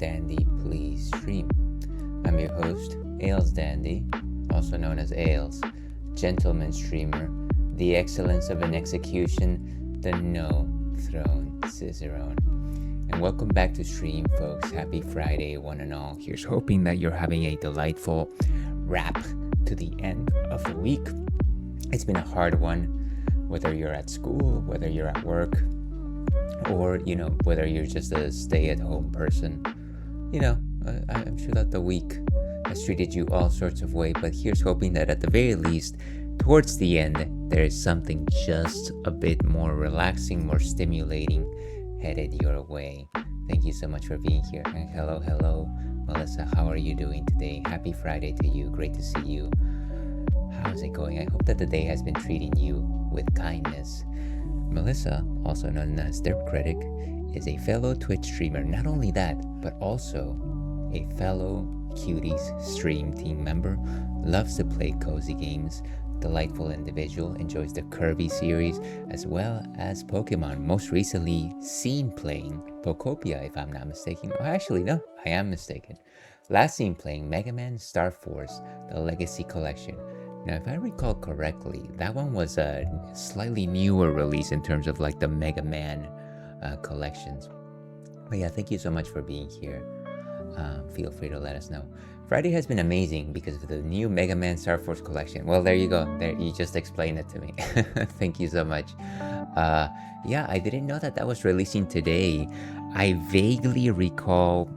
Dandy Please Stream. I'm your host, Ales Dandy, also known as Ales, gentleman streamer, the excellence of an execution, the no-throne cicerone. And welcome back to stream, folks. Happy Friday, one and all. Here's hoping that you're having a delightful wrap to the end of the week. It's been a hard one, whether you're at school, whether you're at work, or, whether you're just a stay-at-home person. I'm sure that the week has treated you all sorts of ways, but here's hoping that at the very least, towards the end, there is something just a bit more relaxing, more stimulating headed your way. Thank you so much for being here. And hello, Melissa. How are you doing today? Happy Friday to you. Great to see you. How's it going? I hope that the day has been treating you with kindness. Melissa, also known as Derp Critic, is a fellow Twitch streamer. Not only that, but also a fellow Cuties stream team member, loves to play cozy games, delightful individual, enjoys the Kirby series as well as Pokemon. Most recently seen playing Pokopia, if I'm not mistaken. Oh, actually, no, I am mistaken. Last seen playing Mega Man Star Force, the Legacy Collection. Now, if I recall correctly, that one was a slightly newer release in terms of like the Mega Man collections. But yeah, thank you so much for being here. Feel free to let us know. Friday has been amazing because of the new Mega Man Star Force collection. Well, there you go. There, you just explained it to me. Thank you so much. Yeah, I didn't know that was releasing today. I vaguely recall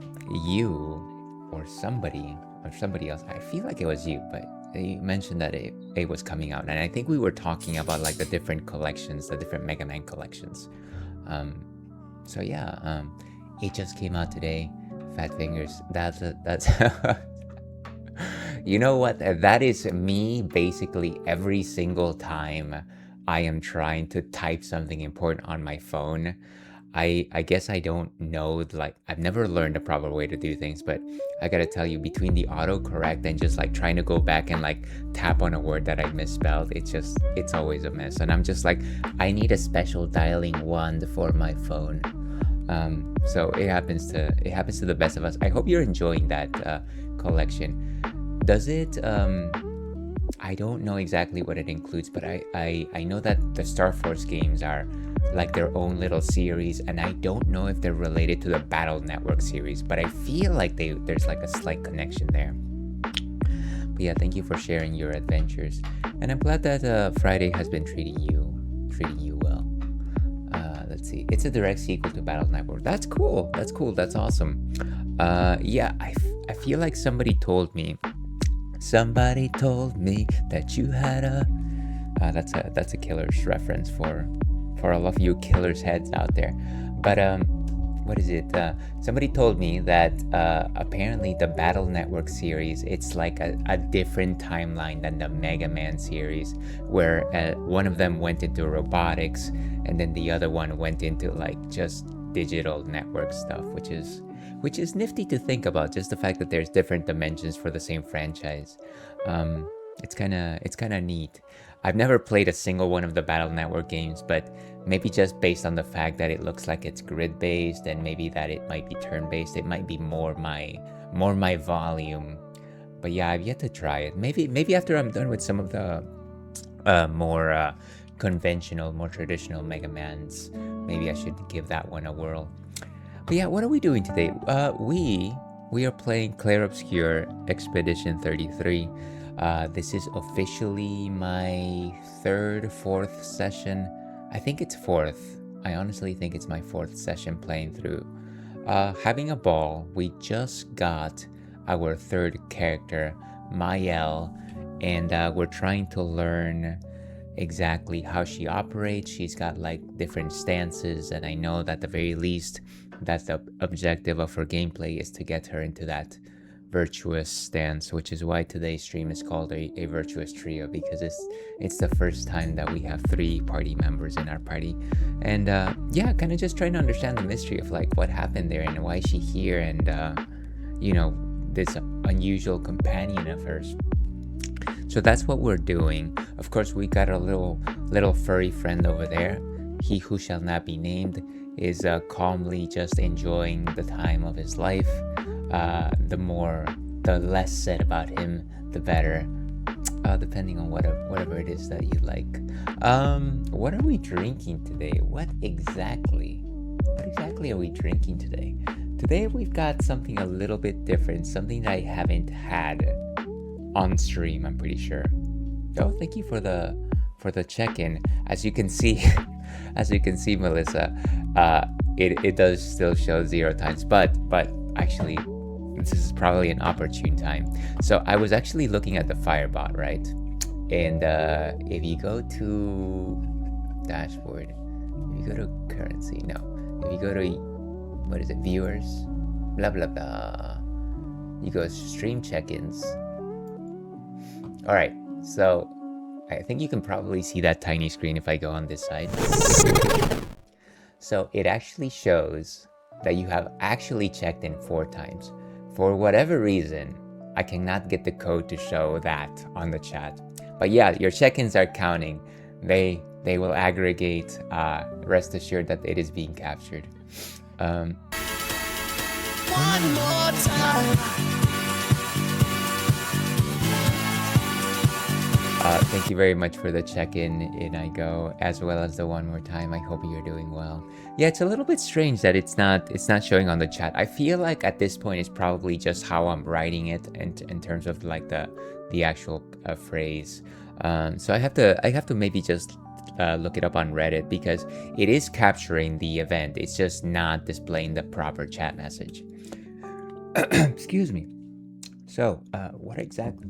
you or somebody else. I feel like it was you, but you mentioned that it was coming out, and I think we were talking about like the different collections, the different Mega Man collections. So yeah, it just came out today. Fat fingers. That's you know what? That is me basically every single time I am trying to type something important on my phone. I guess I don't know, like I've never learned a proper way to do things, but I gotta tell you, between the autocorrect and just like trying to go back and like tap on a word that I misspelled, it's always a mess. And I'm just like, I need a special dialing wand for my phone. So it happens to the best of us. I hope you're enjoying that collection. Does it I don't know exactly what it includes, but I know that the Star Force games are like their own little series, and I don't know if they're related to the Battle Network series, but I feel like there's like a slight connection there. But yeah, thank you for sharing your adventures, and I'm glad that Friday has been treating you well. Let's see, it's a direct sequel to Battle Network. That's cool. That's awesome. Yeah, I feel like somebody told me that you had a that's a Killer's reference for all of you Killer's heads out there. But what is it? Somebody told me that apparently the Battle Network series, it's like a different timeline than the Mega Man series, where one of them went into robotics and then the other one went into like just digital network stuff, which is nifty to think about. Just the fact that there's different dimensions for the same franchise. It's kind of neat. I've never played a single one of the Battle Network games, but maybe just based on the fact that it looks like it's grid-based and maybe that it might be turn-based, it might be more my volume. But yeah, I've yet to try it. Maybe after I'm done with some of the more conventional, more traditional Mega Mans, maybe I should give that one a whirl. But yeah, what are we doing today? We are playing Clair Obscur Expedition 33. This is officially my fourth session. I think it's fourth. I honestly think it's my fourth session playing through. Having a ball. We just got our third character, Mayel, and we're trying to learn exactly how she operates. She's got like different stances, and I know that at the very least, that's the objective of her gameplay, is to get her into that Virtuous stance, which is why today's stream is called a Virtuous Trio, because it's the first time that we have 3 party members in our party. And yeah, kind of just trying to understand the mystery of like what happened there and why she's here, and this unusual companion of hers. So that's what we're doing. Of course, we got a little furry friend over there. He who shall not be named is calmly just enjoying the time of his life. the less said about him, the better. Depending on whatever it is that you like. What are we drinking today? What exactly are we drinking today? Today we've got something a little bit different, something that I haven't had on stream, I'm pretty sure. Oh, thank you for the check-in. As you can see, Melissa, it does still show 0 times, but actually this is probably an opportune time. So I was actually looking at the Firebot, right? And if you go to dashboard, if you go to currency, if you go to, what is it, viewers, blah blah blah, you go stream check-ins. All right, so I think you can probably see that tiny screen if I go on this side. So it actually shows that you have actually checked in 4 times. For whatever reason, I cannot get the code to show that on the chat. But yeah, your check-ins are counting. They will aggregate. Rest assured that it is being captured. One more time. Thank you very much for the check-in in I Go, as well as the one more time. I hope you're doing well. Yeah, it's a little bit strange that it's not showing on the chat. I feel like at this point it's probably just how I'm writing it and in terms of like the actual phrase. So I have to maybe just look it up on Reddit, because it is capturing the event. It's just not displaying the proper chat message. Excuse me. So what exactly?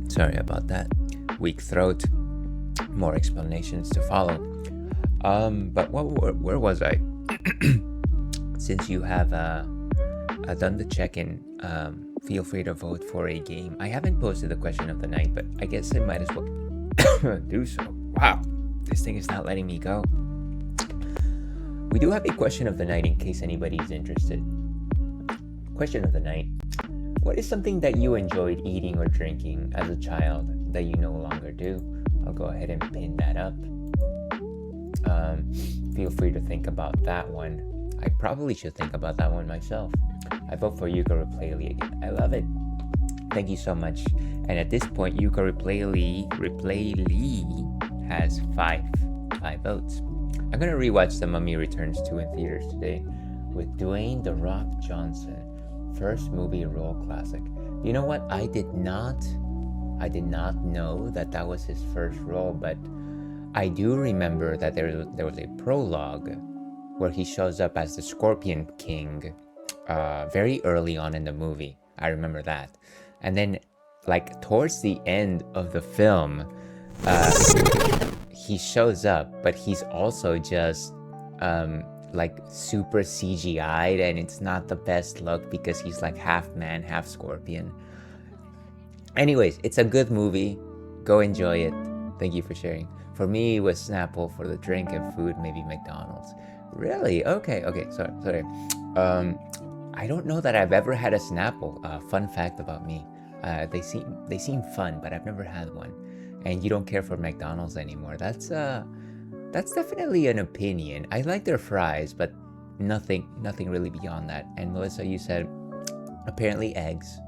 Sorry about that. Weak throat. More explanations to follow. But where was I? Since you have done the check-in, feel free to vote for a game. I haven't posted the question of the night, but I guess I might as well do so. Wow, this thing is not letting me go. We do have a question of the night in case anybody's interested. Question of the night. What is something that you enjoyed eating or drinking as a child that you no longer do? I'll go ahead and pin that up. Feel free to think about that one. I probably should think about that one myself. I vote for Yuka Replay again. I love it. Thank you so much. And at this point, Yuka Replay has five votes. I'm gonna rewatch The Mummy Returns 2 in theaters today with Dwayne "The Rock" Johnson. First movie role classic. You know what? I did not know that was his first role, but I do remember that there was a prologue where he shows up as the Scorpion King very early on in the movie. I remember that. And then like towards the end of the film, he shows up, but he's also just like super CGI'd, and it's not the best look because he's like half man, half scorpion. Anyways, it's a good movie. Go enjoy it. Thank you for sharing. For me, it was Snapple. For the drink and food, maybe McDonald's. Really? Okay. Sorry. I don't know that I've ever had a Snapple. Fun fact about me. They seem fun, but I've never had one. And you don't care for McDonald's anymore. That's definitely an opinion. I like their fries, but nothing really beyond that. And Melissa, you said apparently eggs,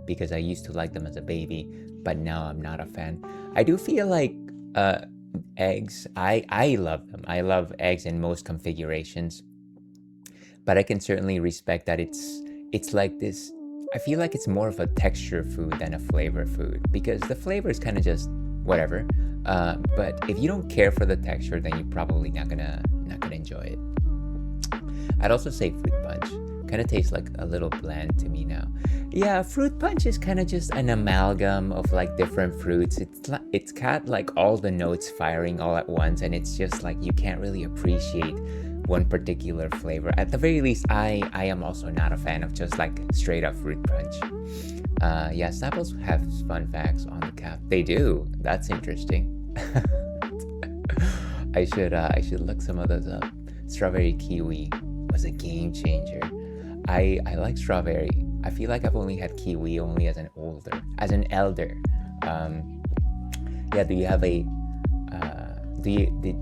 because I used to like them as a baby, but now I'm not a fan. I do feel like eggs, I love them. I love eggs in most configurations, but I can certainly respect that it's like this. I feel like it's more of a texture food than a flavor food, because the flavor is kind of just whatever. But if you don't care for the texture, then you're probably not gonna enjoy it. I'd also say fruit punch. Kind of tastes like a little bland to me now. Yeah, fruit punch is kind of just an amalgam of like different fruits. It's got like all the notes firing all at once, and it's just like you can't really appreciate one particular flavor. At the very least, I am also not a fan of just like straight up fruit punch. Yeah, Snapples have fun facts on the cap. They do. That's interesting. I should look some of those up. Strawberry kiwi was a game changer. I like strawberry. I feel like I've only had kiwi only as an elder. Do you have a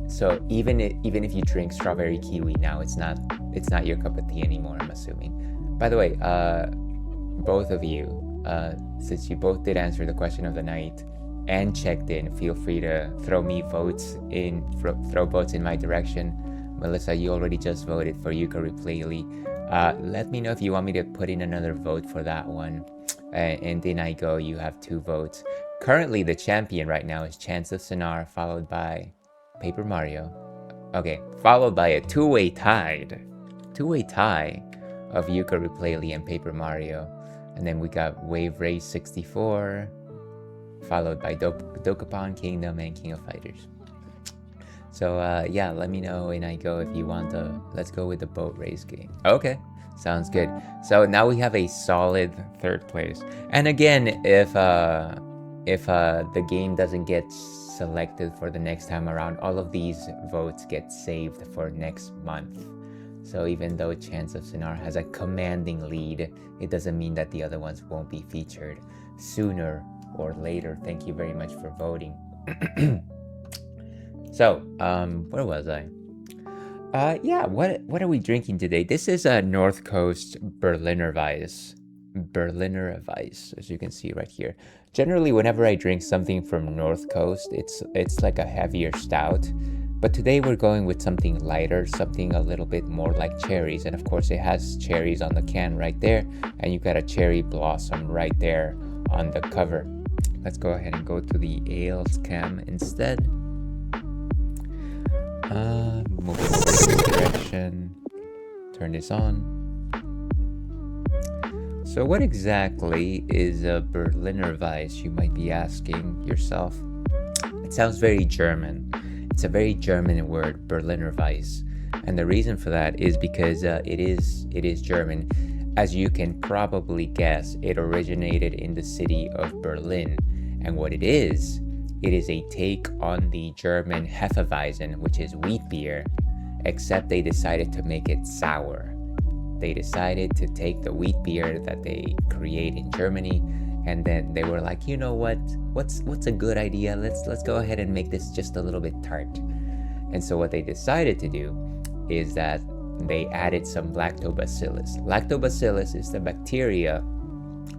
so even if you drink strawberry kiwi now, it's not your cup of tea anymore, I'm assuming. By the way, both of you, since you both did answer the question of the night and checked in, feel free to throw votes in my direction. Melissa, you already just voted for ukulele. Let me know if you want me to put in another vote for that one. And then I go, you have 2 votes. Currently, the champion right now is Chance of Sonar, followed by Paper Mario. Okay, followed by a two-way tie of ukulele and Paper Mario. And then we got Wave Race 64, followed by Dokapon Kingdom and King of Fighters. So let me know and I go if you want to. Let's go with the boat race game. Okay, sounds good. So now we have a solid 3rd place. And again, if the game doesn't get selected for the next time around, all of these votes get saved for next month. So even though Chance of Sonar has a commanding lead, it doesn't mean that the other ones won't be featured sooner or later. Thank you very much for voting. So, where was I? What are we drinking today? This is a North Coast Berliner Weisse, as you can see right here. Generally, whenever I drink something from North Coast, it's like a heavier stout. But today we're going with something lighter, something a little bit more like cherries. And of course, it has cherries on the can right there. And you got a cherry blossom right there on the cover. Let's go ahead and go to the ales cam instead. Moving over this direction. Turn this on. So what exactly is a Berliner Weisse, you might be asking yourself. It sounds very German. It's a very German word, Berliner Weisse. And the reason for that is because it is German. As you can probably guess, it originated in the city of Berlin. And what it is a take on the German Hefeweizen, which is wheat beer, except they decided to make it sour. They decided to take the wheat beer that they create in Germany, and then they were like, you know what's a good idea? Let's go ahead and make this just a little bit tart. And so what they decided to do is that they added some lactobacillus. Lactobacillus is the bacteria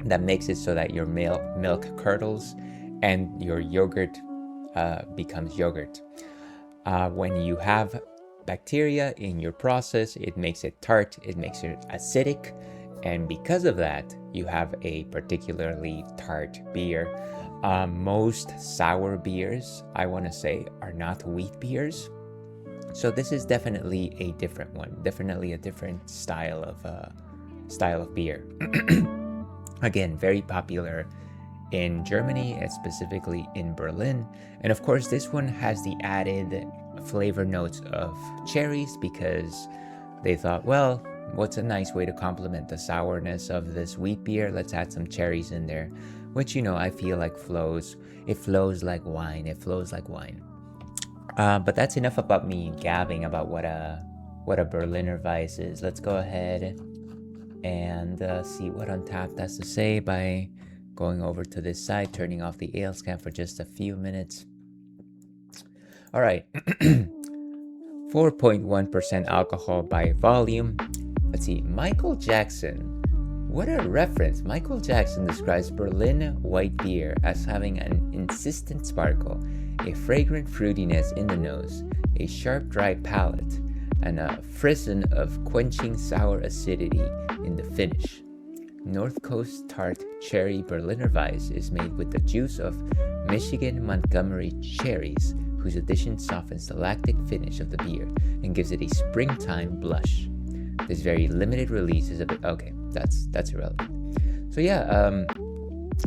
that makes it so that your milk curdles and your yogurt becomes yogurt. When you have bacteria in your process, it makes it tart, it makes it acidic, and because of that, you have a particularly tart beer. Most sour beers, I want to say, are not wheat beers. So this is definitely a different one, definitely a different style of beer. Again, very popular in Germany, and specifically in Berlin. And of course, this one has the added flavor notes of cherries because they thought, well, what's a nice way to complement the sourness of this wheat beer? Let's add some cherries in there, which, I feel like flows. It flows like wine. It flows like wine. But that's enough about me gabbing about what a Berliner Weisse is. Let's go ahead and see what Untappd has to say by going over to this side, turning off the ale scan for just a few minutes. All right. 4.1% alcohol by volume. Let's see. Michael Jackson. What a reference. Michael Jackson describes Berlin white beer as having an insistent sparkle, a fragrant fruitiness in the nose, a sharp dry palate, and a frisson of quenching sour acidity in the finish. North Coast Tart Cherry Berliner Weisse is made with the juice of Michigan Montgomery cherries, whose addition softens the lactic finish of the beer and gives it a springtime blush. This very limited release is okay, that's irrelevant. So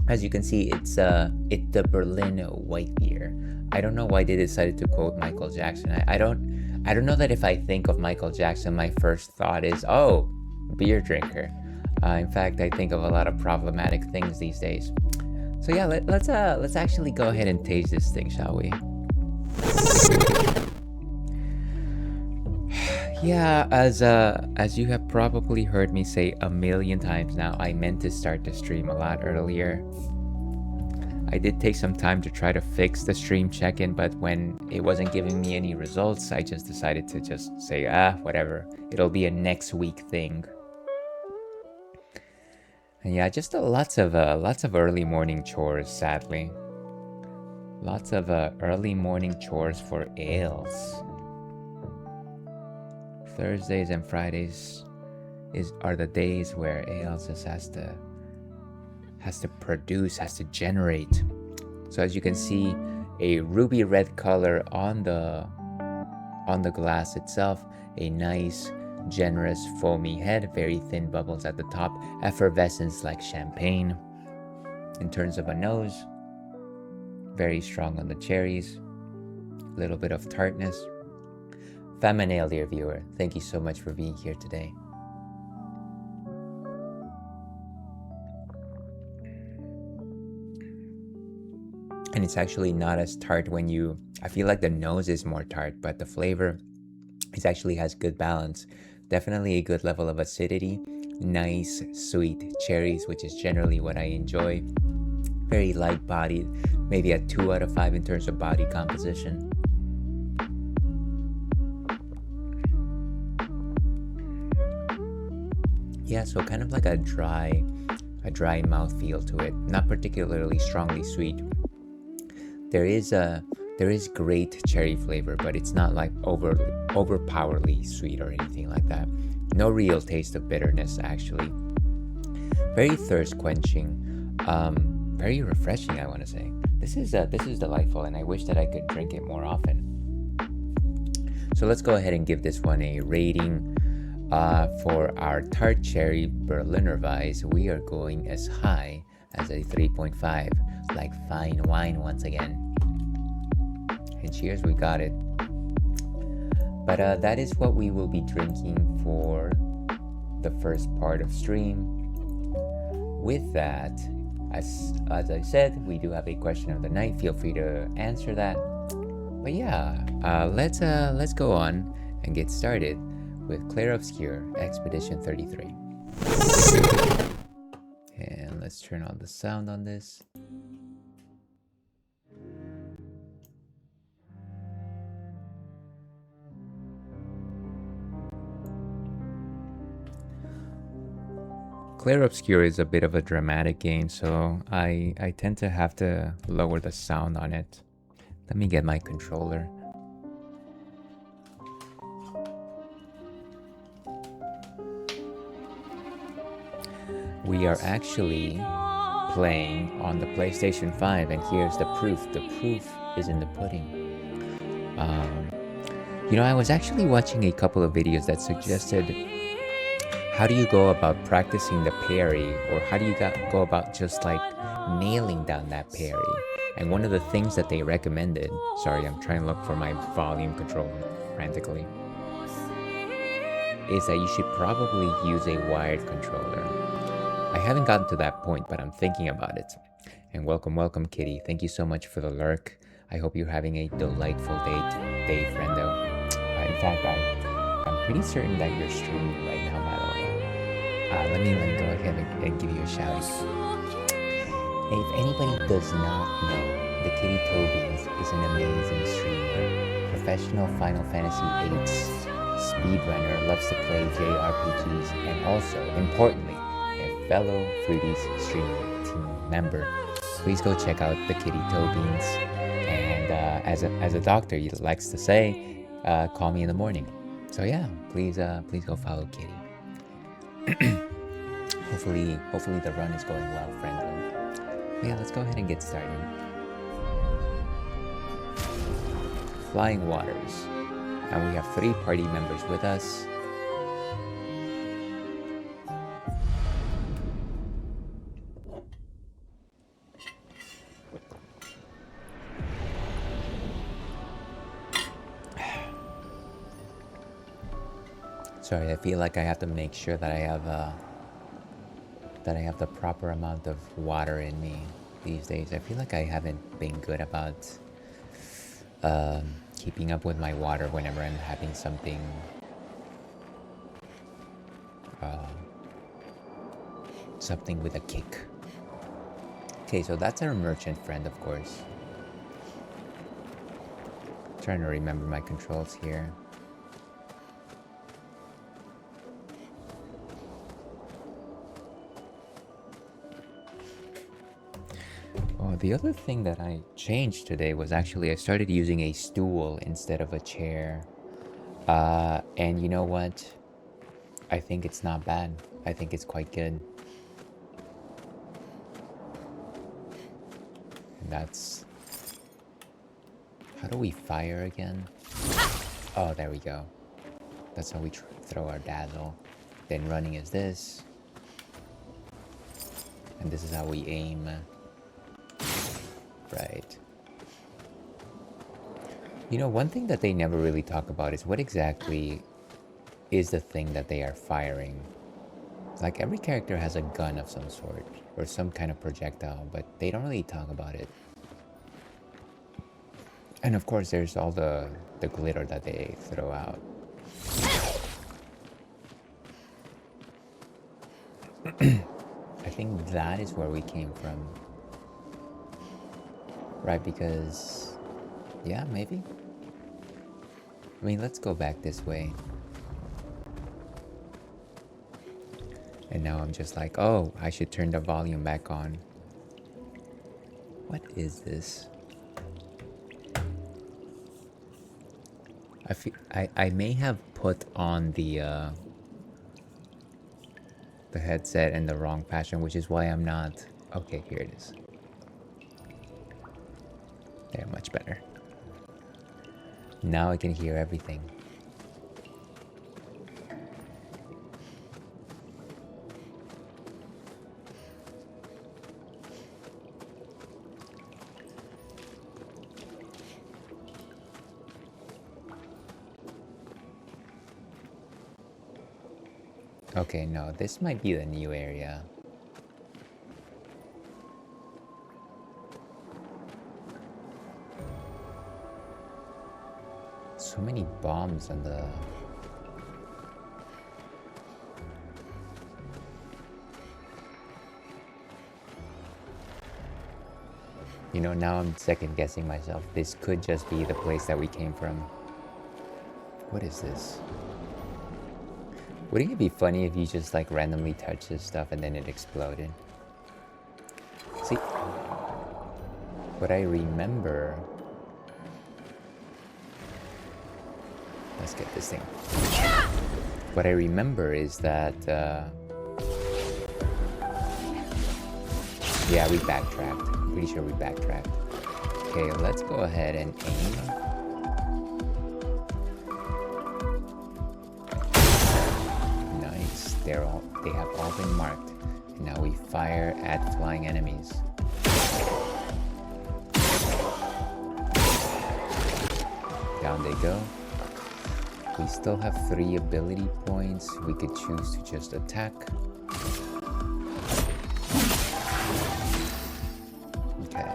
as you can see, it's the Berlin white beer. I don't know why they decided to quote Michael Jackson. I don't know that if I think of Michael Jackson, my first thought is, oh, beer drinker. In fact, I think of a lot of problematic things these days. So let's actually go ahead and taste this thing, shall we? Yeah, as you have probably heard me say a million times now, I meant to start the stream a lot earlier. I did take some time to try to fix the stream check-in, but when it wasn't giving me any results, I just decided to just say, whatever. It'll be a next week thing. And yeah, just lots of early morning chores, sadly. Lots of early morning chores for ales. Thursdays and Fridays are the days where ales just has to produce, has to generate. So as you can see, a ruby red color on the glass itself, a nice generous foamy head, very thin bubbles at the top, effervescence like champagne. In terms of a nose, very strong on the cherries, a little bit of tartness. Feminale, dear viewer, thank you so much for being here today. And it's actually not as tart I feel like the nose is more tart, but the flavor actually has good balance. Definitely a good level of acidity, nice sweet cherries, which is generally what I enjoy. Very light bodied, maybe a 2 out of 5 in terms of body composition. Yeah, so kind of like a dry mouthfeel to it. Not particularly strongly sweet. There is great cherry flavor, but it's not like overpowerly sweet or anything like that. No real taste of bitterness, actually. Very thirst quenching, very refreshing, I want to say. This is delightful, and I wish that I could drink it more often. So let's go ahead and give this one a rating. For our Tart Cherry Berliner Weisse, we are going as high as a 3.5, like fine wine once again. And cheers, we got it. But that is what we will be drinking for the first part of stream. With that, as I said, we do have a question of the night. Feel free to answer that. But yeah, let's go on and get started with Clair Obscur Expedition 33. And let's turn on the sound on this. Clair Obscur is a bit of a dramatic game, so I tend to have to lower the sound on it. Let me get my controller. We are actually playing on the PlayStation 5, and here's the proof. The proof is in the pudding. I was actually watching a couple of videos that suggested how do you go about practicing the parry, or how do you go about just like nailing down that parry? And one of the things that they recommended, sorry, I'm trying to look for my volume control frantically, is that you should probably use a wired controller. I haven't gotten to that point, but I'm thinking about it. And welcome, Kitty. Thank you so much for the lurk. I hope you're having a delightful day, friendo. In fact, I'm pretty certain that you're streaming right now, by the way. Let me go ahead and give you a shout. If anybody does not know, the Kitty Tobies is an amazing streamer, professional Final Fantasy VIII speedrunner, loves to play JRPGs, and also, importantly, a fellow Fruities streaming team member. Please go check out the Kitty Tobeans. And as a doctor, he likes to say, call me in the morning. So yeah, please go follow Kitty. Hopefully the run is going well, friendo. But yeah, let's go ahead and get started. Flying Waters. And we have 3 party members with us. Sorry, I feel like I have to make sure that I have the proper amount of water in me these days. I feel like I haven't been good about keeping up with my water whenever I'm having something something with a kick. Okay, so that's our merchant friend, of course. Trying to remember my controls here. Oh, the other thing that I changed today was actually I started using a stool instead of a chair. And you know what? I think it's not bad. I think it's quite good. And that's... How do we fire again? Oh, there we go. That's how we throw our dazzle. Then running is this. And this is how we aim. Right. You know, one thing that they never really talk about is what exactly is the thing that they are firing. Like, every character has a gun of some sort, or some kind of projectile, but they don't really talk about it. And of course, there's all the glitter that they throw out. I think that is where we came from. Right, because... Yeah, maybe? I mean, let's go back this way. And now I'm just like, oh, I should turn the volume back on. What is this? I may have put on the headset in the wrong fashion, which is why I'm not... Okay, here it is. There, much better. Now I can hear everything. Okay, no, this might be the new area. So many bombs on the... You know, now I'm second guessing myself. This could just be the place that we came from. What is this? Wouldn't it be funny if you just like randomly touch this stuff and then it exploded? See, what I remember... Let's get this thing. What I remember is that, yeah, we backtracked. Pretty sure we backtracked. Okay, let's go ahead and aim. Nice. They have all been marked. And now we fire at flying enemies. Down they go. We still have 3 ability points. We could choose to just attack. Okay.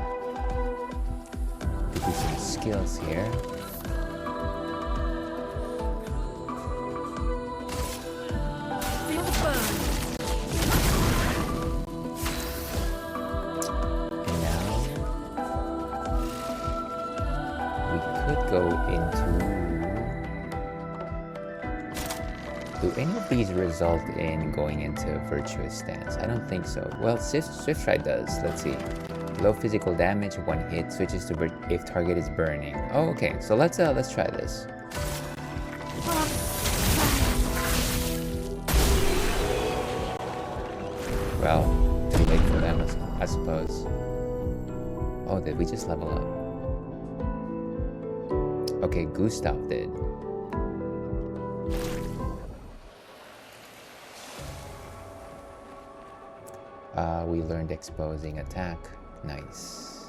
Give you some skills here. And now we could go into... Do any of these result in going into Virtuous stance? I don't think so. Well, Swift Stride does. Let's see. Low physical damage, 1 hit, switches to if target is burning. Oh, okay. So let's try this. Well, too late for them, I suppose. Oh, did we just level up? Okay, Gustav did. We learned exposing attack. Nice.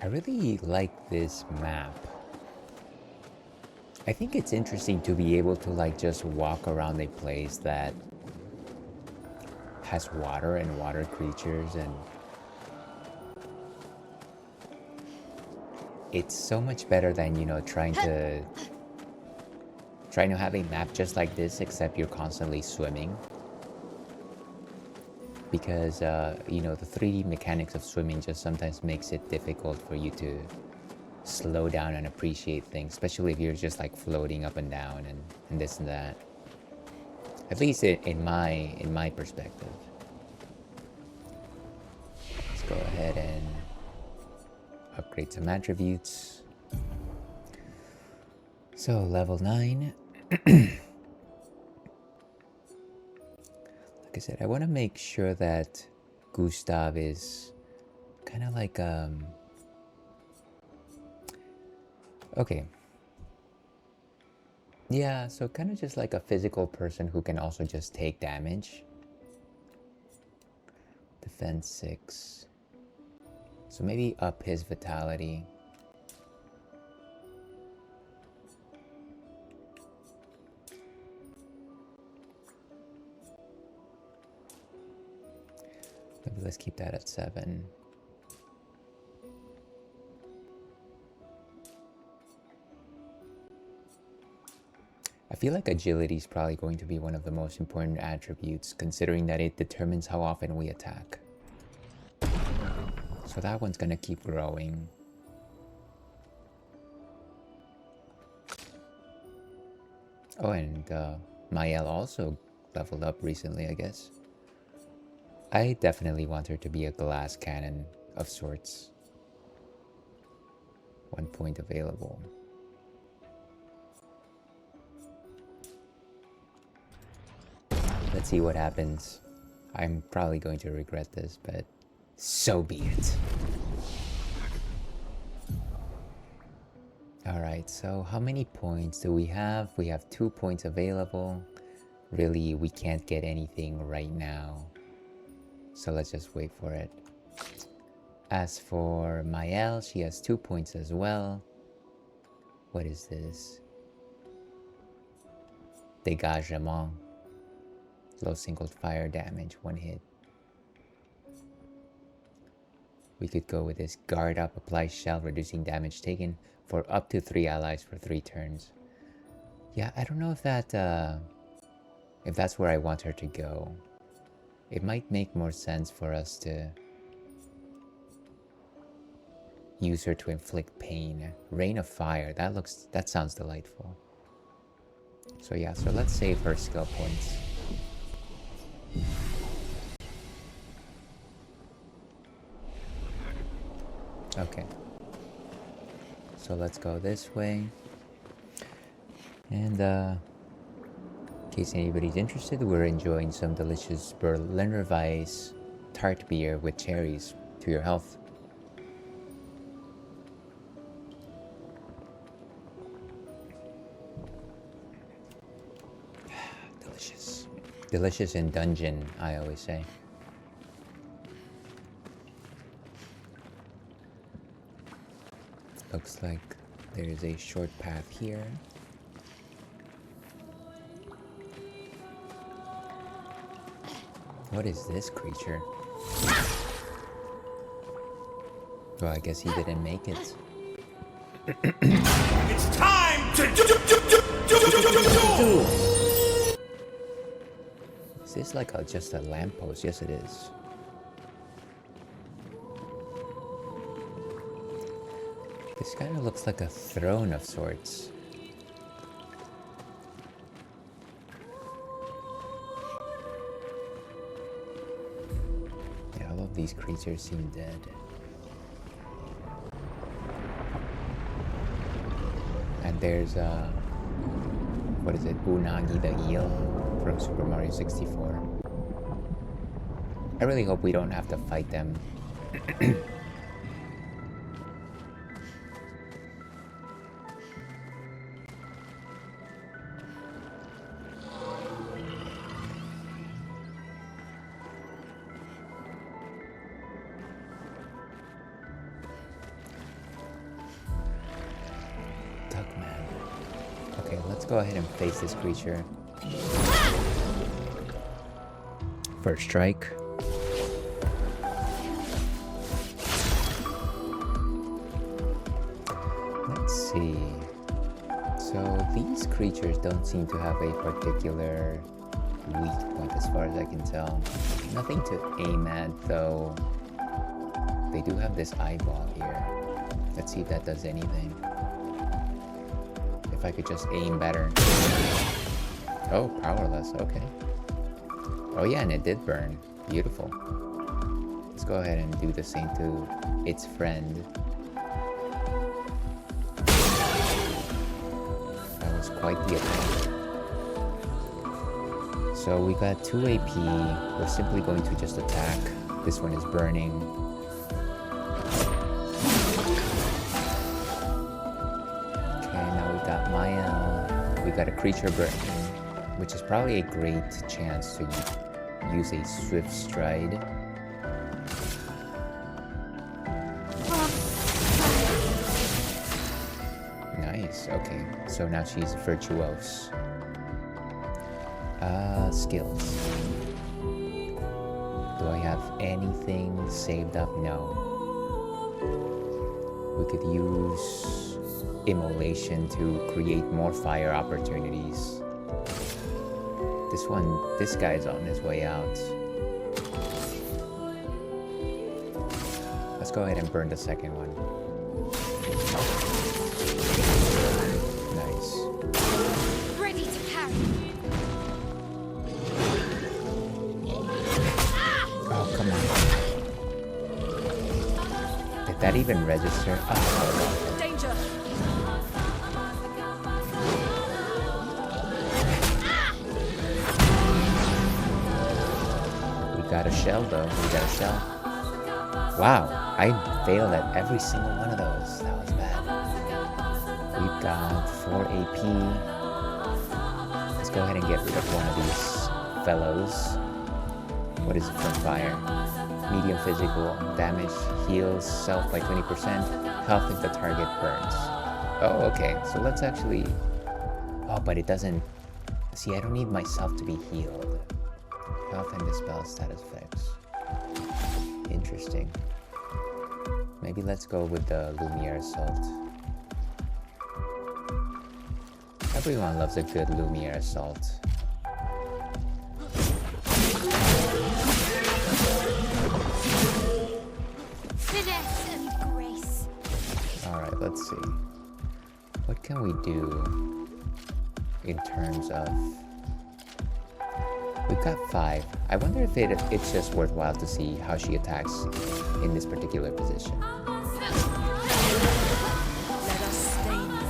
I really like this map. I think it's interesting to be able to like just walk around a place that has water and water creatures, and it's so much better than, you know, trying to have a map just like this, except you're constantly swimming. Because, you know, the 3D mechanics of swimming just sometimes makes it difficult for you to slow down and appreciate things, especially if you're just like floating up and down and this and that. At least in my perspective. Let's go ahead and upgrade some attributes. So level 9. Like I said, I want to make sure that Gustav is kind of like okay. Yeah, so kind of just like a physical person who can also just take damage. Defense 6. So maybe up his vitality. Maybe let's keep that at 7. I feel like agility is probably going to be one of the most important attributes, considering that it determines how often we attack. So that one's gonna keep growing. Oh, and Mael also leveled up recently, I guess. I definitely want her to be a glass cannon of sorts. 1 point available. Let's see what happens. I'm probably going to regret this, but so be it. Alright, so how many points do we have? We have 2 points available. Really, we can't get anything right now. So let's just wait for it. As for Mael, she has 2 points as well. What is this? Dégagement. Low single fire damage, 1 hit. We could go with this. Guard up, apply shell, reducing damage taken for up to 3 allies for 3 turns. Yeah, I don't know if that's where I want her to go. It might make more sense for us to use her to inflict pain. Rain of fire, that sounds delightful. So yeah, so let's save her skill points. Okay. So let's go this way. And in case anybody's interested, we're enjoying some delicious Berliner Weisse tart beer with cherries to your health. Delicious. Delicious in dungeon, I always say. Looks like there's a short path here. What is this creature? Well, I guess he didn't make it. It's time to do. Is this like just a lamppost? Yes, it is. This kind of looks like a throne of sorts. Yeah, all of these creatures seem dead. And there's what is it? Unagi the eel from Super Mario 64. I really hope we don't have to fight them. go ahead and face this creature. First strike. Let's see. So these creatures don't seem to have a particular weak point as far as I can tell. Nothing to aim at though. They do have this eyeball here. Let's see if that does anything. If I could just aim better. Oh, powerless, okay. Oh yeah, and it did burn. Beautiful. Let's go ahead and do the same to its friend. That was quite the attack. So we got 2 AP. We're simply going to just attack. This one is burning. Okay, now we got Maya. We got a creature burning, which is probably a great chance to use a swift stride. Nice, okay. So now she's Virtuous. Skills. Do I have anything saved up? No. We could use Immolation to create more fire opportunities. This guy's on his way out. Let's go ahead and burn the second one. Nice. Ready to carry. Oh, come on. Did that even register? Oh, Danger. we got a shell though. We got a shell. Wow, I failed at every single one of those. That was bad. We've got 4 AP. Let's go ahead and get rid of one of these fellows. What is it from fire? Medium physical damage, heals self by 20%, health if the target burns. Oh, okay. So let's actually... Oh, but it doesn't... See, I don't need myself to be healed. Health and dispel status effects. Interesting. Maybe let's go with the Lumiere Assault. Everyone loves a good Lumiere Assault. Finesse and grace. Alright, let's see. What can we do in terms of... We've got 5. I wonder if it's just worthwhile to see how she attacks in this particular position. Let us stain them.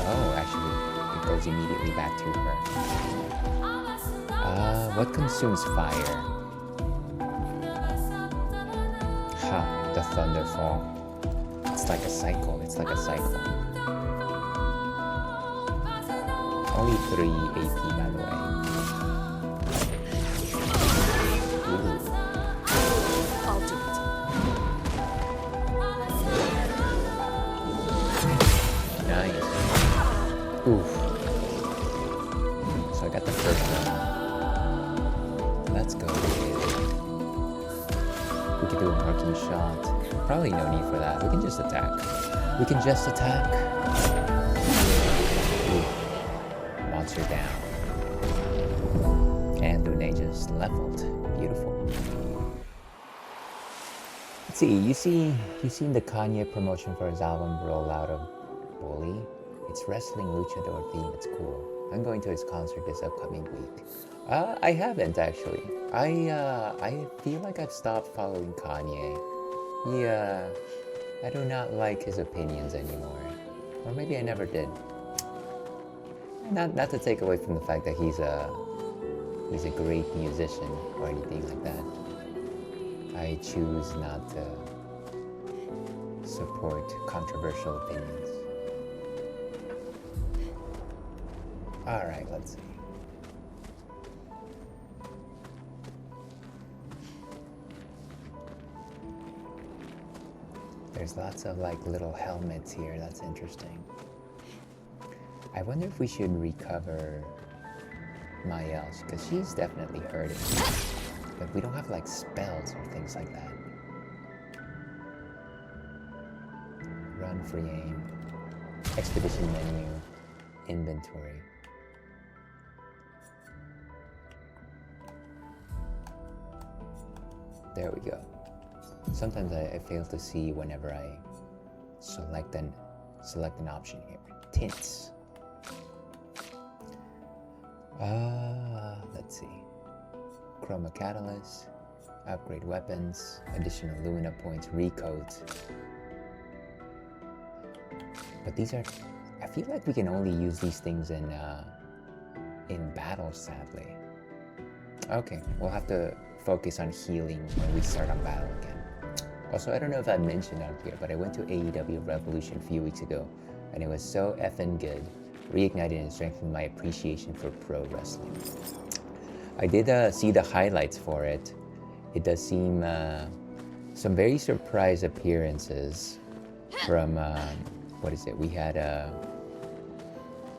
Oh, actually, it goes immediately back to her. What consumes fire? Ha, the Thunderfall. It's like a cycle, it's like a cycle. Only 3 AP, by the way. Ooh. I'll do it. Nice. Oof. So I got the first one. Let's go. We could do a marking shot. Probably no need for that. We can just attack. We can just attack. Ooh. Monster down. And Lune just leveled. Beautiful. Let's see. You seen the Kanye promotion for his album Rollout of Bully? It's wrestling luchador theme. It's cool. I'm going to his concert this upcoming week. I haven't actually. I feel like I've stopped following Kanye. Yeah, I do not like his opinions anymore. Or maybe I never did. Not to take away from the fact that he's a great musician or anything like that. I choose not to support controversial opinions. Alright, let's see. There's lots of like little helmets here, that's interesting. I wonder if we should recover Mayel's, because she's definitely hurting. But we don't have like spells or things like that. Run, free aim, expedition menu, inventory. There we go. Sometimes I fail to see whenever I select an option here. Tints. Let's see. Chroma Catalyst, upgrade weapons, additional Lumina points, recoat. But these are, I feel like we can only use these things in battle, sadly. Okay, we'll have to focus on healing when we start on battle again. Also, I don't know if I mentioned out here, but I went to AEW Revolution a few weeks ago, and it was so effing good. Reignited and strengthened my appreciation for pro wrestling. I did see the highlights for it. It does seem some very surprise appearances from, what is it? We had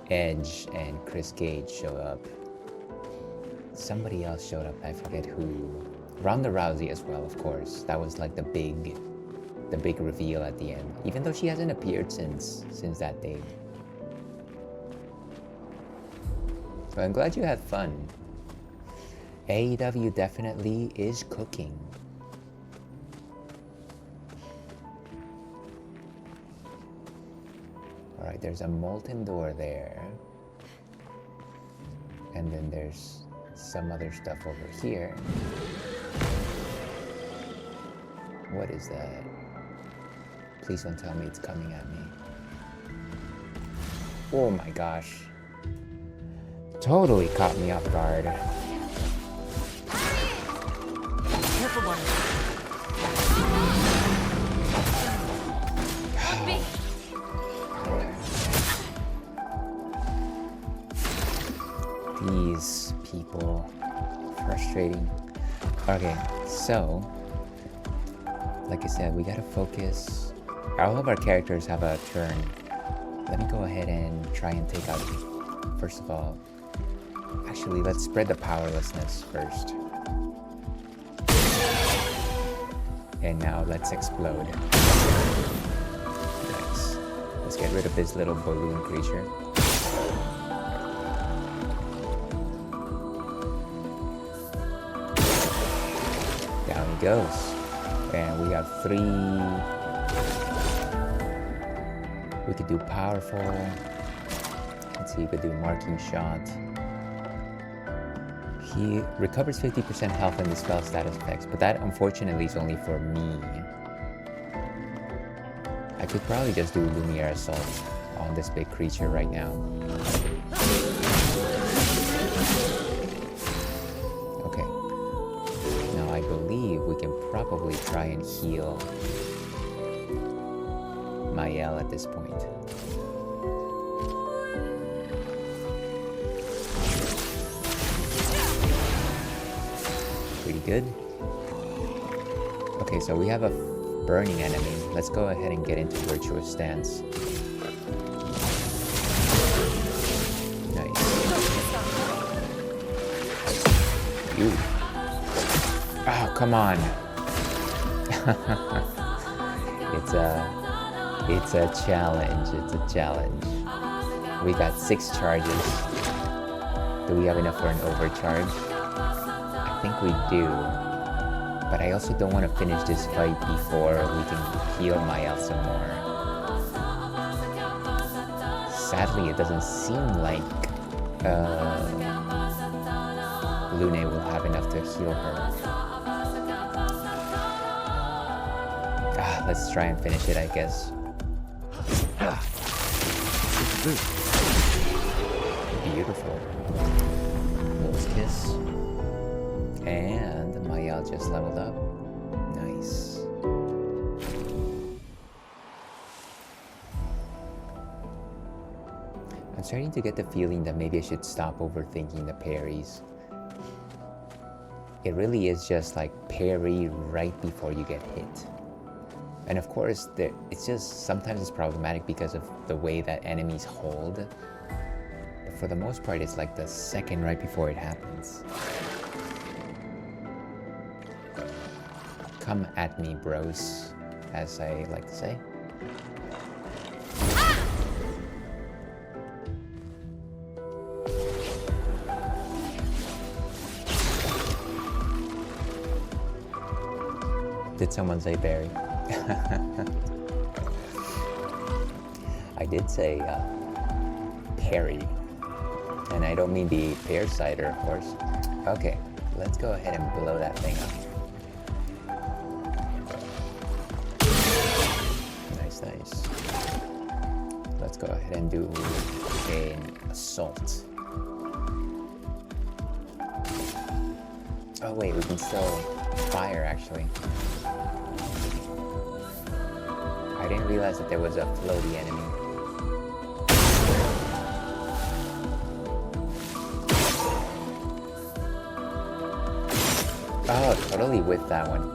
Edge and Chris Gage show up. Somebody else showed up, I forget who. Ronda Rousey as well, of course. That was like the big reveal at the end. Even though she hasn't appeared since that day. So I'm glad you had fun. AEW definitely is cooking. Alright, there's a molten door there. And then there's some other stuff over here. What is that? Please don't tell me it's coming at me. Oh my gosh. Totally caught me off guard. Careful, buddy. These people. Frustrating. Okay, so like I said, we gotta focus. All of our characters have a turn. Let me go ahead and try and take out, first of all, actually, let's spread the powerlessness first. And now let's explode. Nice. Let's get rid of this little balloon creature. Down he goes. And we have 3. We could do powerful. Let's see, we could do marking shot. He recovers 50% health and dispels status effects, but that unfortunately is only for me. I could probably just do Lumiere Assault on this big creature right now. Okay. Now I believe we can probably try and heal Mayel at this point. Pretty good. Okay, so we have a burning enemy. Let's go ahead and get into Virtuous stance. Nice. Ooh. Oh, come on. It's a challenge. It's a challenge. We got 6 charges. Do we have enough for an overcharge? I think we do. But I also don't want to finish this fight before we can heal Mayel some more. Sadly, it doesn't seem like Lune will have enough to heal her. Let's try and finish it, I guess. Beautiful. Rose kiss. And Mayel just leveled up. Nice. I'm starting to get the feeling that maybe I should stop overthinking the parries. It really is just like parry right before you get hit. And of course, it's just sometimes it's problematic because of the way that enemies hold. for the most part, it's like the second right before it happens. Come at me, bros, as I like to say. Did someone say berry? I did say Perry. And I don't mean the pear cider, of course. Okay, let's go ahead and blow that thing up. Nice, nice. Let's go ahead and do an assault. Oh wait, we can still fire actually. I didn't realize that there was a floaty enemy. Oh, totally with that one.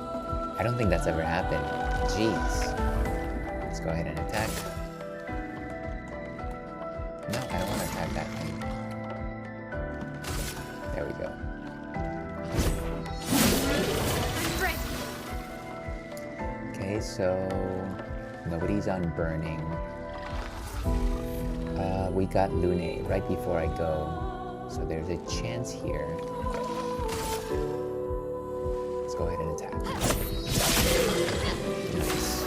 I don't think that's ever happened. Jeez. Let's go ahead and attack. No, I don't want to attack that thing. There we go. Okay, so nobody's on burning. We got Lune right before I go, so there's a chance here. Let's go ahead and attack. Nice.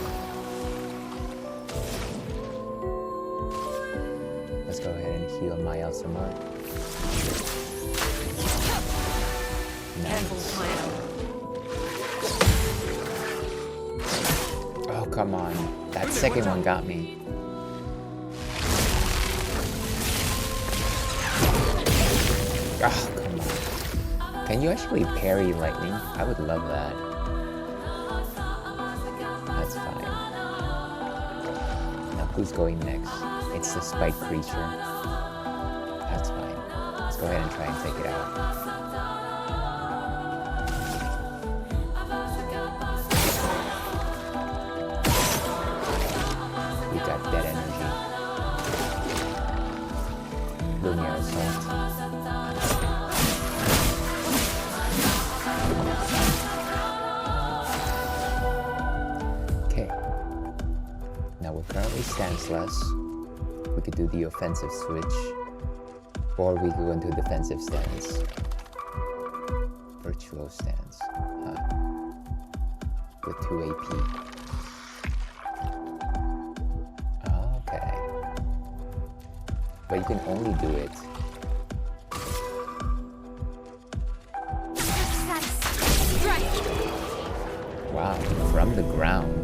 Let's go ahead and heal Mael some more. Nice. Oh, come on. That second one got me. Oh, come on. Can you actually parry lightning? I would love that. That's fine. Now who's going next? It's the spike creature. That's fine. Let's go ahead and try and take it out. We got dead energy. Lumiere assault. Currently stanceless. We could do the offensive switch, or we could go into defensive stance. Virtuous stance. With 2 AP. Okay. But you can only do it. Wow, from the ground.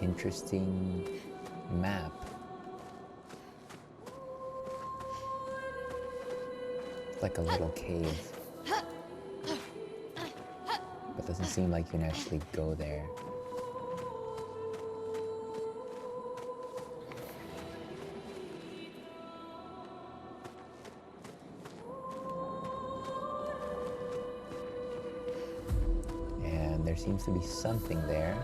Interesting map. It's like a little cave. But doesn't seem like you can actually go there. And there seems to be something there.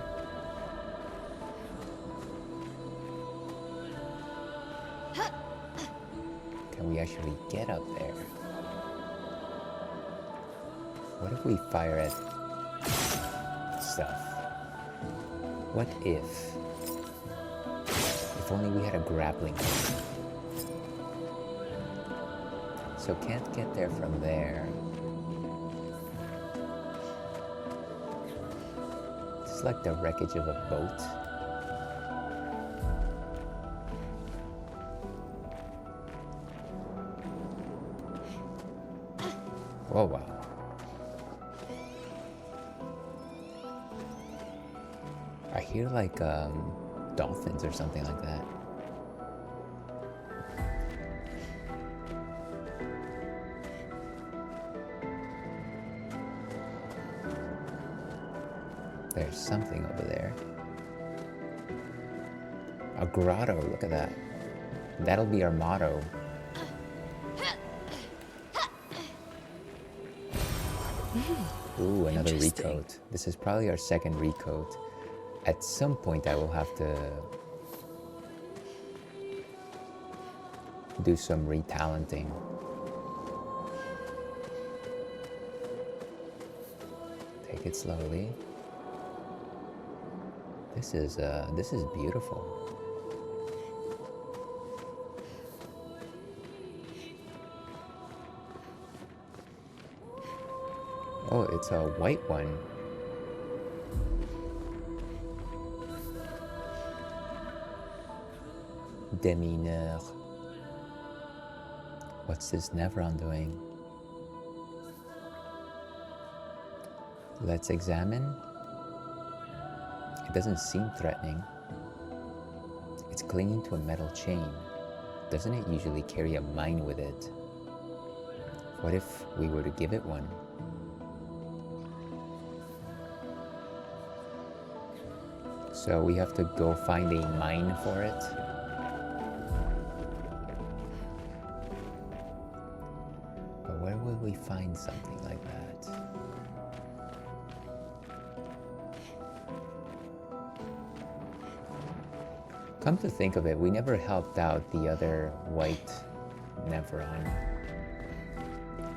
We actually get up there. What if we fire at stuff? What if only we had a grappling hook? So can't get there from there. It's like the wreckage of a boat. Oh wow. I hear like dolphins or something like that. There's something over there. A grotto, look at that. That'll be our motto. Ooh, another Interesting. recoat. This is probably our second recoat. At some point I will have to do some retalenting. Take it slowly. This is beautiful. Oh, it's a white one. Demineur. What's this Nevron doing? Let's examine. It doesn't seem threatening. It's clinging to a metal chain. Doesn't it usually carry a mine with it? What if we were to give it one? So we have to go find a mine for it. But where will we find something like that? Come to think of it, we never helped out the other white Nevron.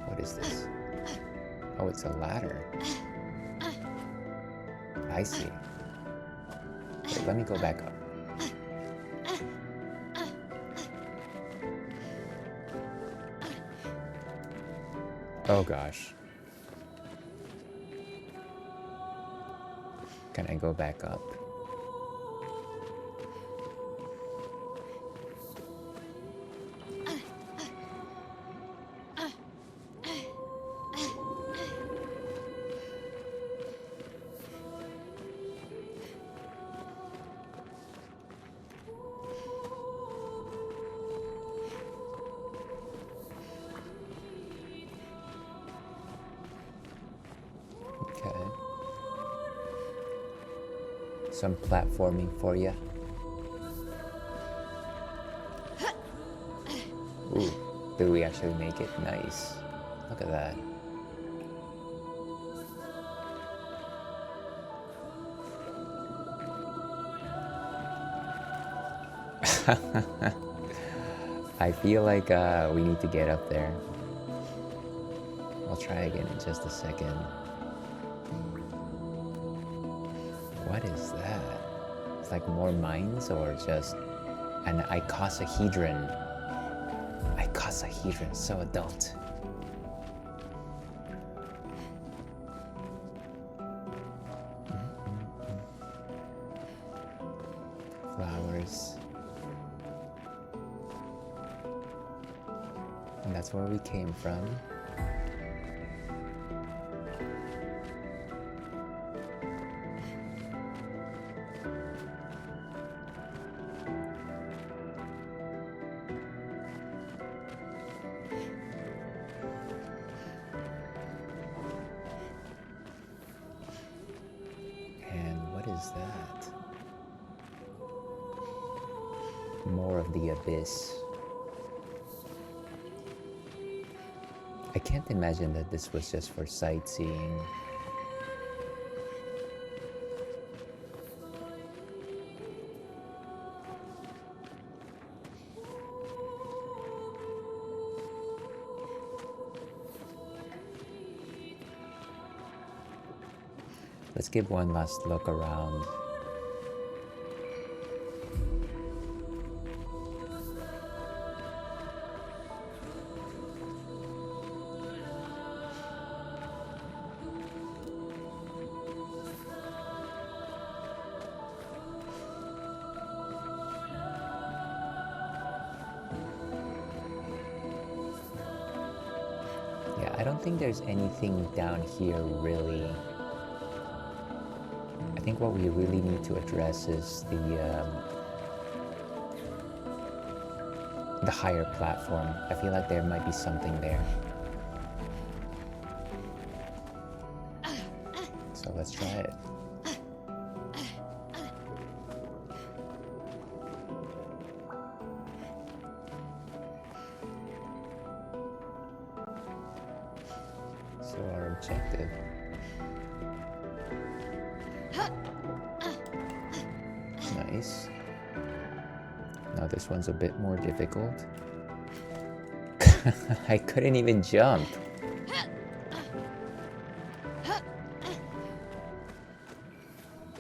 What is this? Oh, it's a ladder. I see. Wait, let me go back up. Oh gosh. Can I go back up? Some platforming for you. Ooh, did we actually make it? Nice. Look at that. I feel like we need to get up there. I'll try again in just a second. What is that? It's like more mines or just an icosahedron? Icosahedron, so adult. Flowers. And that's where we came from. More of the abyss. I can't imagine that this was just for sightseeing. Let's give one last look around. Yeah, I don't think there's anything down here really. I think what we really need to address is the higher platform. I feel like there might be something there. So let's try it. So our objective Now this one's a bit more difficult. I couldn't even jump.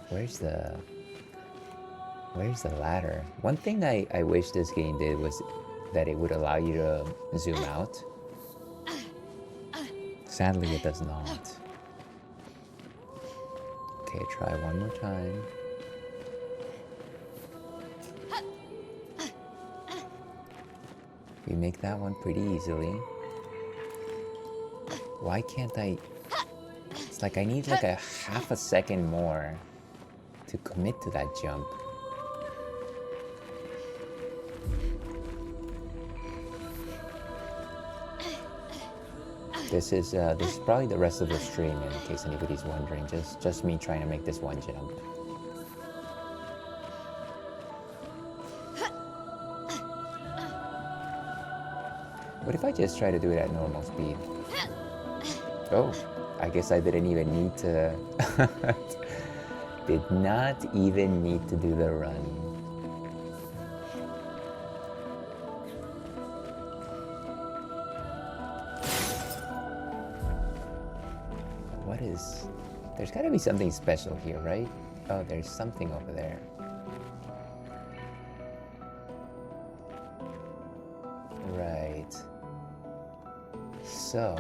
Where's the ladder? One thing I wish this game did was that it would allow you to zoom out. Sadly, it does not. Okay, try one more time. We make that one pretty easily. Why can't I? It's like I need like a half a second more to commit to that jump. This is probably the rest of the stream, in case anybody's wondering. Just me trying to make this one jump. What if I just try to do it at normal speed? Oh, I guess I didn't even need to... Did not even need to do the run. What is... There's gotta be something special here, right? Oh, there's something over there. Right. So...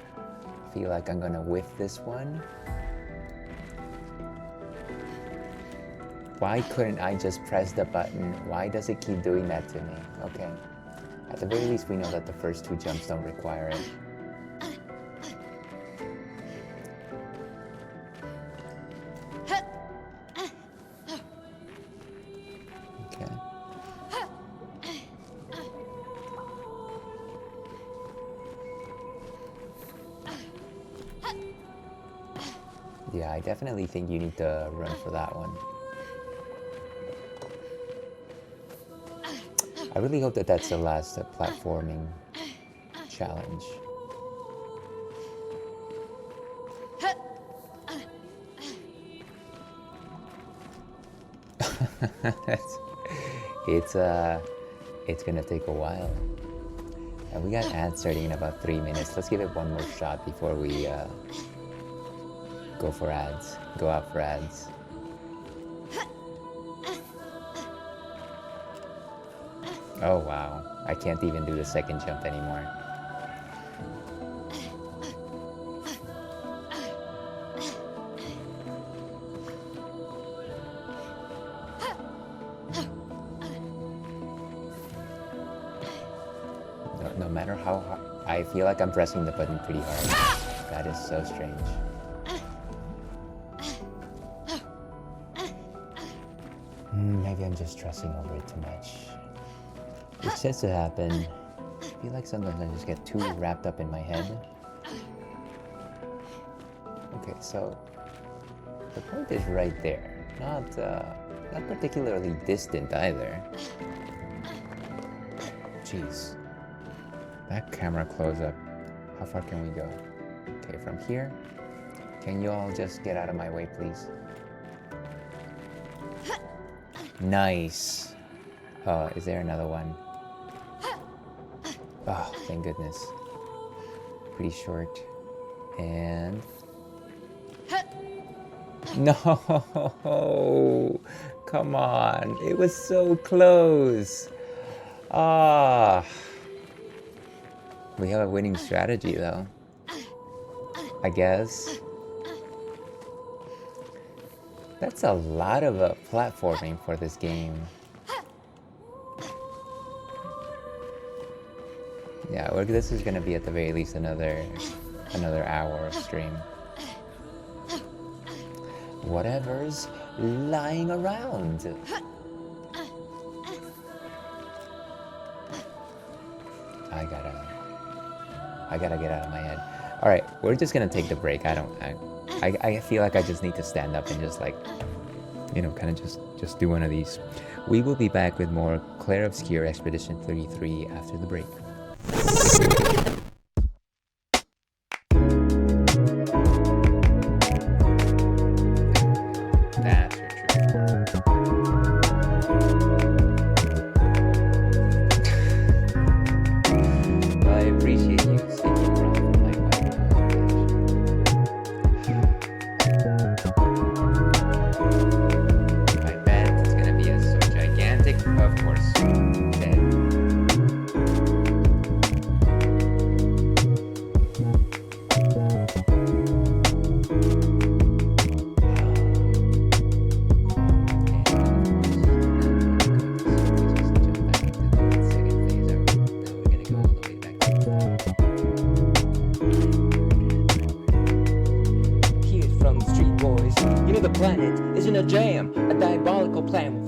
I feel like I'm gonna whiff this one. Why couldn't I just press the button? Why does it keep doing that to me? Okay. At the very least, we know that the first two jumps don't require it. Okay. Yeah, I definitely think you need to run for that one. I really hope that that's the last platforming challenge. It's gonna take a while. And we got ads starting in about 3 minutes. Let's give it one more shot before we go for ads. Go out for ads. Oh wow, I can't even do the second jump anymore. No matter how hard, I feel like I'm pressing the button pretty hard. That is so strange. Maybe I'm just stressing over it too much. It tends to happen. I feel like sometimes I just get too wrapped up in my head. Okay, so the point is right there. Not particularly distant either. Jeez. That camera close-up. How far can we go? Okay, from here. Can you all just get out of my way, please? Nice. Oh, is there another one? Oh, thank goodness. Pretty short. And... No! Come on. It was so close. Ah. We have a winning strategy, though. I guess. That's a lot of platforming for this game. Yeah, this is gonna be at the very least another hour of stream. Whatever's lying around. I gotta get out of my head. All right, we're just gonna take the break. I feel like I just need to stand up and just like, kind of just do one of these. We will be back with more Clair Obscur Expedition 33 after the break. That's true.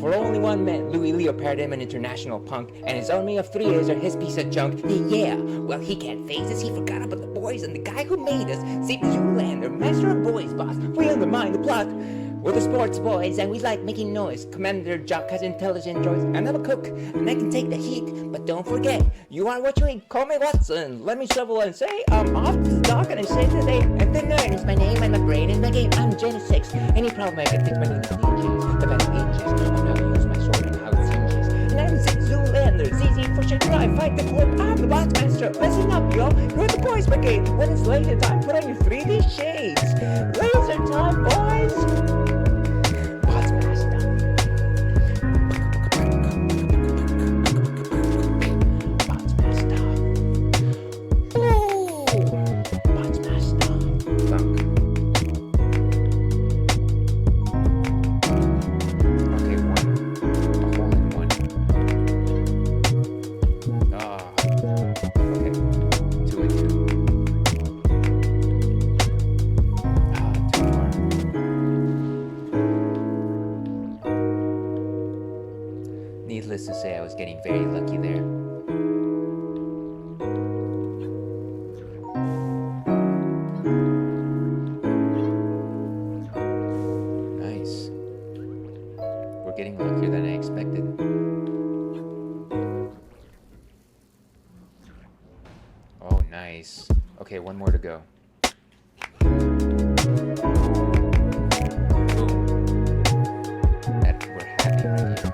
For only one man, Louis Leo paired him an international punk, and his army of 3 years are his piece of junk. Yeah, well, he can't face us, he forgot about the boys, and the guy who made us, St. Zoolander, master of boys, boss, we undermine the plot. We're the sports boys, and we like making noise. Commander Jock has intelligent droids, and I'm a cook, and I can take the heat. But don't forget, you are what you eat. Call me Watson. Let me shovel and say, I'm off to the dock, and I say today, and the nerd is my name, and my brain is my game. I'm Gen 6. Any problem I can fix, my name is ninjas. The better ninjas on how to use my sword and how it hinges. And I'm Zoolander, ZZ for shit I fight the corp. I'm the boss master. Listen up, y'all. We're the boys brigade. When it's laser time, put on your 3D shades. Laser time, boys. Needless to say, I was getting very lucky there. Nice. We're getting luckier than I expected. Oh, nice. Okay, one more to go. We're happy right here.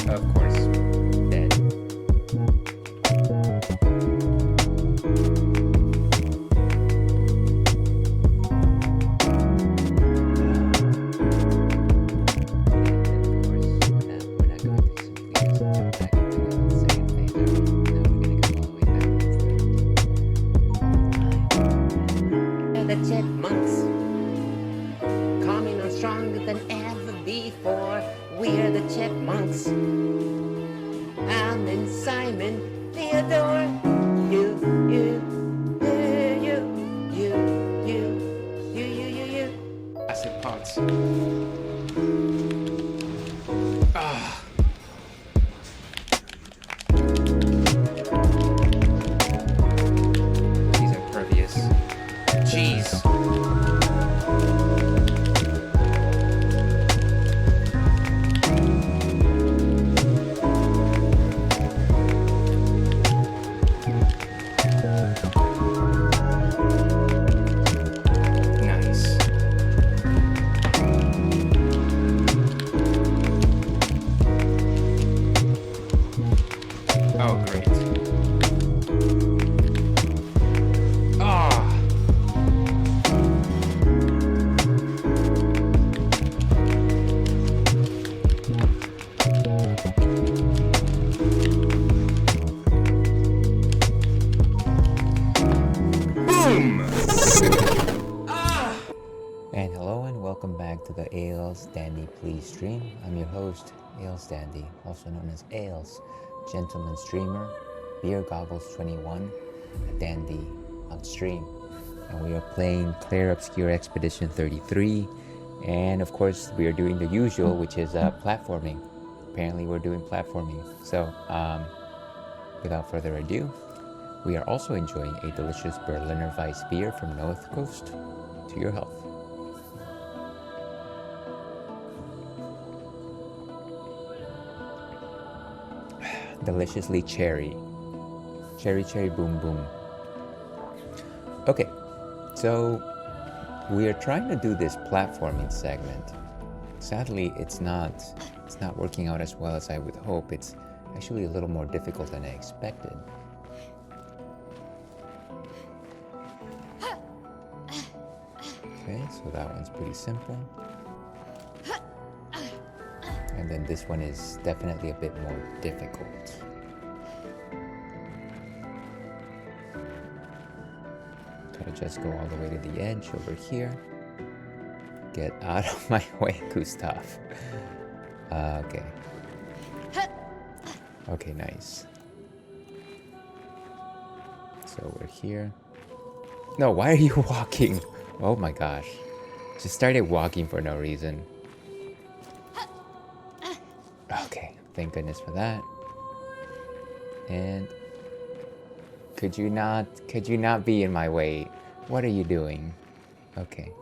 Of course, dead. The chipmunks, coming on stronger than ever before. We're the chipmunks. Alan, Simon, Theodore. You. Acid pots. Ah. He's impervious. Jeez. Oh, great. Ah. Boom! And hello and welcome back to the Ales Dandy Please stream. I'm your host, Ales Dandy, also known as Ales, gentleman streamer, Beer Goggles 21, a dandy on stream. And we are playing Clair Obscur Expedition 33, and of course we are doing the usual, which is platforming. Apparently we're doing platforming. So without further ado, we are also enjoying a delicious Berliner Weisse beer from North Coast. To your health. Deliciously cherry boom boom. Okay, so we are trying to do this platforming segment. Sadly, it's not working out as well as I would hope. It's actually a little more difficult than I expected. Okay, so that one's pretty simple. And then this one is definitely a bit more difficult. Gotta just go all the way to the edge over here. Get out of my way, Gustav. Okay. Okay, nice. So we're here. No, why are you walking? Oh my gosh. Just started walking for no reason. Okay, thank goodness for that. And could you not be in my way? What are you doing? Okay.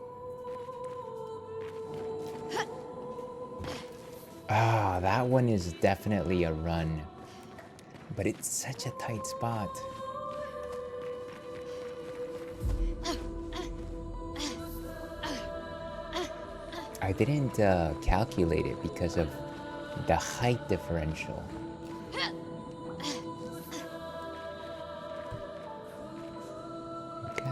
Ah, that one is definitely a run. But it's such a tight spot. I didn't calculate it because of the height differential. Okay.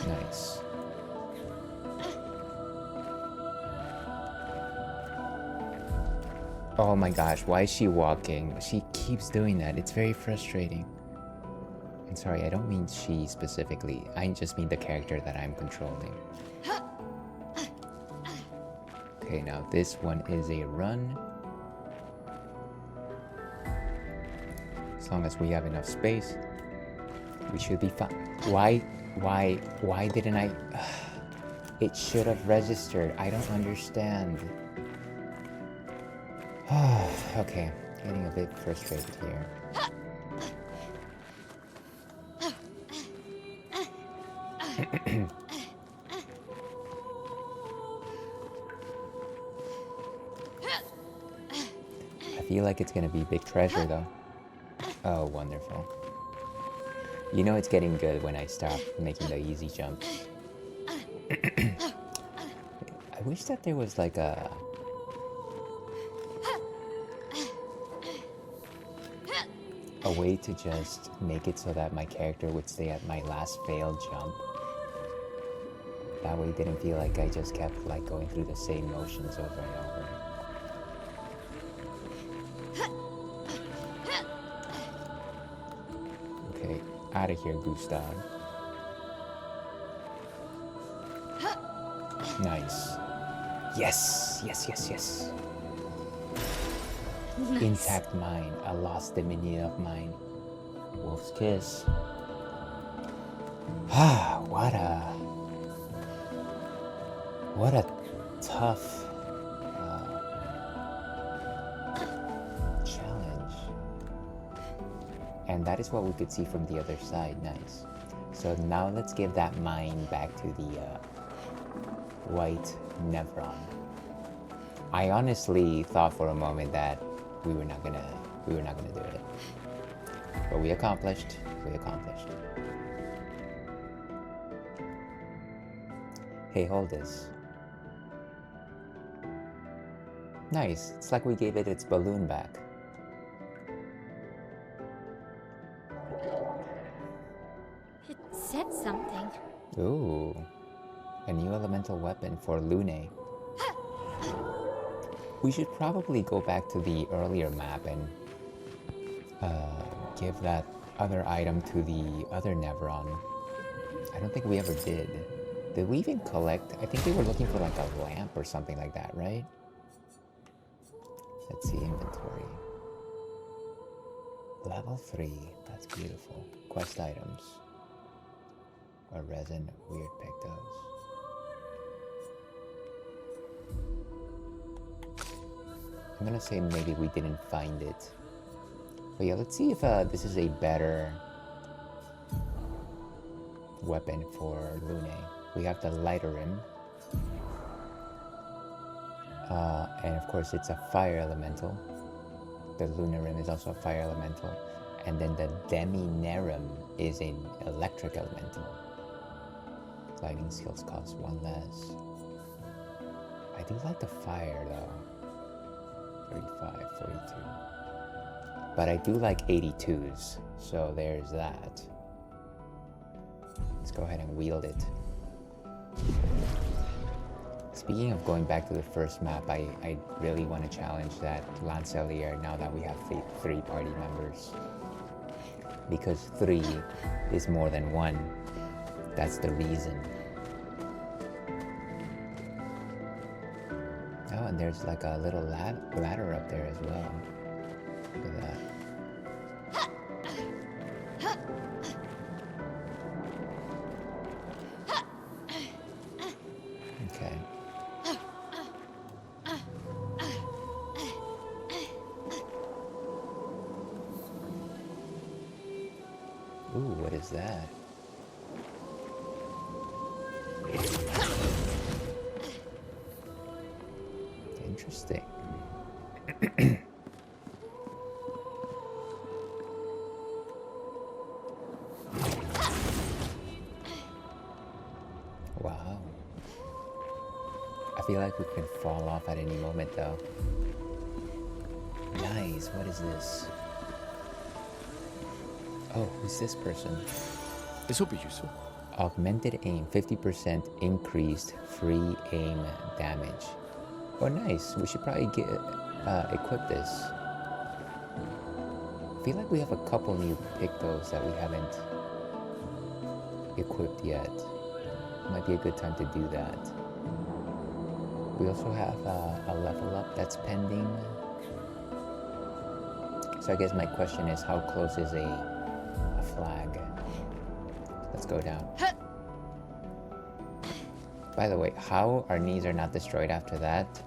Nice. Oh my gosh, why is she walking? She keeps doing that. It's very frustrating. I'm sorry, I don't mean she specifically. I just mean the character that I'm controlling. Okay, now this one is a run. As long as we have enough space, we should be fine. Why didn't I? It should have registered. I don't understand. Okay, getting a bit frustrated here. I feel like it's gonna be big treasure though. Oh, wonderful. You know it's getting good when I stop making the easy jumps. I wish that there was like a way to just make it so that my character would stay at my last failed jump. That way it didn't feel like I just kept like going through the same motions over and over. Okay, out of here, Gustav. Nice. Yes, yes, yes, yes. Nice. Intact mind, a lost dominion of mine. Wolf's kiss. Ah, what a tough challenge. And that is what we could see from the other side. Nice. So now let's give that mine back to the white Nevron. I honestly thought for a moment that we were not gonna do it, but we accomplished. Hey, hold this. Nice. It's like we gave it its balloon back. It said something. Ooh, a new elemental weapon for Lune. We should probably go back to the earlier map and give that other item to the other Nevron. I don't think we ever did. Did we even collect? I think we were looking for like a lamp or something like that, right? Let's see, inventory. Level 3, that's beautiful. Quest items. A resin, weird pictos. I'm gonna say maybe we didn't find it. But yeah, let's see if this is a better weapon for Lune. We have the lighter rim. And of course it's a fire elemental. The lunar rim is also a fire elemental. And then the Deminerum is an electric elemental. Lighting skills cost 1 less. I do like the fire though. 35, 42. But I do like 82s, so there's that. Let's go ahead and wield it. Speaking of going back to the first map, I really want to challenge that Lancelier now that we have three party members. Because 3 is more than 1. That's the reason. Oh, and there's like a little ladder up there as well. Look at that. Okay. Ooh, what is that? Interesting. Wow. I feel like we could fall off at any moment though. Nice, what is this? Oh, who's this person? This will be useful. Augmented aim, 50% increased free aim damage. Oh, nice. We should probably equip this. I feel like we have a couple new pictos that we haven't equipped yet. Might be a good time to do that. We also have a level up that's pending. So I guess my question is, how close is a flag? Let's go down. By the way, how our knees are not destroyed after that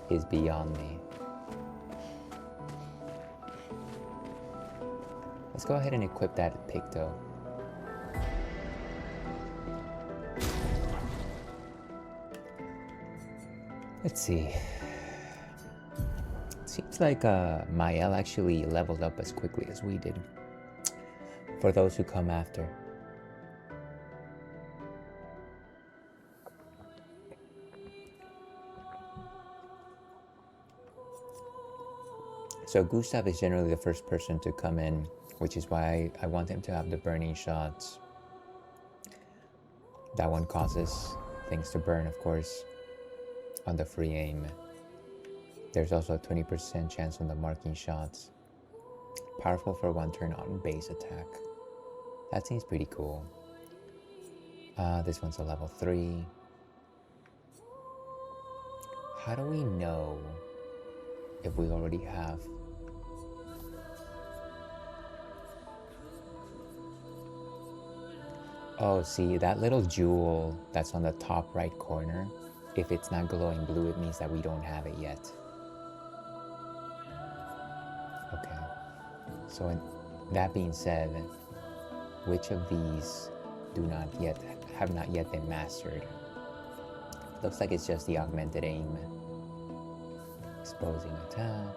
is beyond me. Let's go ahead and equip that picto. Let's see. Seems like Mael actually leveled up as quickly as we did. For those who come after. So Gustav is generally the first person to come in, which is why I want him to have the burning shots. That one causes things to burn, of course, on the free aim. There's also a 20% chance on the marking shots. Powerful for 1 turn on base attack. That seems pretty cool. This one's a level 3. How do we know if we already have? Oh, see, that little jewel that's on the top right corner, if it's not glowing blue, it means that we don't have it yet. Okay. So that being said, which of these have not yet been mastered? Looks like it's just the augmented aim. Exposing attack.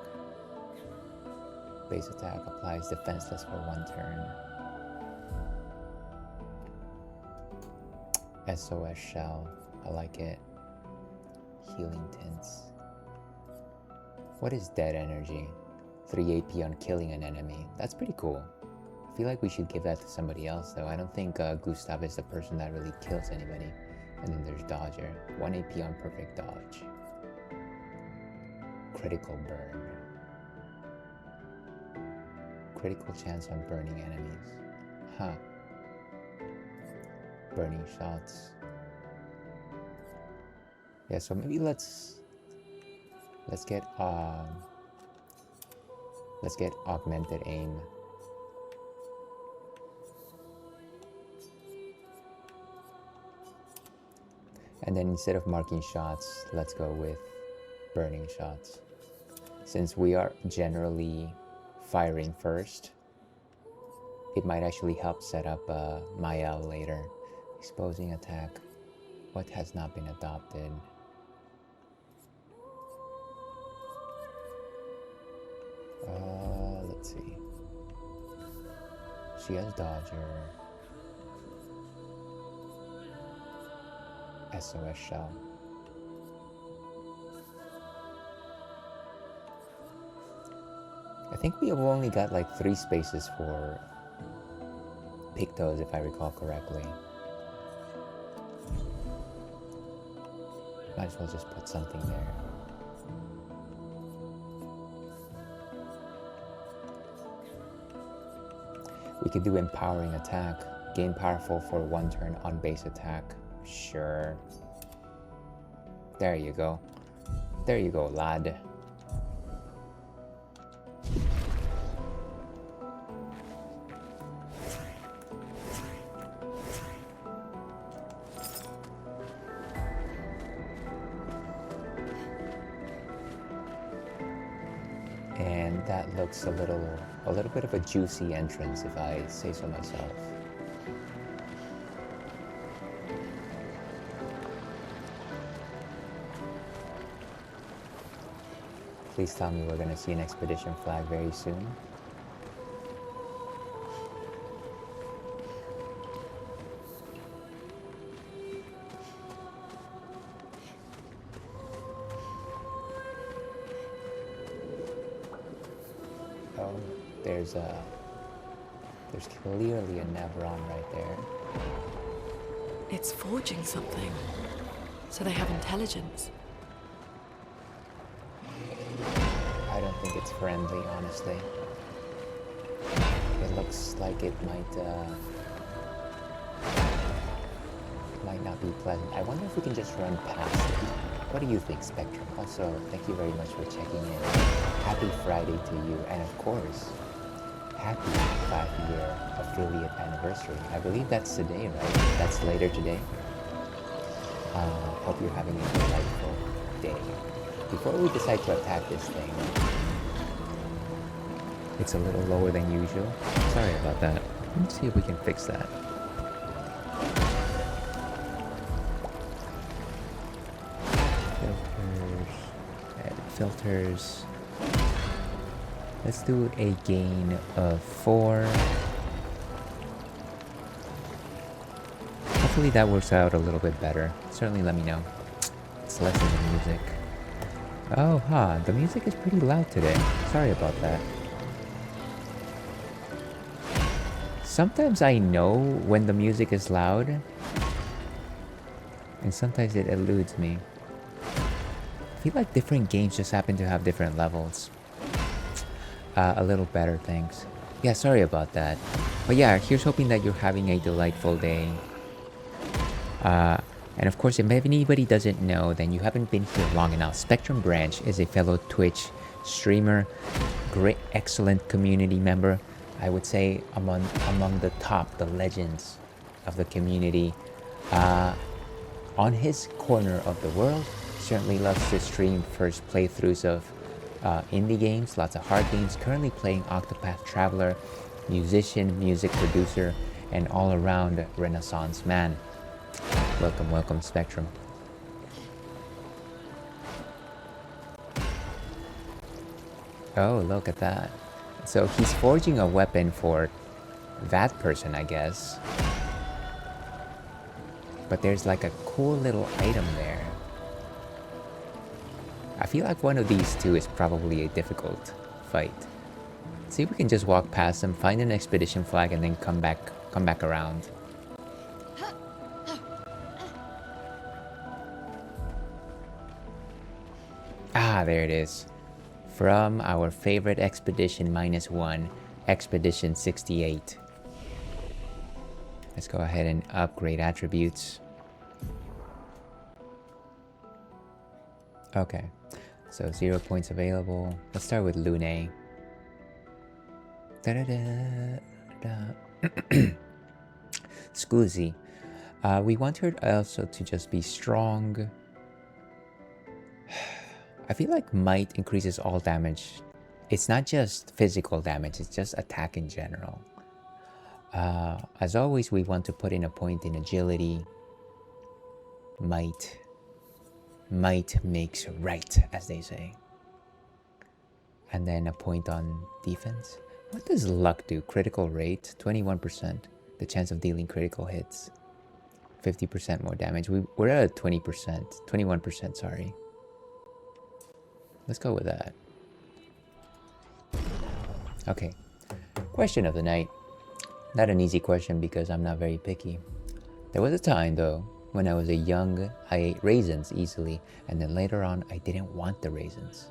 Base attack applies defenseless for 1 turn. SOS shell, I like it. Healing tints. What is dead energy? 3 AP on killing an enemy. That's pretty cool. I feel like we should give that to somebody else though. I don't think Gustav is the person that really kills anybody. And then there's Dodger. 1 AP on perfect dodge. Critical burn. Critical chance on burning enemies. Huh. Burning shots. Yeah, so maybe let's get augmented aim. And then instead of marking shots, let's go with burning shots. Since we are generally firing first, it might actually help set up Mael later. Exposing attack. What has not been adopted? Let's see. She has Dodger. SOS shell. I think we have only got like 3 spaces for Pictos, if I recall correctly. Might as well just put something there. We could do empowering attack. Gain powerful for 1 turn on base attack. Sure. There you go. There you go, lad. And that looks a little bit of a juicy entrance, if I say so myself. Please tell me we're going to see an expedition flag very soon. Oh, there's clearly a Nevron right there. It's forging something. So they have intelligence. I don't think it's friendly, honestly. It looks like it might not be pleasant. I wonder if we can just run past it. What do you think, Spectrum? Also, thank you very much for checking in. Happy Friday to you, and of course, happy 5-year affiliate anniversary. I believe that's today, right? That's later today. Hope you're having a delightful day. Before we decide to attack this thing, it's a little lower than usual. Sorry about that. Let's see if we can fix that. Filters. Let's do a gain of 4. Hopefully that works out a little bit better. Certainly let me know. Let's lessen the music. Oh, the music is pretty loud today. Sorry about that. Sometimes I know when the music is loud, and sometimes it eludes me. I feel like different games just happen to have different levels. A little better, thanks. Yeah, sorry about that. But yeah, here's hoping that you're having a delightful day. And of course, if anybody doesn't know, then you haven't been here long enough. Spectrum Branch is a fellow Twitch streamer, great, excellent community member. I would say among the top, the legends of the community. On his corner of the world, certainly loves to stream first playthroughs of indie games, lots of hard games. Currently playing Octopath Traveler, musician, music producer, and all-around Renaissance man. Welcome, welcome, Spectrum. Oh, look at that. So he's forging a weapon for that person, I guess. But there's like a cool little item there. I feel like one of these two is probably a difficult fight. See if we can just walk past them, find an expedition flag, and then come back around. Ah, there it is. From our favorite expedition -1, Expedition 68. Let's go ahead and upgrade attributes. Okay, so 0 points available. Let's start with Lune. Scusi. We want her also to just be strong. I feel like might increases all damage. It's not just physical damage, it's just attack in general. As always, we want to put in a point in agility. Might makes right, as they say. And then a point on defense. What does luck do? Critical rate, 21%. The chance of dealing critical hits, 50% more damage. We're at 20%, 21%, sorry. Let's go with that. Okay, question of the night. Not an easy question because I'm not very picky. There was a time, though, When I was a young, I ate raisins easily, and then later on, I didn't want the raisins.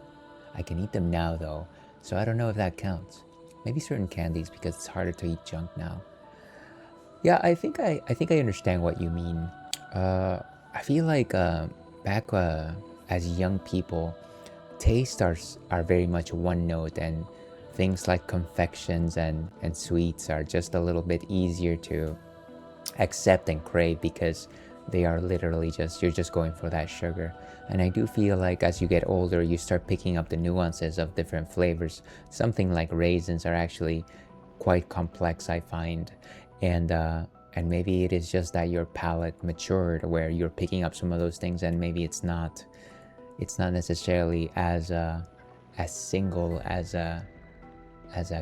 I can eat them now though, so I don't know if that counts. Maybe certain candies because it's harder to eat junk now. Yeah, I think I understand what you mean. I feel like back as young people, tastes are very much one note, and things like confections and sweets are just a little bit easier to accept and crave because they are literally you're just going for that sugar. And I do feel like as you get older, you start picking up the nuances of different flavors. Something like raisins are actually quite complex, I find, and maybe it is just that your palate matured where you're picking up some of those things, and maybe it's not necessarily as single as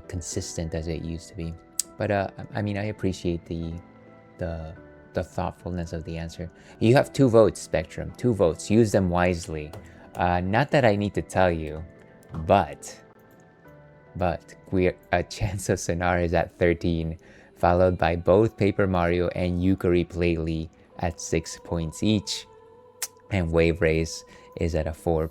consistent as it used to be. But I mean, I appreciate the thoughtfulness of the answer. You have 2 votes, Spectrum. 2 votes. Use them wisely. Not that I need to tell you, but Chance of Sonar is at 13, followed by both Paper Mario and Yooka-Laylee at 6 points each, and Wave Race is at a 4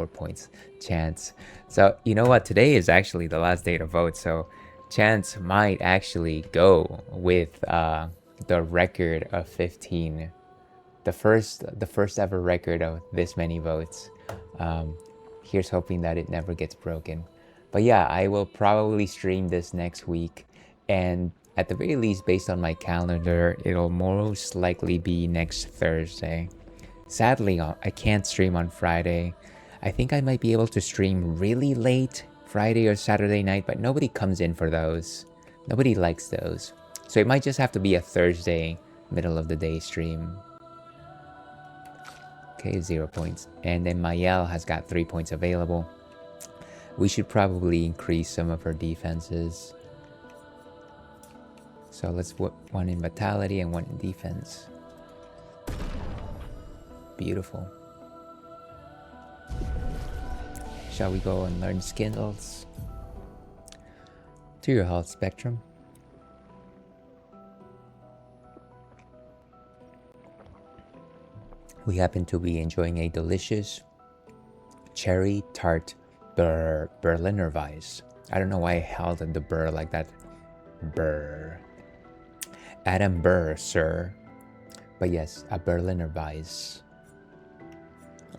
points chance. So you know what? Today is actually the last day to vote, so Chance might actually go with the record of 15, the first ever record of this many votes. Here's hoping that it never gets broken. But yeah, I will probably stream this next week, and at the very least, based on my calendar, it'll most likely be next Thursday. Sadly, I can't stream on Friday. I think I might be able to stream really late Friday or Saturday night, but nobody comes in for those. Nobody likes those. So it might just have to be a Thursday, middle of the day stream. Okay, 0 points. And then Mayel has got 3 points available. We should probably increase some of her defenses. So let's put 1 in vitality and 1 in defense. Beautiful. Shall we go and learn skills? To your health, Spectrum. We happen to be enjoying a delicious cherry tart Berliner Weisse. I don't know why I held the burr like that. Burr. Adam Burr, sir. But yes, a Berliner Weisse.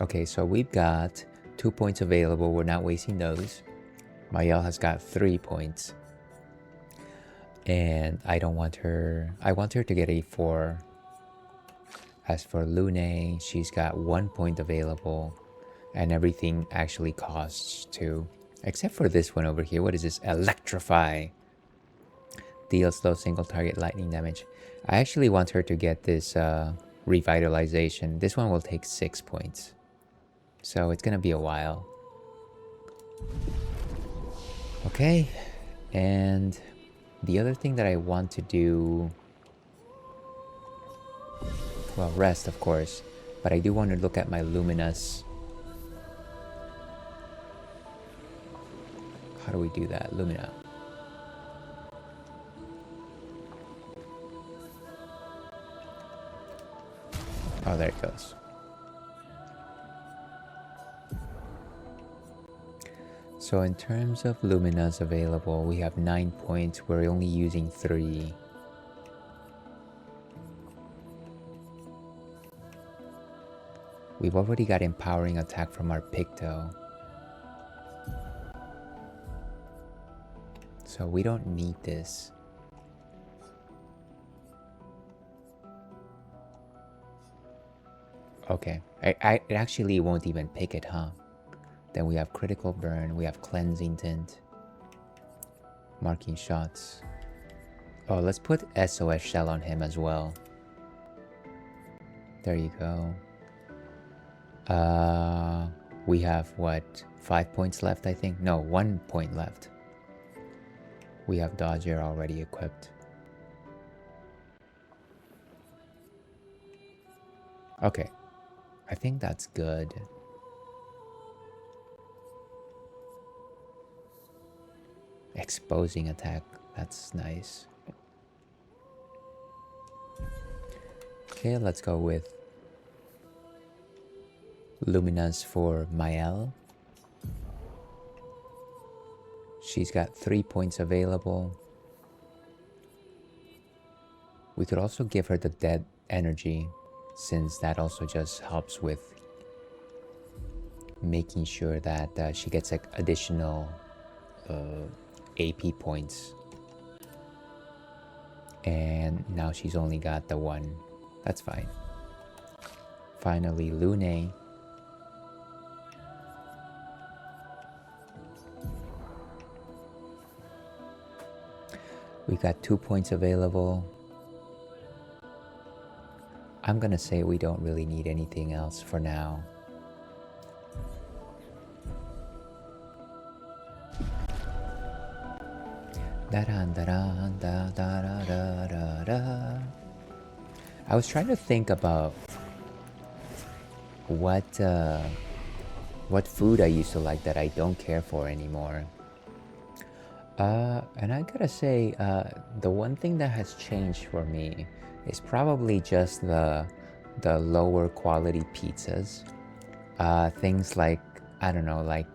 Okay, so we've got 2 points available. We're not wasting those. Mayel has got 3 points. And I don't want her... I want her to get a 4. As for Lune, she's got 1 point available. And everything actually costs 2. Except for this one over here. What is this? Electrify. Deals low single target lightning damage. I actually want her to get this revitalization. This one will take 6 points. So it's gonna be a while. Okay. And the other thing that I want to do... Well, rest, of course. But I do want to look at my Luminous. How do we do that? Lumina. Oh, there it goes. So in terms of Luminas available, we have 9 points. We're only using 3. We've already got empowering attack from our Picto. So we don't need this. Okay, it actually won't even pick it, huh? Then we have critical burn, we have cleansing tint, marking shots. Oh, let's put SOS shell on him as well. There you go. We have what, 5 points left, I think? No, 1 point left. We have Dodger already equipped. Okay, I think that's good. Exposing attack, that's nice. Okay, let's go with Luminance for Mael. She's got 3 points available. We could also give her the Dead Energy, since that also just helps with making sure that she gets like additional AP points. And now she's only got the 1. That's fine. Finally, Lune. We got 2 points available. I'm gonna say we don't really need anything else for now. I was trying to think about what food I used to like that I don't care for anymore. And I gotta say, the one thing that has changed for me is probably just the lower quality pizzas. Things like, I don't know, like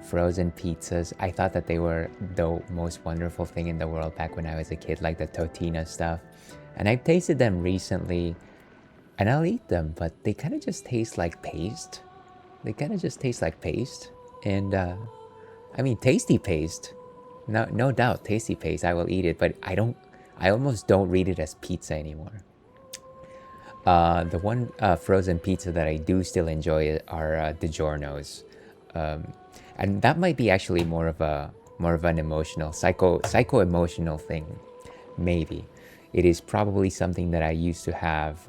frozen pizzas. I thought that they were the most wonderful thing in the world back when I was a kid, like the Totino stuff. And I've tasted them recently, and I'll eat them, but they kind of just taste like paste. And I mean, tasty paste. No doubt, tasty paste. I will eat it, but I almost don't read it as pizza anymore. The one frozen pizza that I do still enjoy are DiGiorno's, and that might be actually more of an emotional, psycho emotional thing. Maybe it is probably something that I used to have,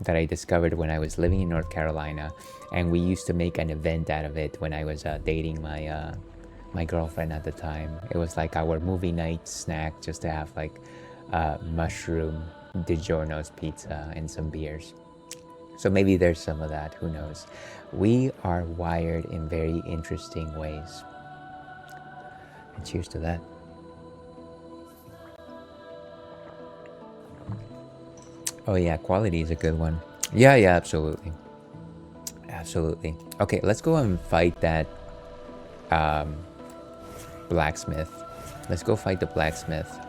that I discovered when I was living in North Carolina, and we used to make an event out of it when I was dating my girlfriend at the time. It was like our movie night snack, just to have like mushroom DiGiorno's pizza and some beers. So maybe there's some of that, who knows. We are wired in very interesting ways. And cheers to that. Oh yeah, quality is a good one. Yeah, absolutely. Okay, let's go and fight that blacksmith. Let's go fight the blacksmith.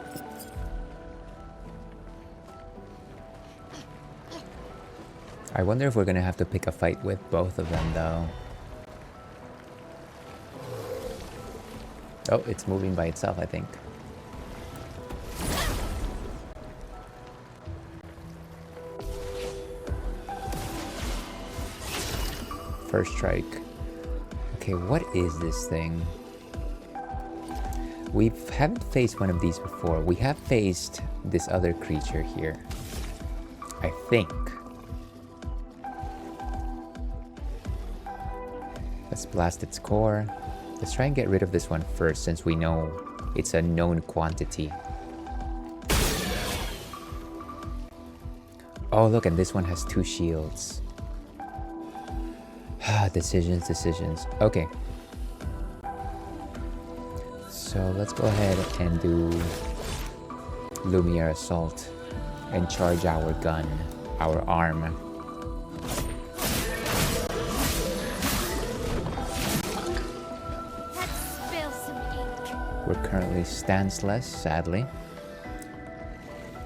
I wonder if we're gonna have to pick a fight with both of them though. Oh, it's moving by itself, I think. First strike. Okay, what is this thing? We haven't faced one of these before. We have faced this other creature here, I think. Let's blast its core. Let's try and get rid of this one first, since we know it's a known quantity. Oh, look, and this one has 2 shields. Decisions. Okay. So let's go ahead and do Lumiere Assault and charge our gun, our arm. Let's spill some ink. We're currently stanceless, sadly.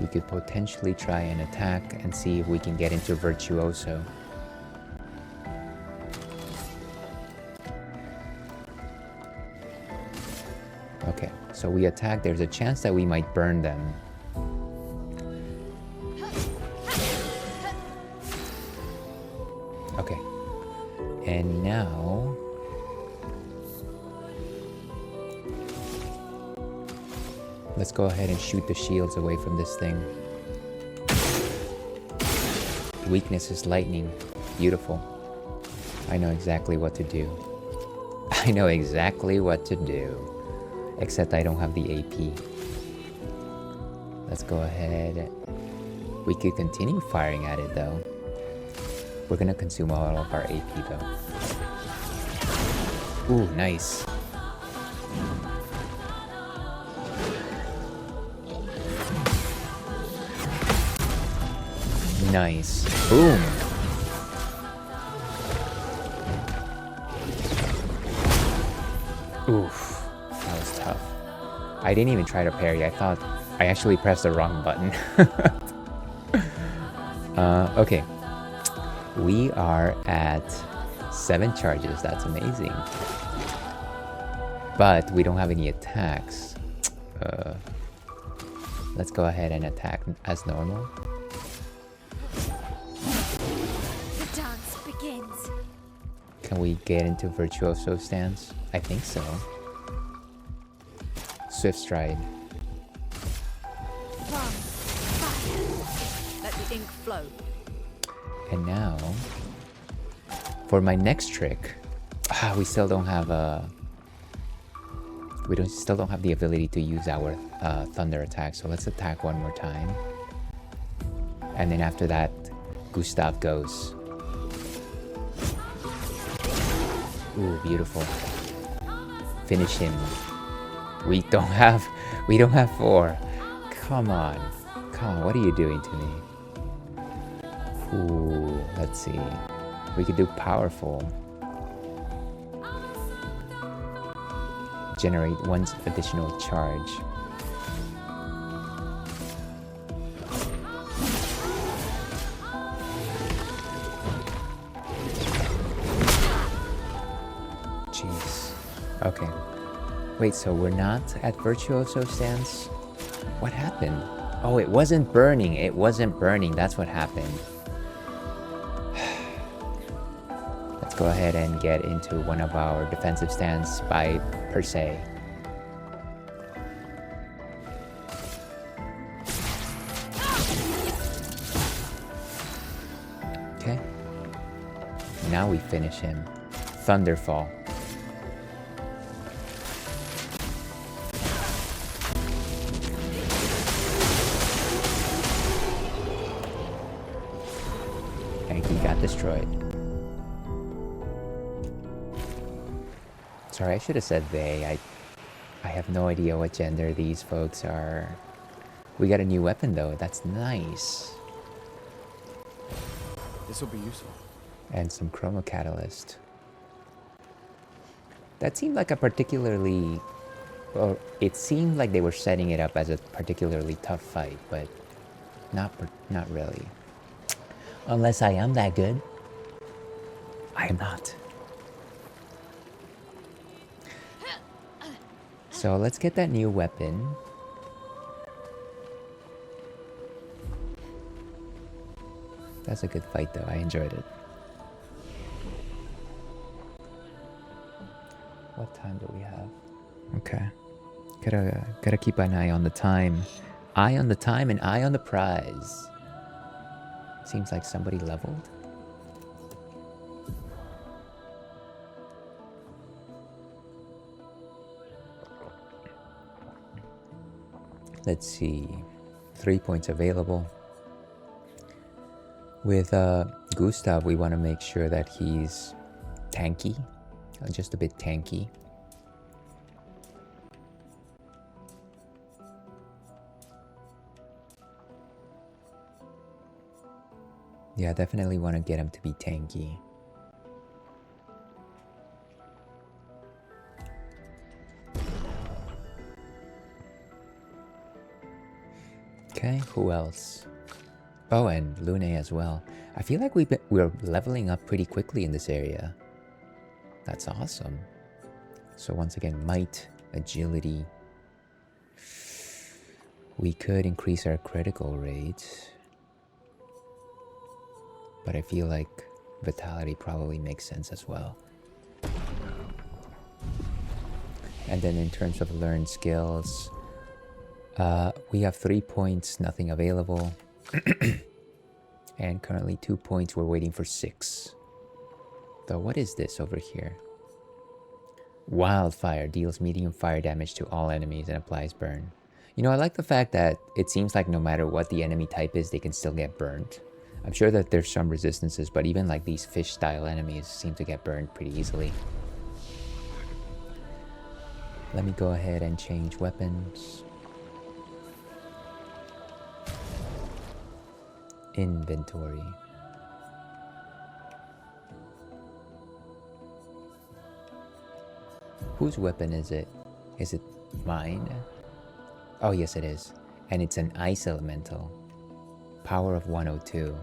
We could potentially try an attack and see if we can get into Virtuoso. Okay, so we attack. There's a chance that we might burn them. Okay, and now let's go ahead and shoot the shields away from this thing. Weakness is lightning. Beautiful. I know exactly what to do. Except I don't have the AP. Let's go ahead. We could continue firing at it though. We're gonna consume all of our AP though. Ooh, nice. Nice. Boom. Oof. That was tough. I didn't even try to parry. I thought I actually pressed the wrong button. Okay. We are at 7 charges. That's amazing. But we don't have any attacks. Let's go ahead and attack as normal. The dance begins. Can we get into Virtuoso stance? I think so. Swift stride. One, fire. Let the ink flow. And now, for my next trick, we still don't have still don't have the ability to use our thunder attack. So let's attack one more time, and then after that, Gustav goes. Ooh, beautiful. Finish him. We don't have 4. Come on, what are you doing to me? Ooh, let's see. We could do powerful. Generate 1 additional charge. Jeez. Okay. Wait, so we're not at Virtuoso stance? What happened? Oh, it wasn't burning. It wasn't burning. That's what happened. Let's go ahead and get into one of our defensive stance by per se. Okay. Now we finish him. Thunderfall. And he got destroyed. Sorry, I should have said they. I have no idea what gender these folks are. We got a new weapon though. That's nice. This will be useful. And some chroma catalyst. That seemed like a particularly... Well, it seemed like they were setting it up as a particularly tough fight, but not really. Unless I am that good. I am not. So let's get that new weapon. That's a good fight though, I enjoyed it. What time do we have? Okay. Gotta keep an eye on the time. Eye on the time and eye on the prize. Seems like somebody leveled. Let's see. 3 points available. With Gustav, we want to make sure that he's tanky. Just a bit tanky. Yeah, definitely want to get him to be tanky. Okay, who else? Oh, and Lune as well. I feel like we're leveling up pretty quickly in this area. That's awesome. So once again, might, agility. We could increase our critical rate. But I feel like vitality probably makes sense as well. And then in terms of learned skills, we have 3 points, nothing available. And currently 2 points, we're waiting for 6. Though, what is this over here? Wildfire deals medium fire damage to all enemies and applies burn. You know, I like the fact that it seems like no matter what the enemy type is, they can still get burned. I'm sure that there's some resistances, but even like these fish-style enemies seem to get burned pretty easily. Let me go ahead and change weapons. inventory. Whose weapon is it? Is it mine? Oh, yes, it is. And it's an ice elemental. Power of 102.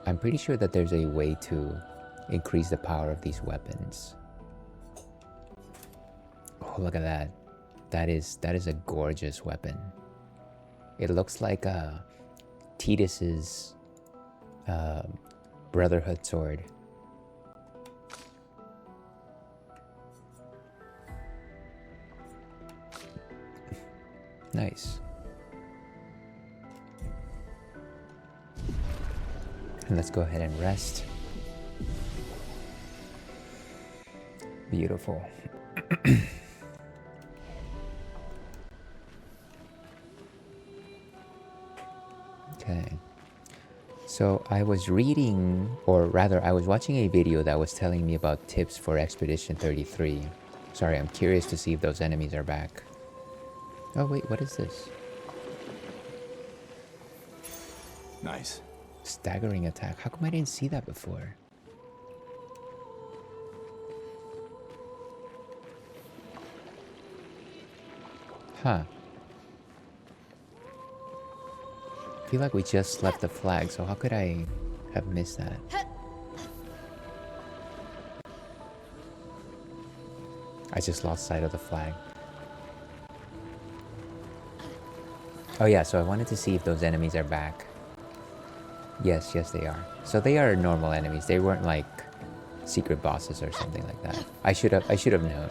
I'm pretty sure that there's a way to increase the power of these weapons. Oh, look at that. That is a gorgeous weapon. It looks like Titus's Brotherhood sword. Nice. And let's go ahead and rest. Beautiful. Okay. So I was reading, or rather I was watching a video that was telling me about tips for Expedition 33. Sorry, I'm curious to see if those enemies are back. Oh wait, what is this? Nice. Staggering attack. How come I didn't see that before? Huh. I feel like we just left the flag, so how could I have missed that? I just lost sight of the flag. Oh yeah, so I wanted to see if those enemies are back. Yes, they are. So they are normal enemies. They weren't like secret bosses or something like that. I should have known.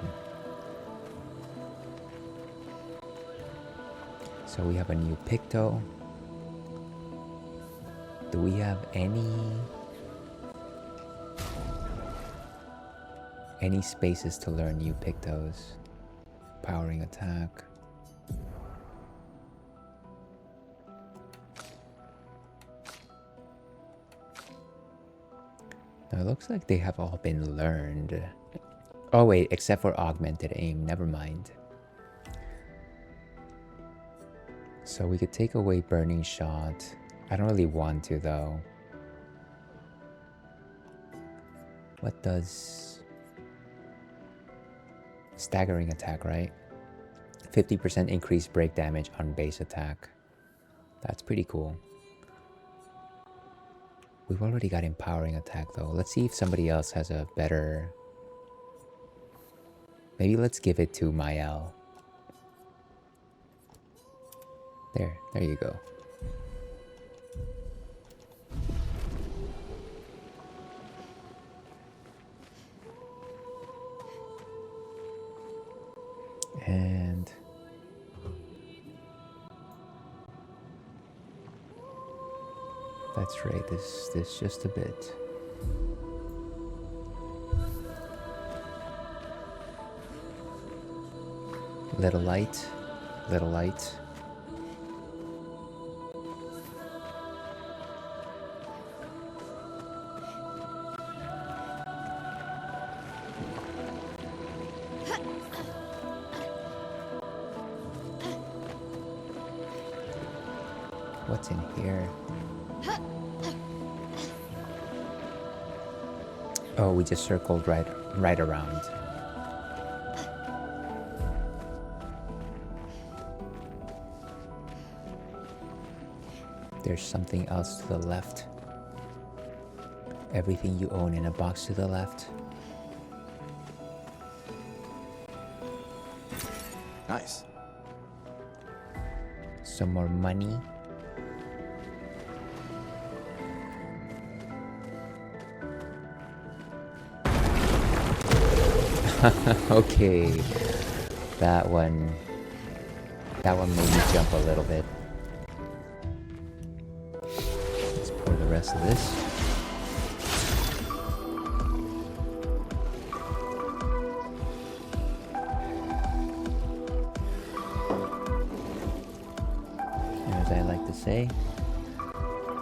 So we have a new Picto. Do we have any spaces to learn new Pictos? Powering attack. Now it looks like they have all been learned. Oh wait, except for augmented aim, never mind. So we could take away burning shot. I don't really want to though. What does staggering attack, right? 50% increased break damage on base attack. That's pretty cool. We've already got empowering attack though. Let's see if somebody else has a better... Maybe let's give it to Mael. There you go. And that's right, this just a bit. Little light, little light. What's in here? Oh, we just circled right around. There's something else to the left. Everything you own in a box to the left. Nice. Some more money. Okay, that one made me jump a little bit. Let's pour the rest of this. And as I like to say,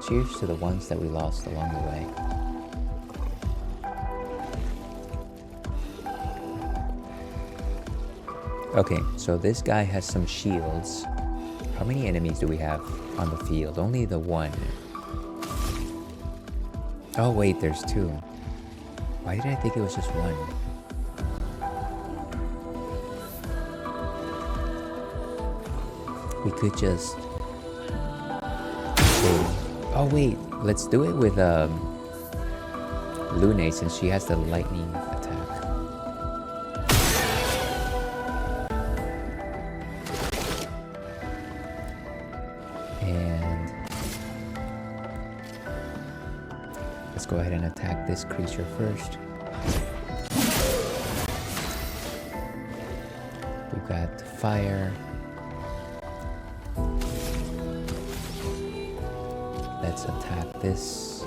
cheers to the ones that we lost along the way. Okay, so this guy has some shields. How many enemies do we have on the field? Only the one. Oh wait, there's two. Why did I think it was just one? We could just... Oh wait, let's do it with Lune since she has the lightning attack. And let's go ahead and attack this creature first. We've got fire. Let's attack this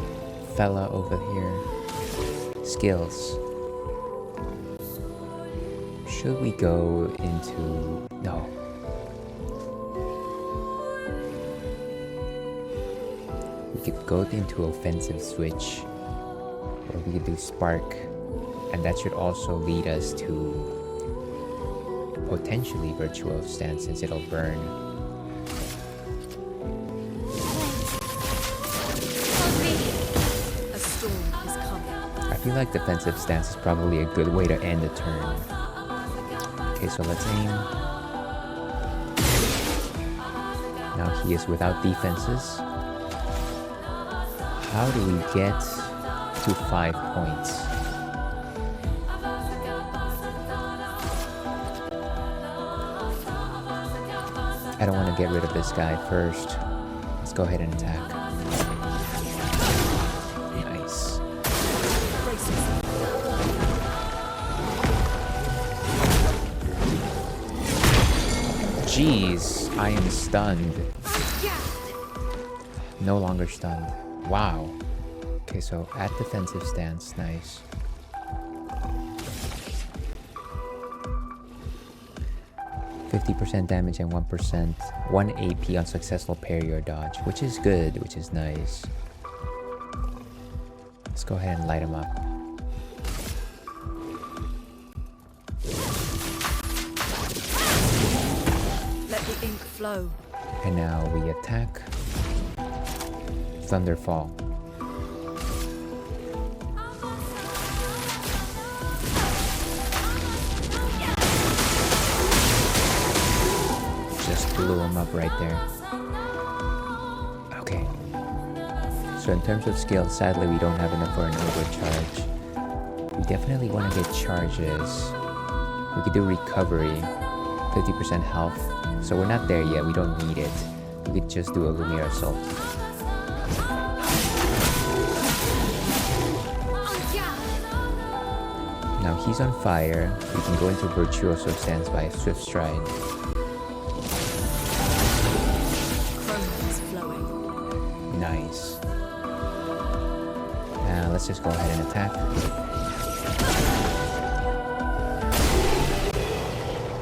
fella over here. Skills. Should we go into... No. We could go into offensive switch. Or we could do spark. And that should also lead us to potentially Virtuous stance since it'll burn. I feel like defensive stance is probably a good way to end the turn. Okay, so let's aim. Now he is without defenses. How do we get to 5 points? I don't want to get rid of this guy first. Let's go ahead and attack. Nice. Jeez, I am stunned. No longer stunned. Wow. Okay, so at defensive stance, nice. %50 damage and 1%, 1 AP on successful parry or dodge, which is good, which is nice. Let's go ahead and light him up. Let the ink flow. And now we attack. Thunderfall. Just blew him up right there. Okay. So in terms of skill, sadly we don't have enough for an overcharge. We definitely want to get charges. We could do recovery, 50% health. So we're not there yet, we don't need it. We could just do a Lumiere Assault. Now he's on fire. We can go into Virtuous stance by a Swift Stride. Nice. Now let's just go ahead and attack.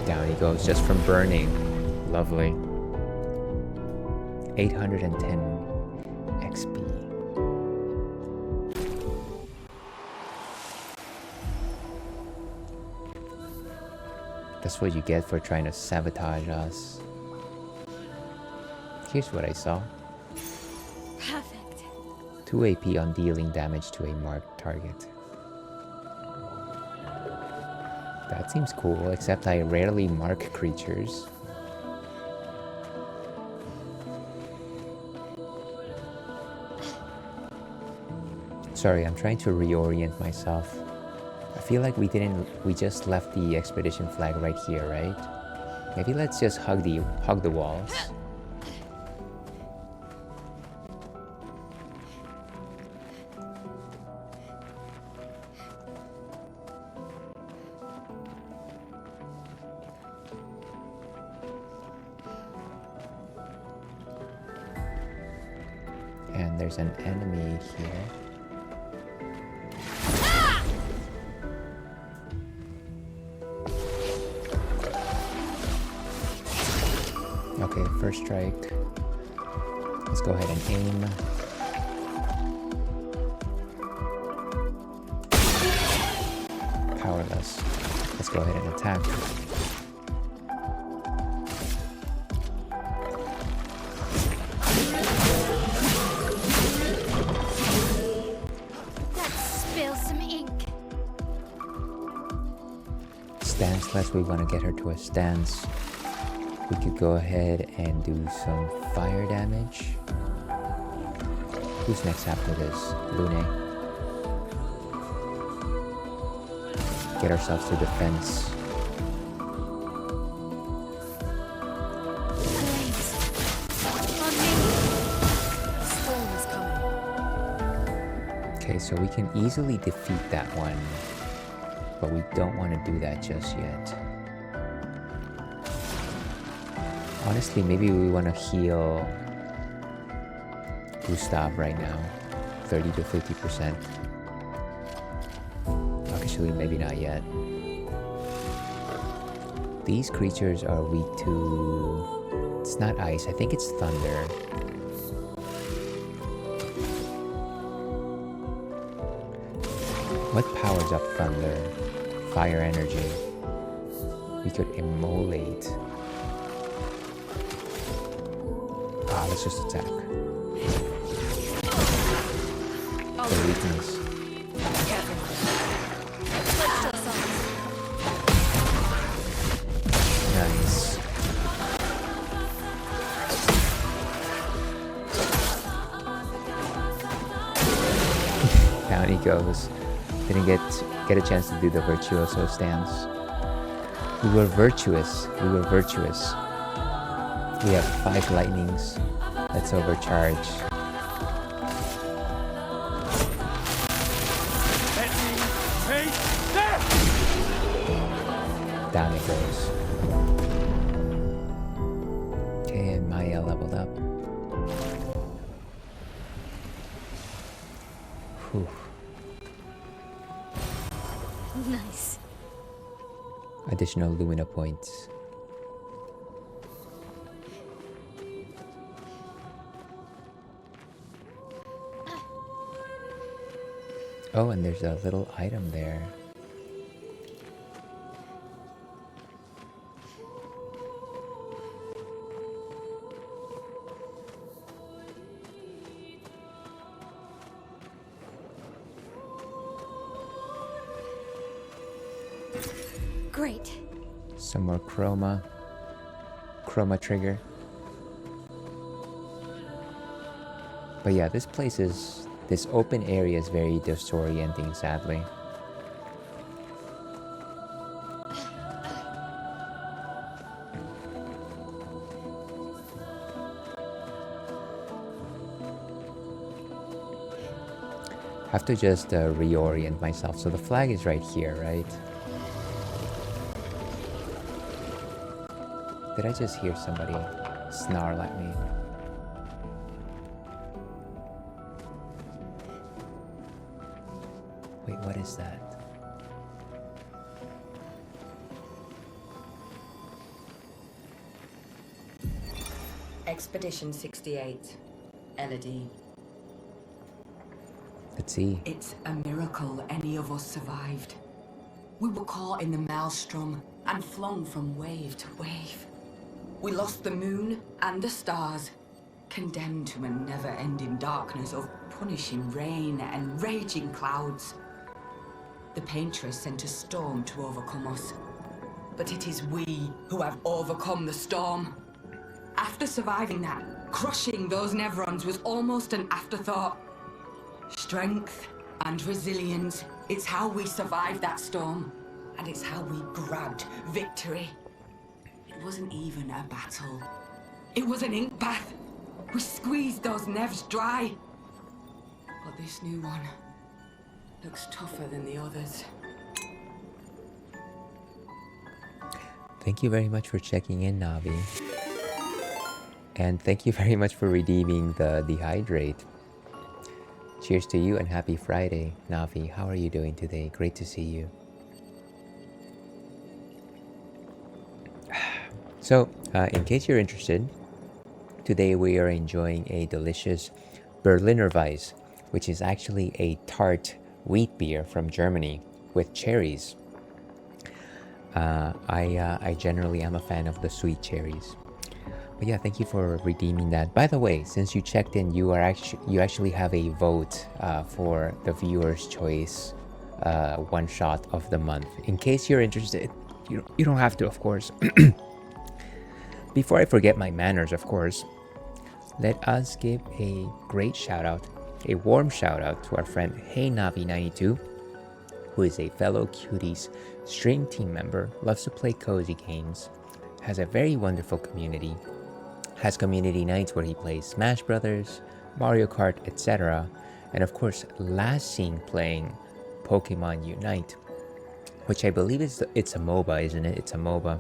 Down he goes just from burning. Lovely. 810 XP. That's what you get for trying to sabotage us. Here's what I saw. Perfect. 2 AP on dealing damage to a marked target. That seems cool, except I rarely mark creatures. Sorry, I'm trying to reorient myself. I feel like we just left the expedition flag right here, right? Maybe let's just hug the walls. And there's an enemy here. Okay, first strike. Let's go ahead and aim. Powerless. Let's go ahead and attack. stanceless. We want to get her to a stance. We could go ahead and do some fire damage. Who's next after this? Lune. Get ourselves to defense. Flames. On me. The storm is coming. Okay, so we can easily defeat that one, but we don't want to do that just yet. Honestly, maybe we want to heal Gustav right now, 30 to 50%. Actually, maybe not yet. These creatures are weak to... It's not ice, I think it's thunder. What powers up thunder? Fire energy. We could immolate. Let's just attack. The weakness. Nice. Down he goes. Didn't get a chance to do the Virtuoso stance. We were virtuous. We have 5 lightnings. Let's overcharge. Down it goes. Okay, and Maya leveled up. Whew. Nice. Additional Lumina points. Oh, and there's a little item there. Great. Some more chroma trigger. But yeah, this open area is very disorienting, sadly. Have to just reorient myself. So the flag is right here, right? Did I just hear somebody snarl at me? Wait, what is that? Expedition 68, Elodie. Let's see. It's a miracle any of us survived. We were caught in the maelstrom and flung from wave to wave. We lost the moon and the stars, condemned to a never-ending darkness of punishing rain and raging clouds. The paintress sent a storm to overcome us, but it is we who have overcome the storm. After surviving that, crushing those Nevrons was almost an afterthought. Strength and resilience, it's how we survived that storm, and it's how we grabbed victory. It wasn't even a battle. It was an ink bath. We squeezed those Nevs dry. But this new one looks tougher than the others. Thank you very much for checking in, Navi. And thank you very much for redeeming the dehydrate. Cheers to you and happy Friday. Navi, how are you doing today? Great to see you. So, in case you're interested, today we are enjoying a delicious Berliner Weisse, which is actually a tart wheat beer from Germany with cherries. I generally am a fan of the sweet cherries. But yeah, thank you for redeeming that. By the way, since you checked in, you actually have a vote for the viewer's choice one shot of the month. In case you're interested, You don't have to, of course. Before I forget my manners, of course, let us give a great shout out, a warm shout out to our friend Hey Navi92, who is a fellow Cuties stream team member, loves to play cozy games, has a very wonderful community, has community nights where he plays Smash Brothers, Mario Kart, etc. And of course, last seen playing Pokemon Unite, which I believe it's a MOBA, isn't it? It's a MOBA.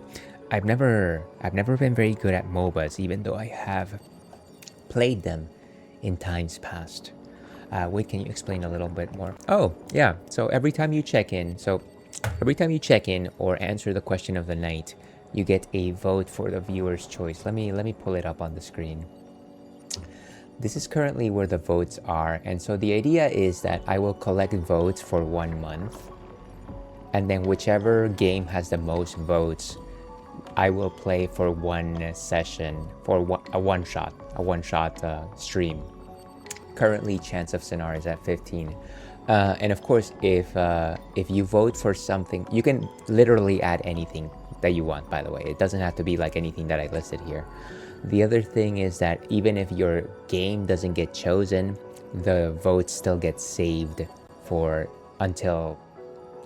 I've never been very good at MOBAs, even though I have played them in times past. Wait, can you explain a little bit more? Oh, yeah. So every time you check in or answer the question of the night, you get a vote for the viewer's choice. Let me pull it up on the screen. This is currently where the votes are, and so the idea is that I will collect votes for 1 month, and then whichever game has the most votes, I will play for one session, for a one shot stream. Currently, chance of Sonar is at 15. And of course, if you vote for something, you can literally add anything that you want, by the way. It doesn't have to be like anything that I listed here. The other thing is that even if your game doesn't get chosen, the votes still get saved for until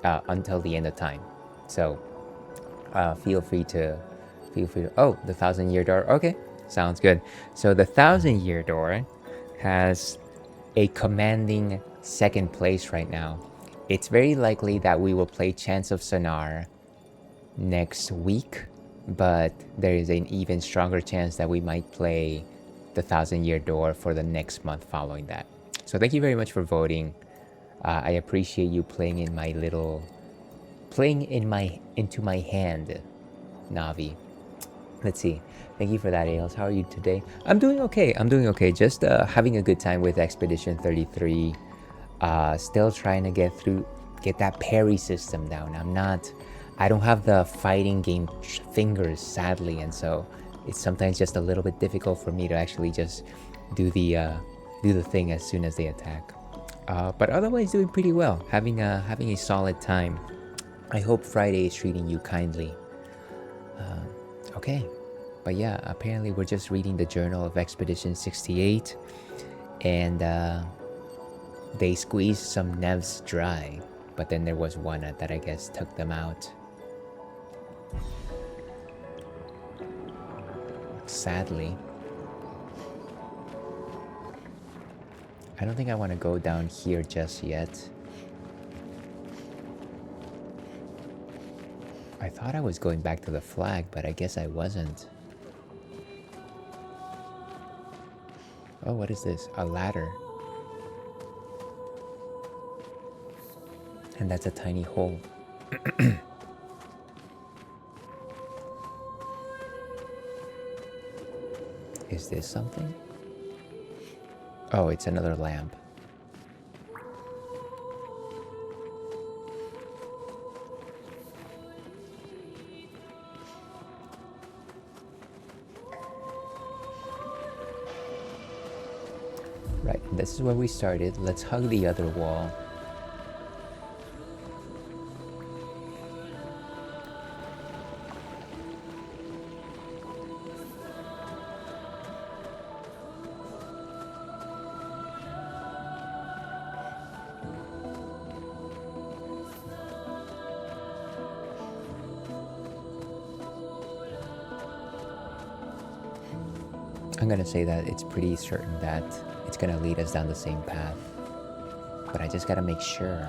the end of time. So feel free to oh, the 1,000-year door. Okay, sounds good. So the 1,000-year door has a commanding second place right now. It's very likely that we will play Chance of Sonar next week, but there is an even stronger chance that we might play the 1,000-year door for the next month following that. So thank you very much for voting. I appreciate you playing into my hand, Navi. Let's see. Thank you for that, Ales. How are you today? I'm doing okay. Just having a good time with Expedition 33. Still trying to get that parry system down. I don't have the fighting game fingers, sadly, and so it's sometimes just a little bit difficult for me to actually just do the thing as soon as they attack. But otherwise, doing pretty well. Having a solid time. I hope Friday is treating you kindly. Okay, but yeah, apparently we're just reading the journal of Expedition 68, and they squeezed some nevs dry, but then there was one that I guess took them out. Sadly. I don't think I want to go down here just yet. I thought I was going back to the flag, but I guess I wasn't. Oh, what is this? A ladder. And that's a tiny hole. Is this something? Oh, it's another lamp. Right, this is where we started. Let's hug the other wall. I'm gonna say that it's pretty certain that it's gonna lead us down the same path, but I just gotta make sure.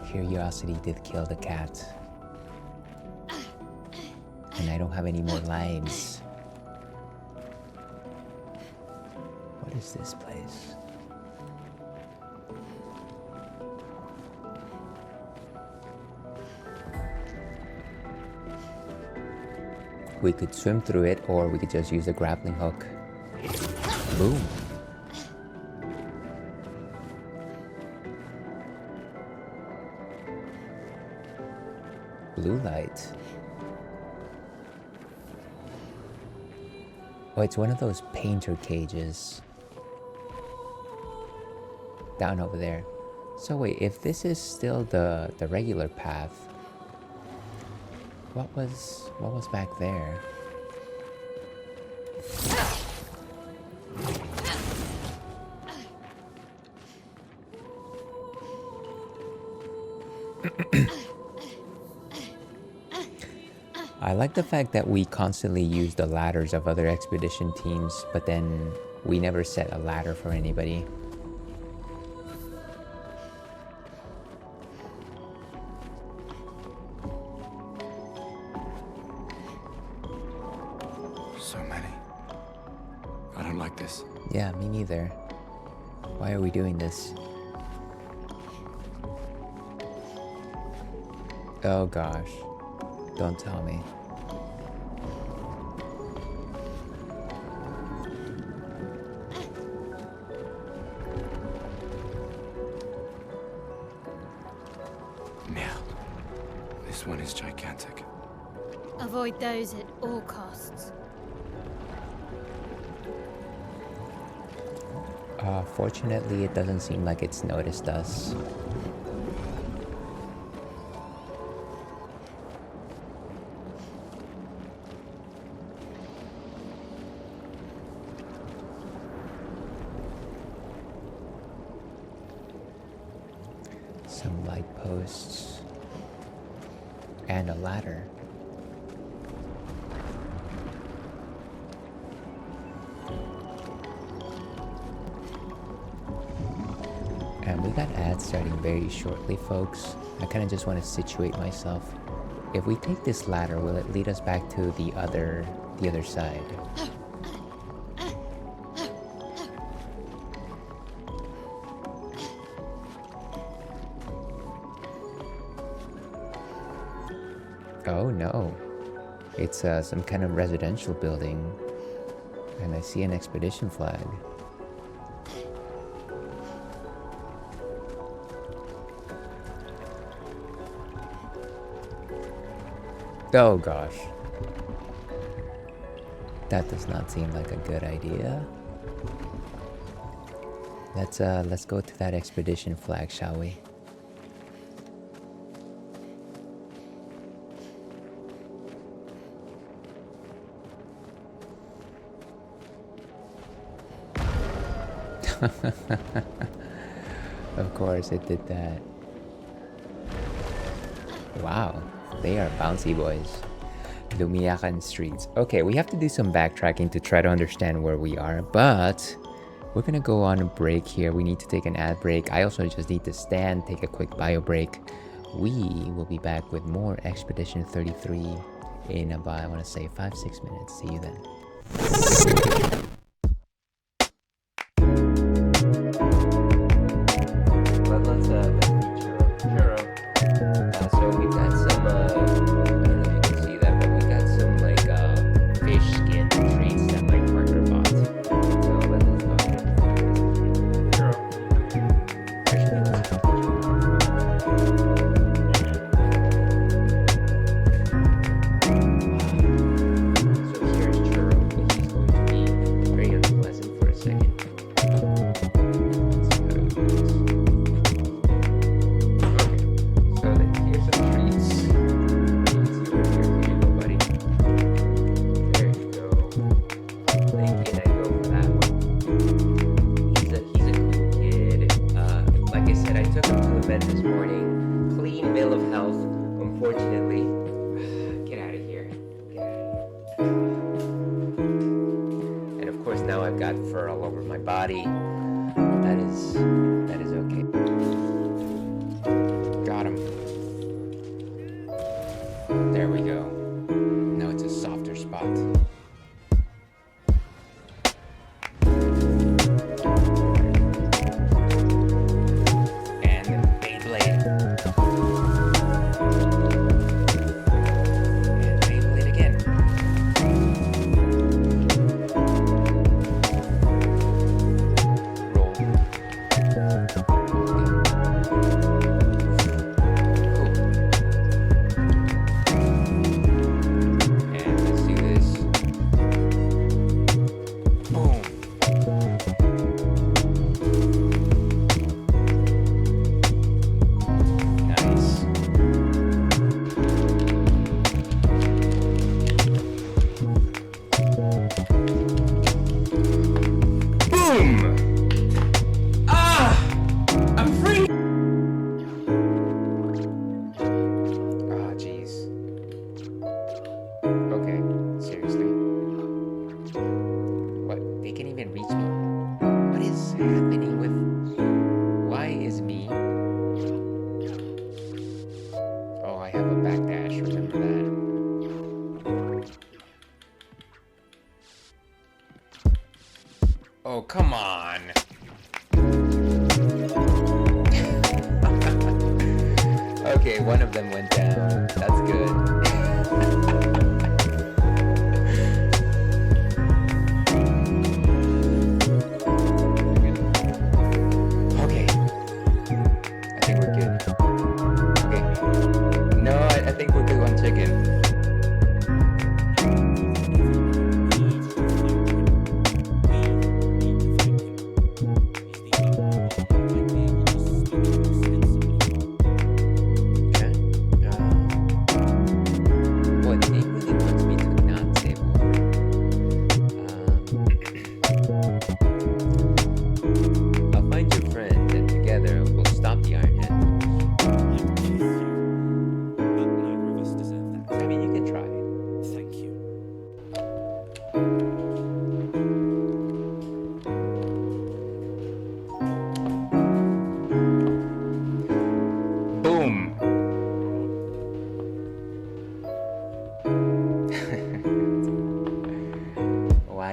Curiosity did kill the cat, and I don't have any more lives. What is this place? We could swim through it, or we could just use the grappling hook. Boom. Blue light. Oh, it's one of those painter cages. Down over there. So wait, if this is still the regular path, what was back there? I like the fact that we constantly use the ladders of other expedition teams, but then we never set a ladder for anybody. So many. I don't like this. Yeah, me neither. Why are we doing this? Oh gosh. Don't tell me. Yeah. This one is gigantic. Avoid those at all costs. Fortunately, it doesn't seem like it's noticed us. Some light posts and a ladder. And we got ads starting very shortly, folks. I kind of just want to situate myself. If we take this ladder, will it lead us back to the other side? Oh no, it's some kind of residential building, and I see an expedition flag. Oh gosh. That does not seem like a good idea. Let's go to that expedition flag, shall we? Of course it did that. Wow. They are bouncy boys. Lumiyakan streets. Okay, we have to do some backtracking to try to understand where we are, but we're gonna go on a break here. We need to take an ad break. I also just need to stand, take a quick bio break. We will be back with more Expedition 33 in about, I want to say 5-6 minutes. See you then. one of them went down. That's good. Okay. I think we're good. Okay. No, I think we're good on chicken.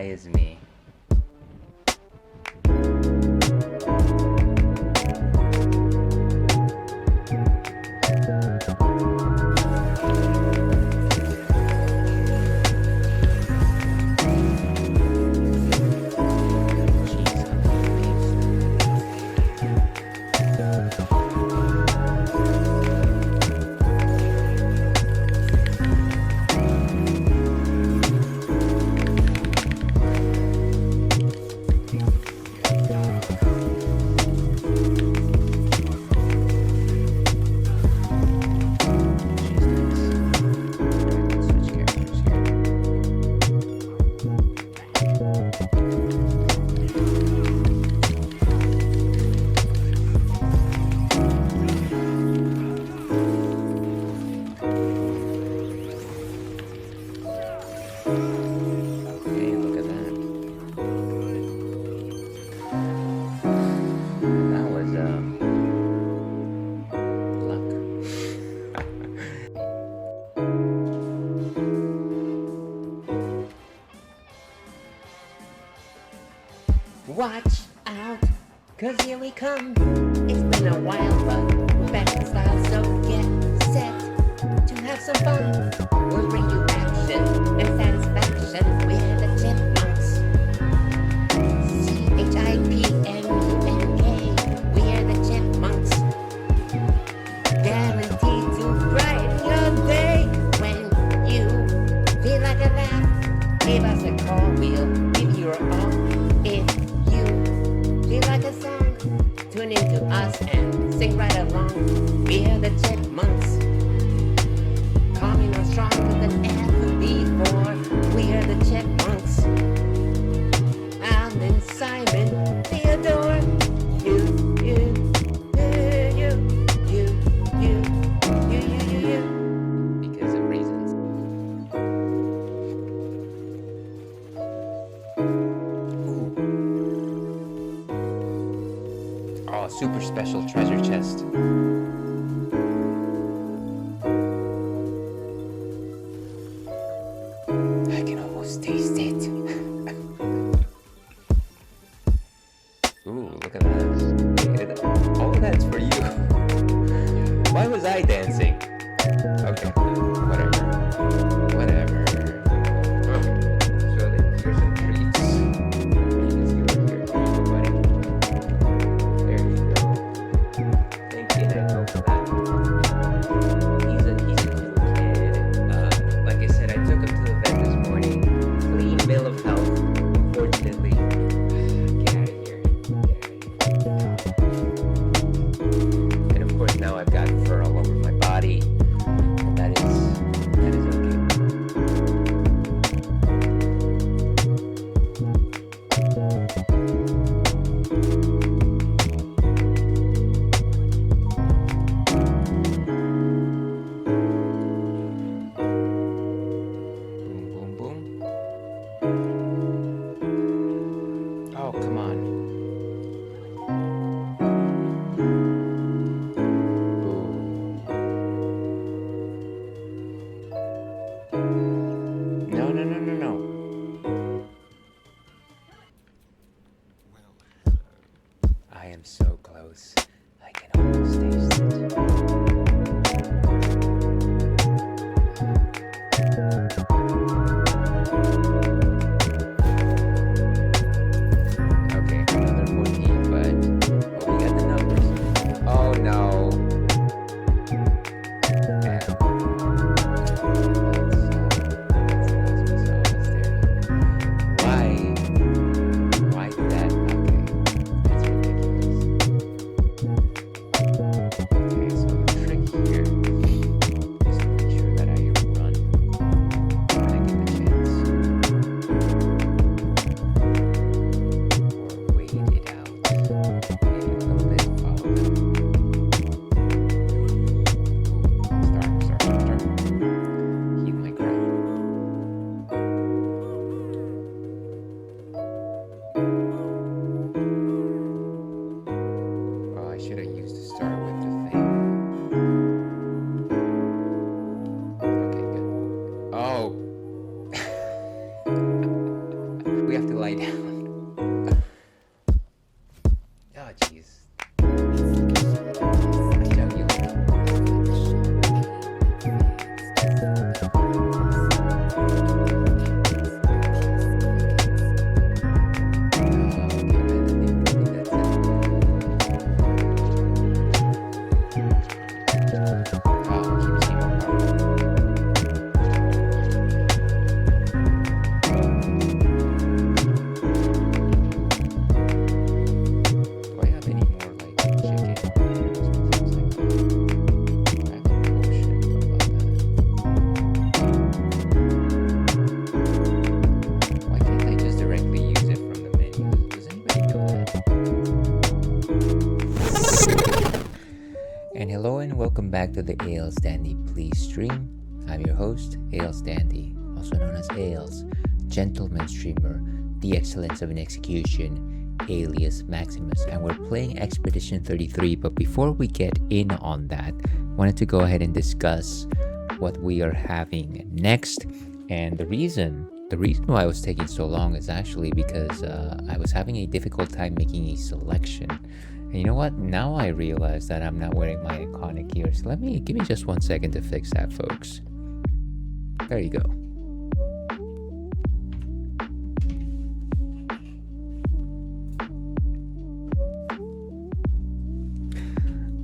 Is me. Watch out, 'cause here we come. It's been a while, but we're back in style, so get set to have some fun. We'll bring you action and satisfaction. We're the Chipmunks. CHIPMUNK. We're the Chipmunks. Guaranteed to brighten your day. When you feel like a laugh, give us a call. We'll give you your all. If feel like a song, tune into us and sing right along. We're the Chipmunks, coming on stronger than ever before. We're the Chipmunks. Alan, Simon, Theodore, you. Because of reasons. Oh, super special treasure chest. I can almost taste it. Ooh, look at that. All of that's for you. Why was I dancing? Okay, whatever. So then here's some treats. You can see right here. Here you go, buddy. There you go. Thinking I'd go for that. He's a cool kid. Like I said, I took him to the vet this morning. Clean bill of health, unfortunately. Get out of here. And of course now I've got fur all over my body. to start with the thing. Okay, good. Oh! We have to lie down. Oh, jeez. Welcome back to the Ales Dandy Please stream. I'm your host, Ales Dandy, also known as Ales, gentleman streamer, the excellence of an execution, alias Maximus, and we're playing Expedition 33. But before we get in on that, I wanted to go ahead and discuss what we are having next. And the reason why I was taking so long is actually because I was having a difficult time making a selection. And you know what? Now I realize that I'm not wearing my iconic gear. So give me just 1 second to fix that, folks. There you go.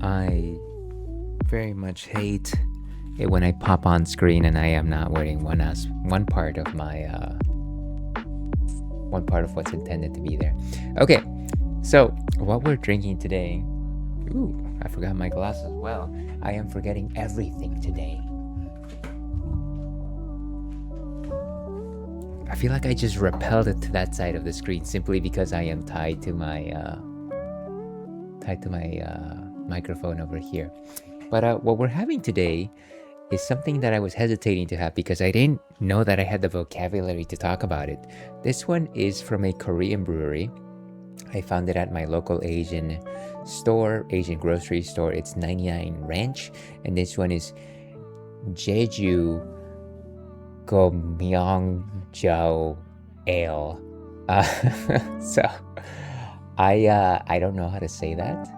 I very much hate it when I pop on screen and I am not wearing one part of what's intended to be there. Okay. So, what we're drinking today... Ooh, I forgot my glasses. Well, I am forgetting everything today. I feel like I just repelled it to that side of the screen simply because I am tied to my microphone over here. But what we're having today is something that I was hesitating to have because I didn't know that I had the vocabulary to talk about it. This one is from a Korean brewery. I found it at my local Asian grocery store. It's 99 Ranch, and this one is Jeju Geomeong Ale. So I don't know how to say that,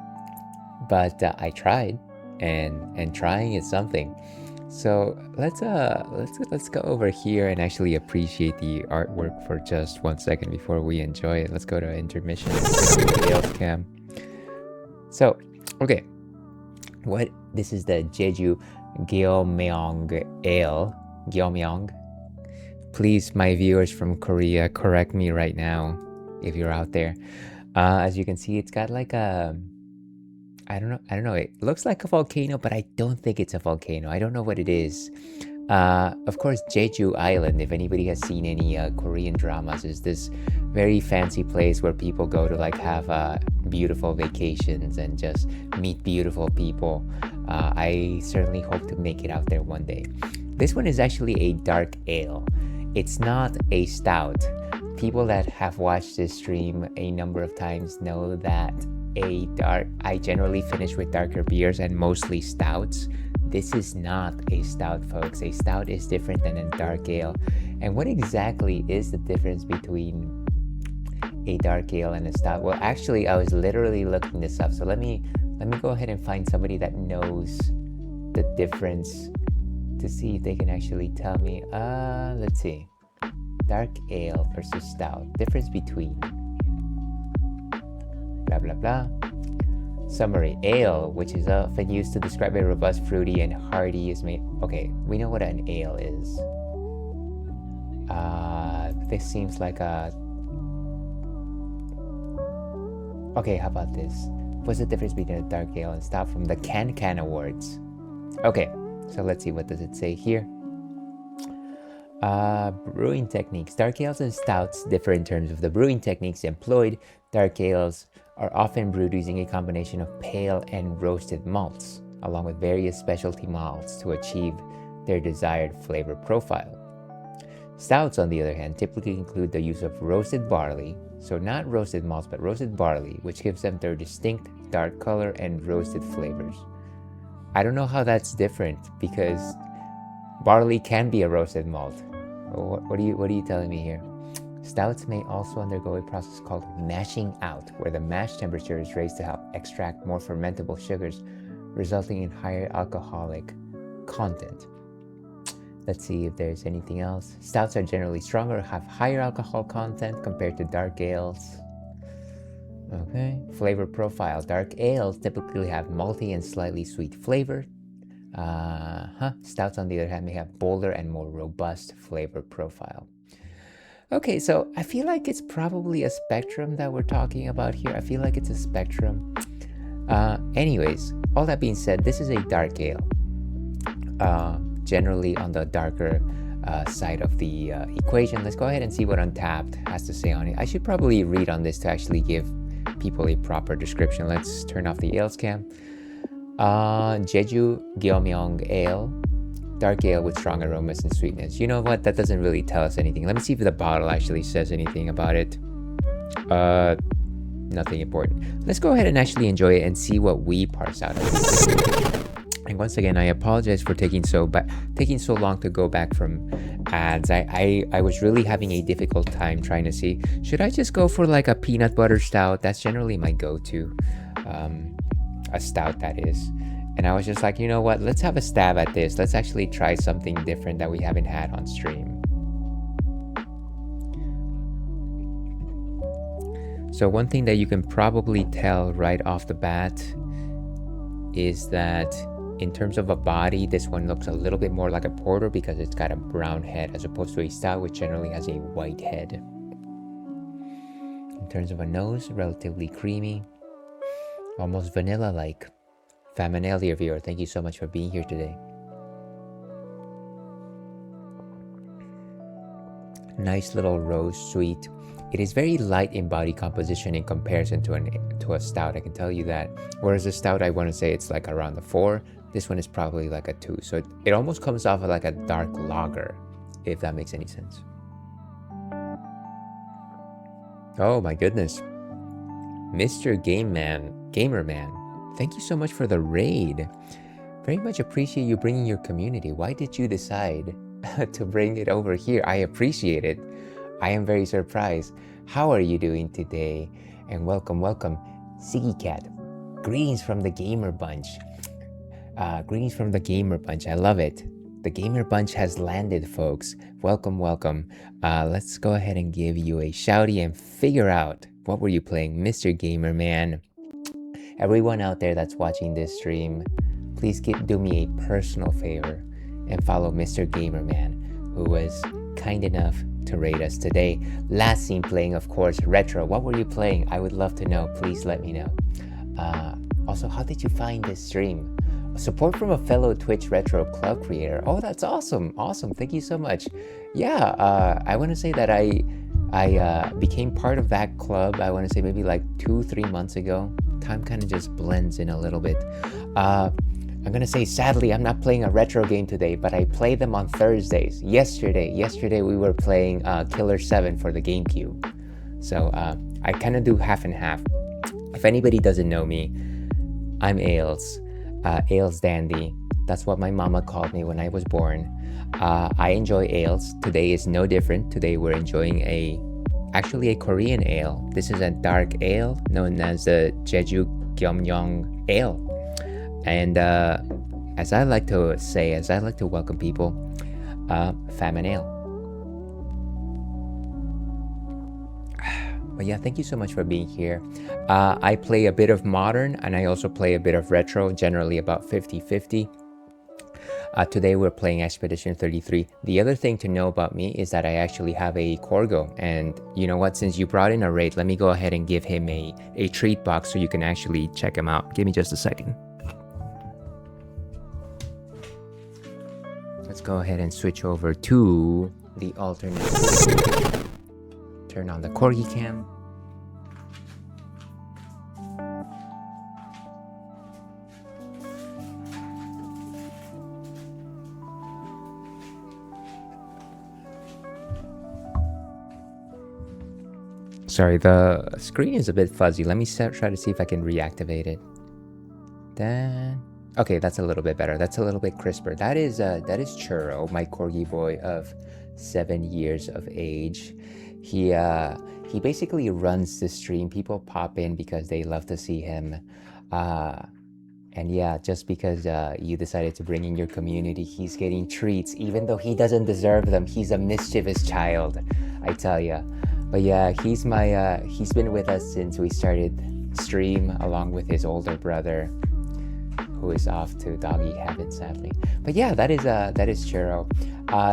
but I tried, and trying is something. So let's go over here and actually appreciate the artwork for just 1 second before we enjoy it. Let's go to intermission. Cam. So, okay. This is the Jeju Geomeong Ale. Geomeong. Please, my viewers from Korea, correct me right now if you're out there. As you can see, it's got like a... I don't know. It looks like a volcano, but I don't think it's a volcano. I don't know what it is. Of course, Jeju Island, if anybody has seen any Korean dramas, is this very fancy place where people go to like have beautiful vacations and just meet beautiful people. I certainly hope to make it out there one day. This one is actually a dark ale. It's not a stout. People that have watched this stream a number of times know that I generally finish with darker beers and mostly stouts. This is not a stout, folks. A stout is different than a dark ale. And what exactly is the difference between a dark ale and a stout? Well, actually, I was literally looking this up. So let me go ahead and find somebody that knows the difference to see if they can actually tell me. Let's see. Dark ale versus stout. Difference between... blah blah blah. Summary: ale, which is often used to describe a robust, fruity, and hearty, is made... Okay, we know what an ale is. This seems like a... Okay, how about this? What's the difference between a dark ale and stout from the Can Awards? Okay, so let's see, what does it say here? Brewing techniques. Dark ales and stouts differ in terms of the brewing techniques employed. Dark ales are often brewed using a combination of pale and roasted malts, along with various specialty malts to achieve their desired flavor profile. Stouts, on the other hand, typically include the use of roasted barley, so not roasted malts, but roasted barley, which gives them their distinct dark color and roasted flavors. I don't know how that's different because barley can be a roasted malt. What are you telling me here? Stouts may also undergo a process called mashing out, where the mash temperature is raised to help extract more fermentable sugars, resulting in higher alcoholic content. Let's see if there's anything else. Stouts are generally stronger, have higher alcohol content compared to dark ales. Okay. Flavor profile. Dark ales typically have malty and slightly sweet flavor. Stouts, on the other hand, may have bolder and more robust flavor profile. Okay, so I feel like it's probably a spectrum that we're talking about here. I feel like it's a spectrum. Anyways, all that being said, this is a dark ale. Generally on the darker side of the equation. Let's go ahead and see what Untapped has to say on it. I should probably read on this to actually give people a proper description. Let's turn off the ales cam. Jeju Geomeong Ale. Dark ale with strong aromas and sweetness. You know what? That doesn't really tell us anything. Let me see if the bottle actually says anything about it. Nothing important. Let's go ahead and actually enjoy it and see what we parse out of it. And once again, I apologize for taking so long to go back from ads. I was really having a difficult time trying to see, should I just go for like a peanut butter stout? That's generally my go-to, a stout that is. And I was just like, you know what, let's have a stab at this. Let's actually try something different that we haven't had on stream. So one thing that you can probably tell right off the bat is that in terms of a body, this one looks a little bit more like a porter because it's got a brown head as opposed to a stout, which generally has a white head. In terms of a nose, relatively creamy, almost vanilla-like. Faminelia viewer, thank you so much for being here today. Nice little rose sweet. It is very light in body composition in comparison to a stout, I can tell you that. Whereas a stout, I want to say it's like around the 4. This one is probably like a 2. So it almost comes off of like a dark lager, if that makes any sense. Oh my goodness. Mr. Gamerman. Thank you so much for the raid. Very much appreciate you bringing your community. Why did you decide to bring it over here? I appreciate it. I am very surprised. How are you doing today? And welcome, Siggy Cat. Greetings from the Gamer Bunch. Greetings from the Gamer Bunch. I love it. The Gamer Bunch has landed, folks. Welcome. Let's go ahead and give you a shouty and figure out what were you playing, Mr. Gamerman. Everyone out there that's watching this stream, please do me a personal favor and follow Mr. Gamerman, who was kind enough to raid us today. Last seen playing, of course, Retro. What were you playing? I would love to know. Please let me know. Also, how did you find this stream? Support from a fellow Twitch Retro Club creator. Oh, that's awesome. Thank you so much. Yeah, I want to say that I became part of that club, I want to say maybe like 2-3 months ago. Time kind of just blends in a little bit. I'm gonna say, sadly, I'm not playing a retro game today, but I play them on Thursdays. Yesterday we were playing Killer 7 for the GameCube. So I kind of do half and half. If anybody doesn't know me, I'm Ales, Ales Dandy. That's what my mama called me when I was born. I enjoy ales. Today is no different. Today we're enjoying actually a Korean ale. This is a dark ale known as the Jeju Geomeong Ale. And as I like to welcome people, Famine Ale. But yeah, thank you so much for being here. I play a bit of modern and I also play a bit of retro, generally about 50-50. Today we're playing Expedition 33. The other thing to know about me is that I actually have a Corgo, and you know what, since you brought in a raid, let me go ahead and give him a treat box so you can actually check him out. Give me just a second. Let's go ahead and switch over to the alternate. Turn on the Corgi cam. Sorry, the screen is a bit fuzzy. Let me try to see if I can reactivate it. Then, okay, that's a little bit better. That's a little bit crisper. That is Churro, my corgi boy of 7 years of age. He basically runs the stream. People pop in because they love to see him. And yeah, just because you decided to bring in your community, he's getting treats, even though he doesn't deserve them. He's a mischievous child, I tell ya. But yeah, he's been with us since we started stream, along with his older brother, who is off to doggy heaven, sadly. But yeah, that is Churro.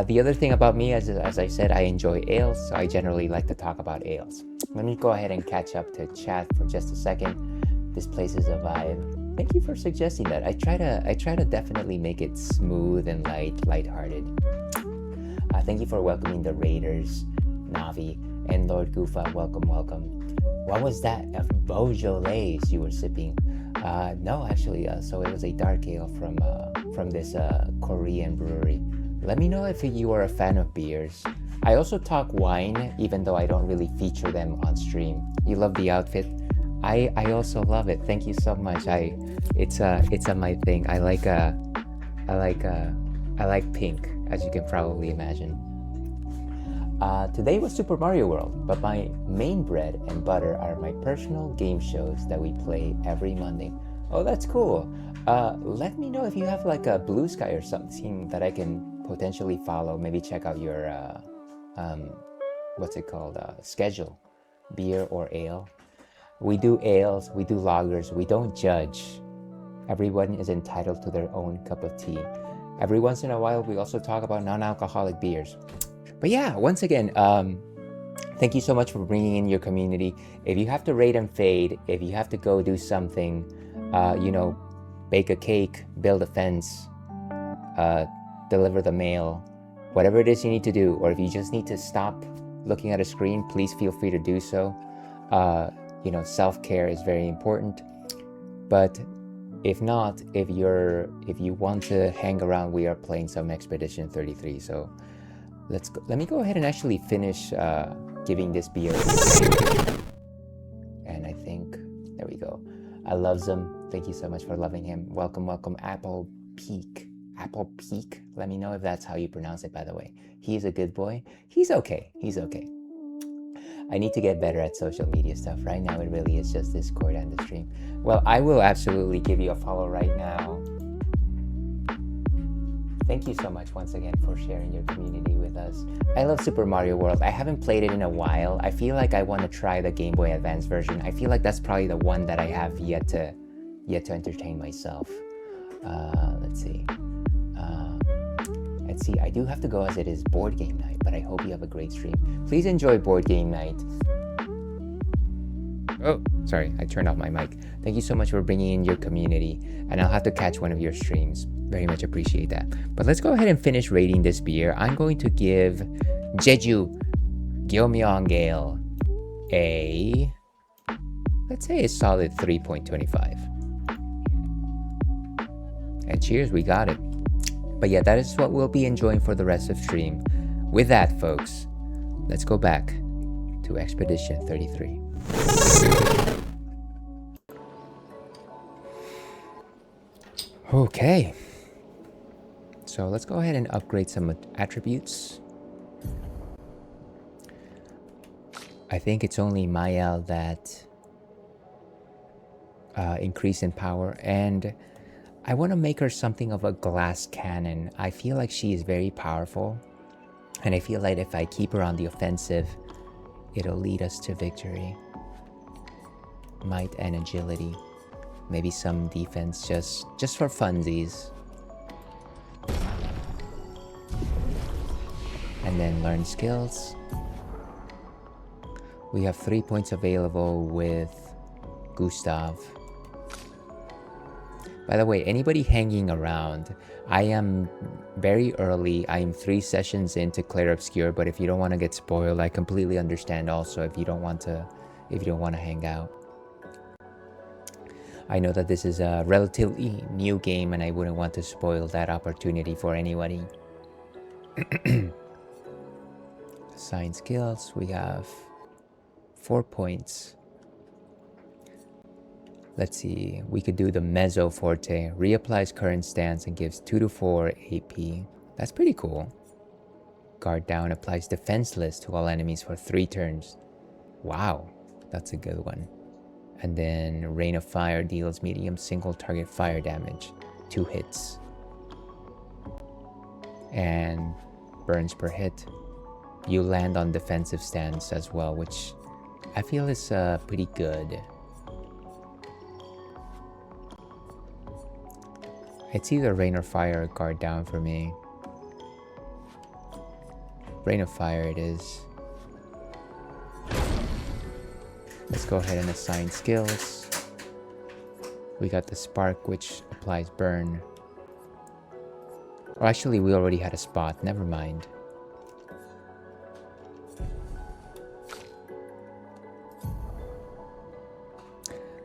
The other thing about me, as I said, I enjoy ales, so I generally like to talk about ales. Let me go ahead and catch up to chat for just a second. This place is a vibe. Thank you for suggesting that. I try to definitely make it smooth and lighthearted. Thank you for welcoming the Raiders, Navi, and Lord Goofa. Welcome. What was that? A Beaujolais you were sipping? No, actually. So it was a dark ale from this Korean brewery. Let me know if you are a fan of beers. I also talk wine, even though I don't really feature them on stream. You love the outfit. I also love it. Thank you so much. It's my thing. I like pink, as you can probably imagine. Today was Super Mario World, but my main bread and butter are my personal game shows that we play every Monday. Oh, that's cool. Let me know if you have like a Blue Sky or something that I can potentially follow. Maybe check out your what's it called? Schedule, beer or ale. We do ales, we do lagers, we don't judge. Everyone is entitled to their own cup of tea. Every once in a while, we also talk about non-alcoholic beers. But yeah, once again, thank you so much for bringing in your community. If you have to raid and fade, if you have to go do something, bake a cake, build a fence, deliver the mail, whatever it is you need to do, or if you just need to stop looking at a screen, please feel free to do so. Self-care is very important. But if not, if you want to hang around, we are playing some Expedition 33. So let me go ahead and actually finish giving this beer. And I think there we go. I love them. Thank you so much for loving him. Welcome, Apple Peak. Apple Peak. Let me know if that's how you pronounce it, by the way. He's a good boy. He's okay. I need to get better at social media stuff. Right now, it really is just Discord and the stream. Well, I will absolutely give you a follow right now. Thank you so much once again for sharing your community with us. I love Super Mario World. I haven't played it in a while. I feel like I want to try the Game Boy Advance version. I feel like that's probably the one that I have yet to entertain myself. Let's see. I do have to go as it is board game night, but I hope you have a great stream. Please enjoy board game night. Oh, sorry, I turned off my mic. Thank you so much for bringing in your community, and I'll have to catch one of your streams. Very much appreciate that. But let's go ahead and finish rating this beer. I'm going to give Jeju Geomeong Ale let's say a solid 3.25. And cheers, we got it. But yeah, that is what we'll be enjoying for the rest of stream. With that, folks, let's go back to Expedition 33. Okay. So let's go ahead and upgrade some attributes. I think it's only Mayal that increase in power, and I want to make her something of a glass cannon. I feel like she is very powerful, and I feel like if I keep her on the offensive, it'll lead us to victory. Might and agility. Maybe some defense just for funsies. And then learn skills. We have 3 points available with Gustav. By the way, anybody hanging around, I am very early. I am 3 sessions into Clair Obscur, but if you don't want to get spoiled, I completely understand also if you don't want to hang out. I know that this is a relatively new game and I wouldn't want to spoil that opportunity for anybody. Assign skills, we have 4 points. Let's see, we could do the Mezzo Forte. Reapplies current stance and gives 2 to 4 AP. That's pretty cool. Guard down applies defenseless to all enemies for 3 turns. Wow, that's a good one. And then Rain of Fire deals medium single target fire damage, 2 hits. And burns per hit. You land on defensive stance as well, which I feel is pretty good. It's either Rain or Fire or Guard down for me. Rain of Fire it is. Let's go ahead and assign skills. We got the Spark, which applies burn. Or actually, we already had a spot. Never mind.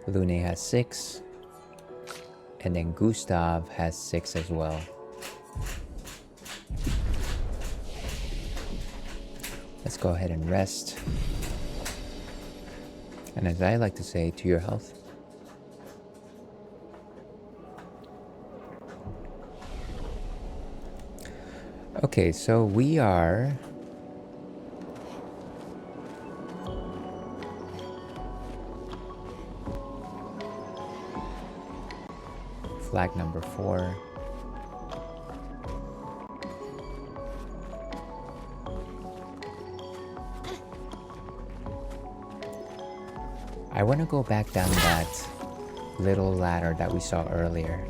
Lune has 6. And then Gustav has 6 as well. Let's go ahead and rest. And as I like to say, to your health. Okay, so we are flag number 4. I want to go back down that little ladder that we saw earlier.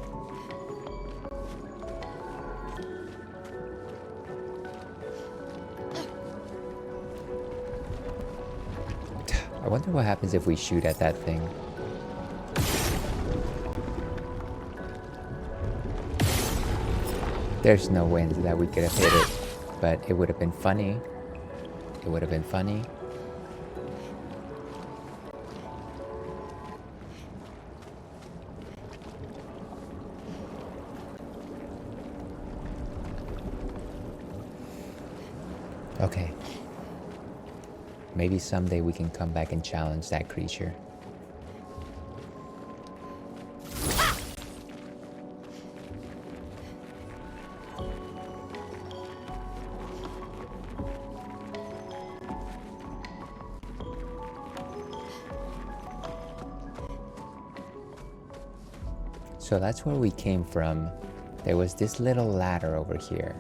I wonder what happens if we shoot at that thing. There's no way that we could have hit it, but it would have been funny. It would have been funny. Okay. Maybe someday we can come back and challenge that creature. So that's where we came from. There was this little ladder over here.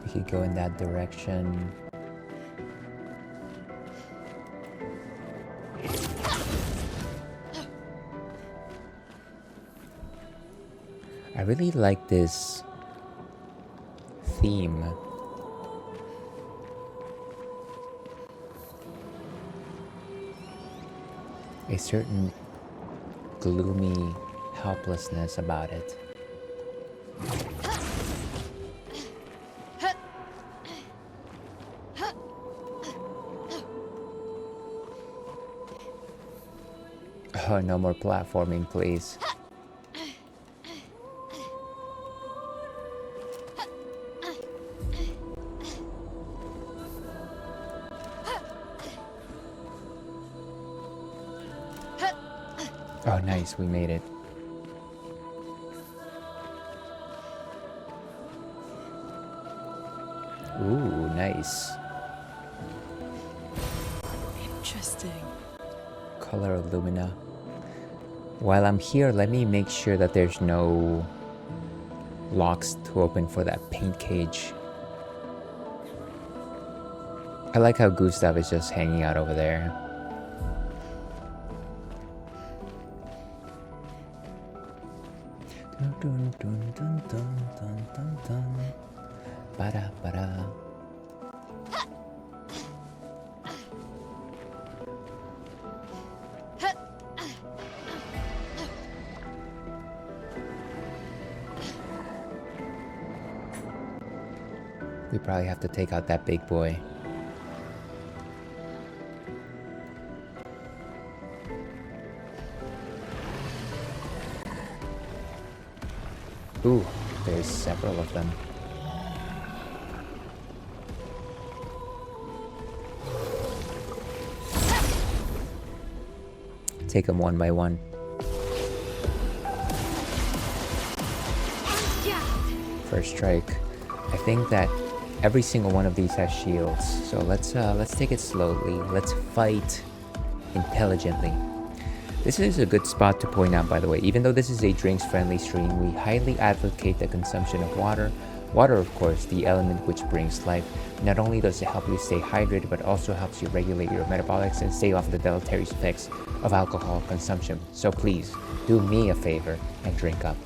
We could go in that direction. I really like this theme. A certain gloomy helplessness about it. Oh, no more platforming, please. Oh, nice, we made it. Ooh, nice. Interesting. Color Illumina. While I'm here, let me make sure that there's no locks to open for that paint cage. I like how Gustav is just hanging out over there. Dun, dun, dun, dun, dun, dun, dun. Ba-da, ba-da. We probably have to take out that big boy. Ooh, there's several of them. Take them one by one. First strike. I think that every single one of these has shields, so let's take it slowly. Let's fight intelligently. This is a good spot to point out, by the way. Even though this is a drinks-friendly stream, we highly advocate the consumption of water. Water, of course, the element which brings life. Not only does it help you stay hydrated, but also helps you regulate your metabolics and stay off the deleterious effects of alcohol consumption. So please, do me a favor and drink up.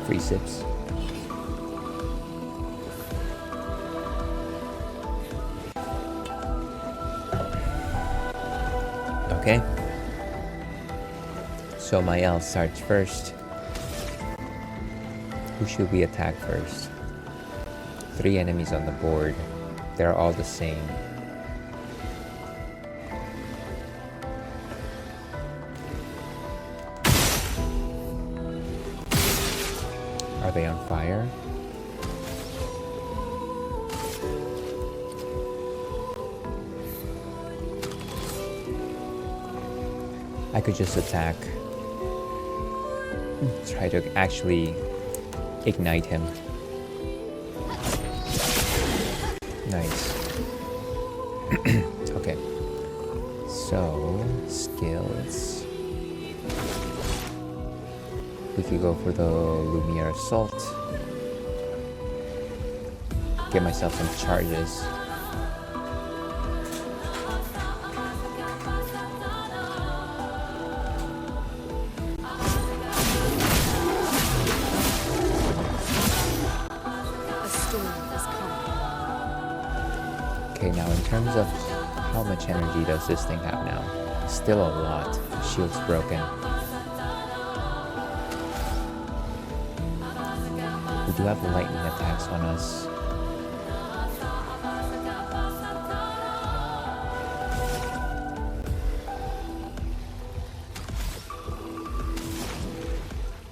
Free sips. Okay. So my L starts first. Who should we attack first? 3 enemies on the board. They're all the same. Are they on fire? I could just attack. Try to actually ignite him. Nice. Okay. So, skills. We could go for the Lumiere Assault. Get myself some charges. Okay, now in terms of how much energy does this thing have now? Still a lot. Shield's broken. We do have lightning attacks on us.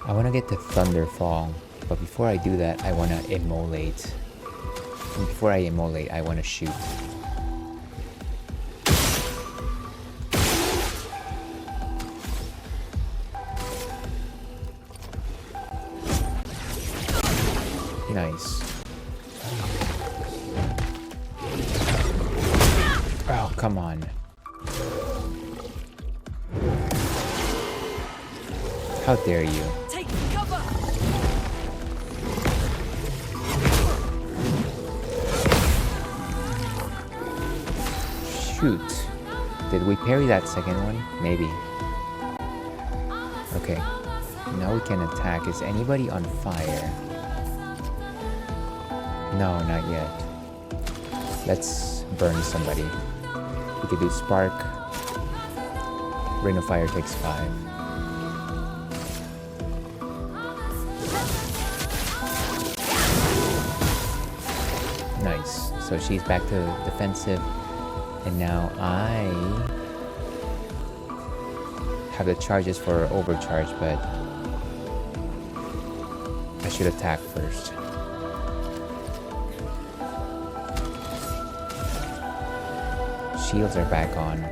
I want to get to Thunderfall, but before I do that, I want to immolate. And before I immolate, I want to shoot. Nice. Oh, come on. How dare you? Take cover. Shoot. Did we parry that second one? Maybe. Okay. Now we can attack. Is anybody on fire? No, not yet. Let's burn somebody. We could do Spark. Ring of Fire takes 5. Nice. So she's back to defensive. And now I have the charges for overcharge, but I should attack first. Shields are back on,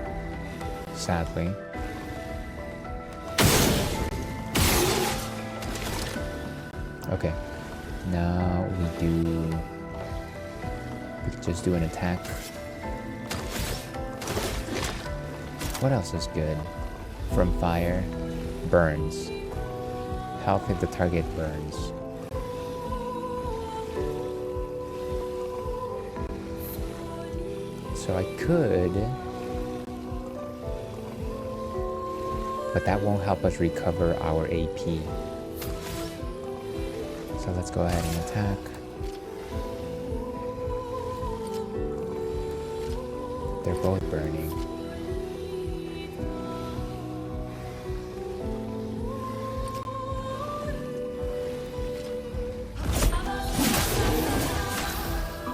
sadly. Okay, now we could just do an attack. What else is good? From fire, burns. Health if the target burns. So I could, but that won't help us recover our AP. So let's go ahead and attack. They're both burning.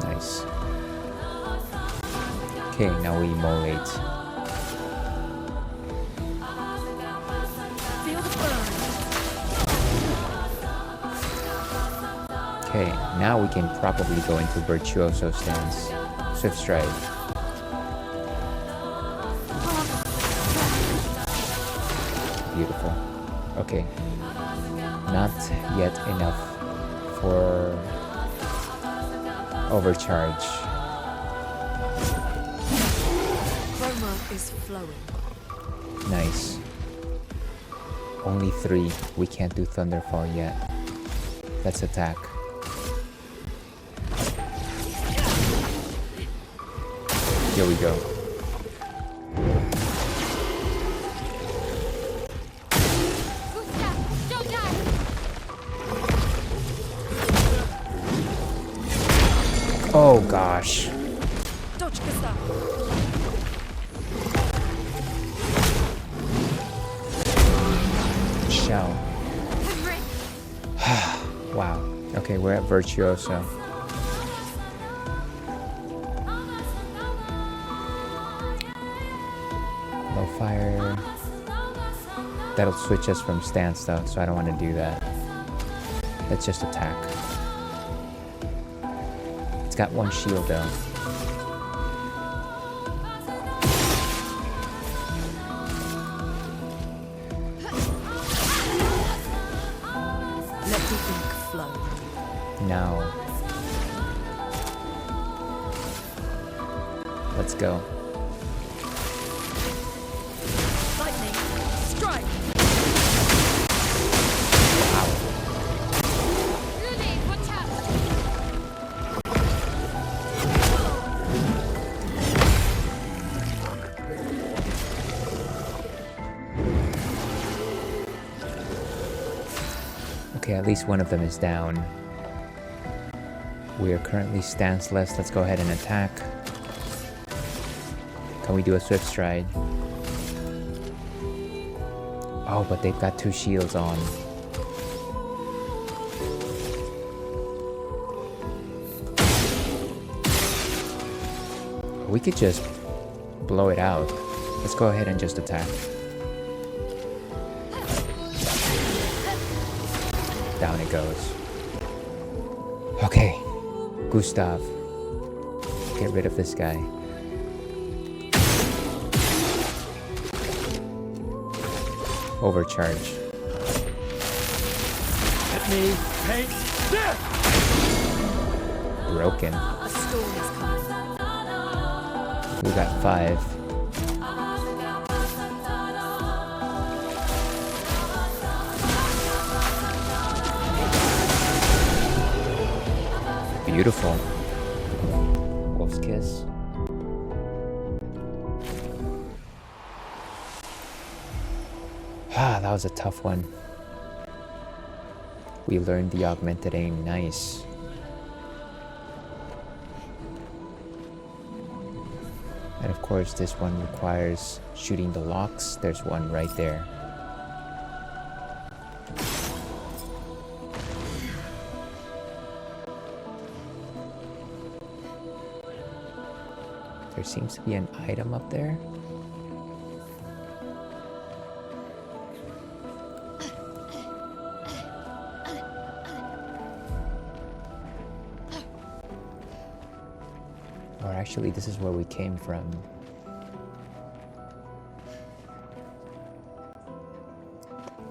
Nice. Okay, now we immolate. Feel the burn. Okay, now we can probably go into Virtuoso stance. Swift stride. Beautiful. Okay. Not yet enough for overcharge. Chroma is flowing. Nice. Only 3. We can't do Thunderfall yet. Let's attack. Here we go. Gustav, don't die! Oh gosh. Dodge, Gustav. Shell. Henry! Wow. Okay, we're at Virtuoso. Low fire. That'll switch us from stance though, so I don't want to do that. Let's just attack. It's got 1 shield though. Let the ink flow. Now. Let's go. Lightning. Strike. Wow. Lily, watch out! Okay, at least one of them is down. We are currently stanceless. Let's go ahead and attack. Can we do a swift stride? Oh, but they've got 2 shields on. We could just blow it out. Let's go ahead and just attack. Down it goes. Okay, Gustav. Get rid of this guy. Overcharge. Let me take this! Broken. A storm is coming. We got 5. Beautiful. Wolf's kiss. Ah, that was a tough one. We learned the augmented aim. Nice. And of course, this one requires shooting the locks. There's one right there. There seems to be an item up there. Or actually, this is where we came from.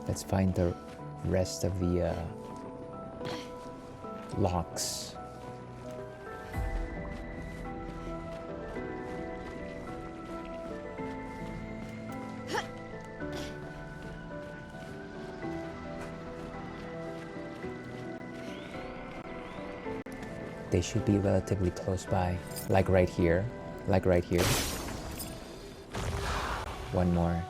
Let's find the rest of the locks. They should be relatively close by, like right here, like right here. One more.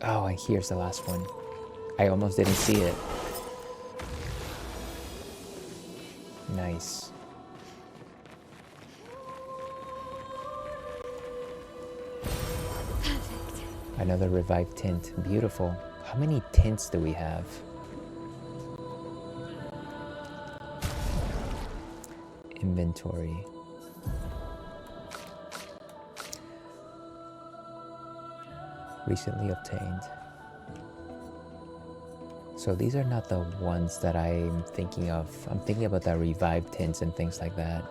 Oh, and here's the last one. I almost didn't see it. Nice. Another revived tint. Beautiful. How many tints do we have? Inventory. Recently obtained. So these are not the ones that I'm thinking of. I'm thinking about the revived tints and things like that.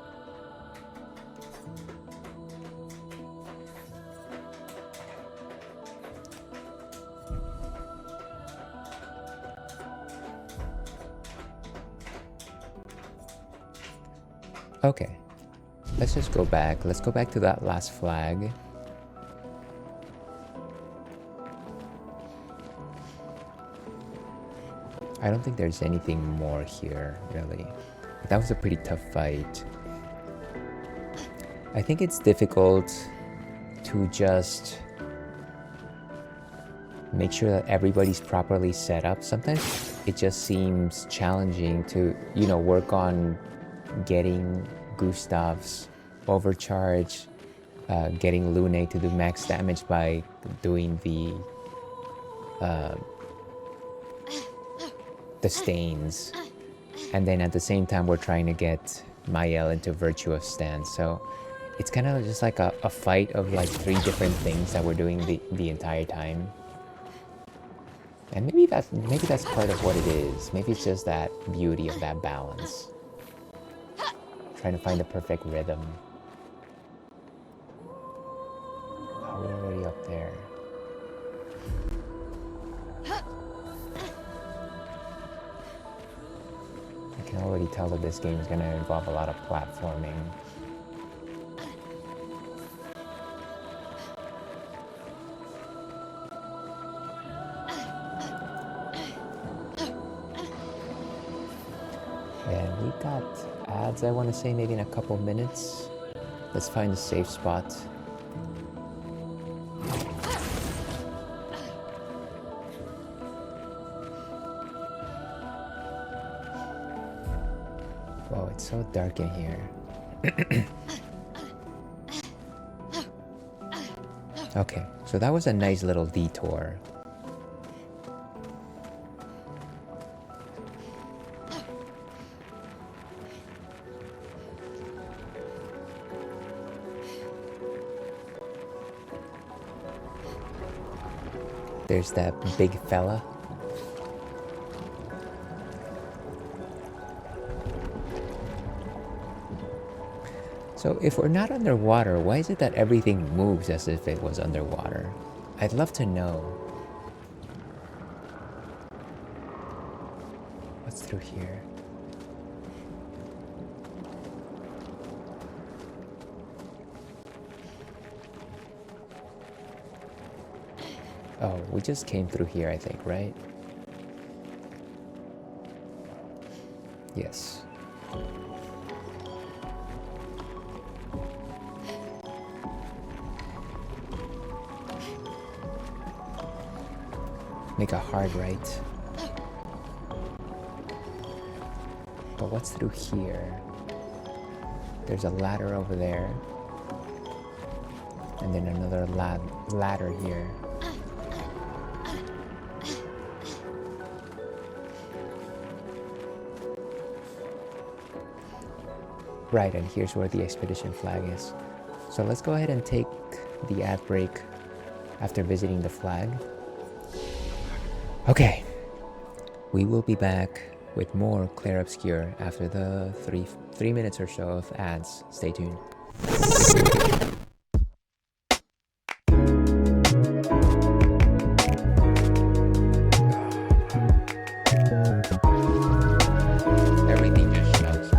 Okay, let's just go back. Let's go back to that last flag. I don't think there's anything more here, really. That was a pretty tough fight. I think it's difficult to just make sure that everybody's properly set up. Sometimes it just seems challenging to, you know, work on getting Gustav's overcharge, getting Lune to do max damage by doing the stains, and then at the same time we're trying to get Mael into Virtuous stance. So it's kind of just like a fight of like 3 different things that we're doing the entire time. And maybe that's part of what it is. Maybe it's just that beauty of that balance. Trying to find the perfect rhythm. Are we already up there? I can already tell that this game is going to involve a lot of platforming. And we got ads, I want to say, maybe in a couple minutes. Let's find a safe spot. Whoa, it's so dark in here. Okay, so that was a nice little detour. There's that big fella. So if we're not underwater, why is it that everything moves as if it was underwater? I'd love to know. What's through here? Oh, we just came through here, I think, right? Yes. Make a hard right. But what's through here? There's a ladder over there. And then another ladder here. Right, and here's where the expedition flag is. So let's go ahead and take the ad break after visiting the flag. Okay, we will be back with more Clair Obscur after the three minutes or so of ads. Stay tuned. Everything just smokes me.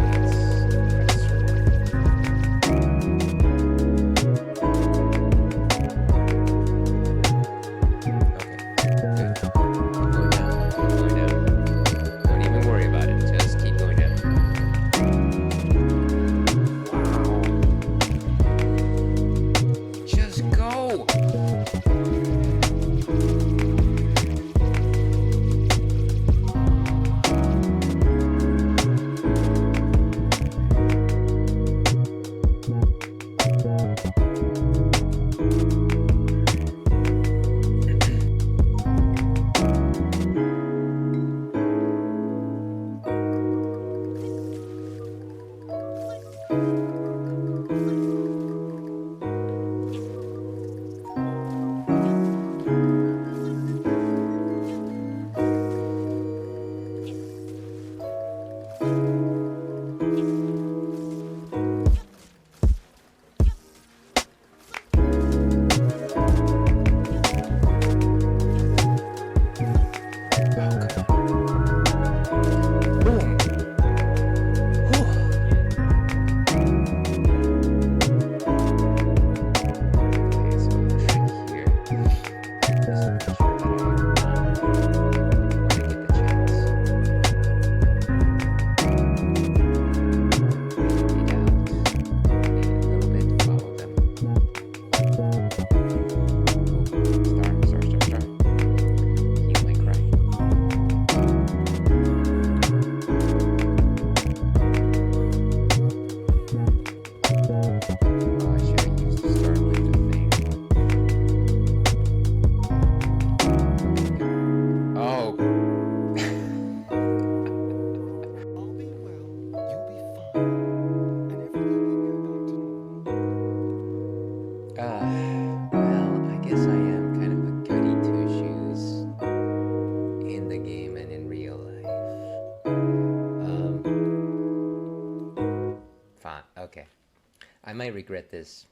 I might regret this.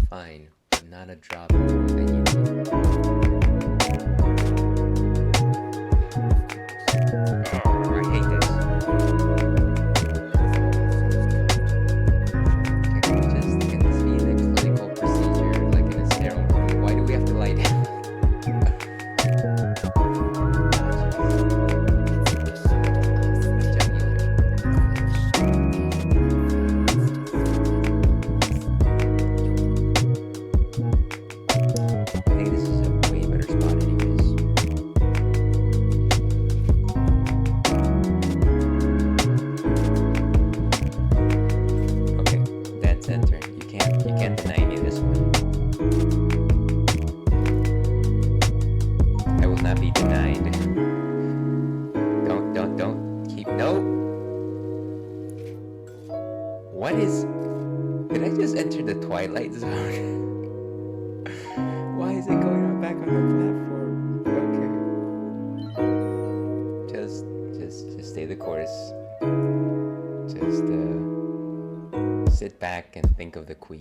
Fine, not a drop that you need. Oh, I hate this. Can we just this be the clinical procedure, like in a sterile room? Why do we have to lie down? Twilight Zone. Why is it going on back on the platform? Okay. Just stay the course. Just sit back and think of the queen.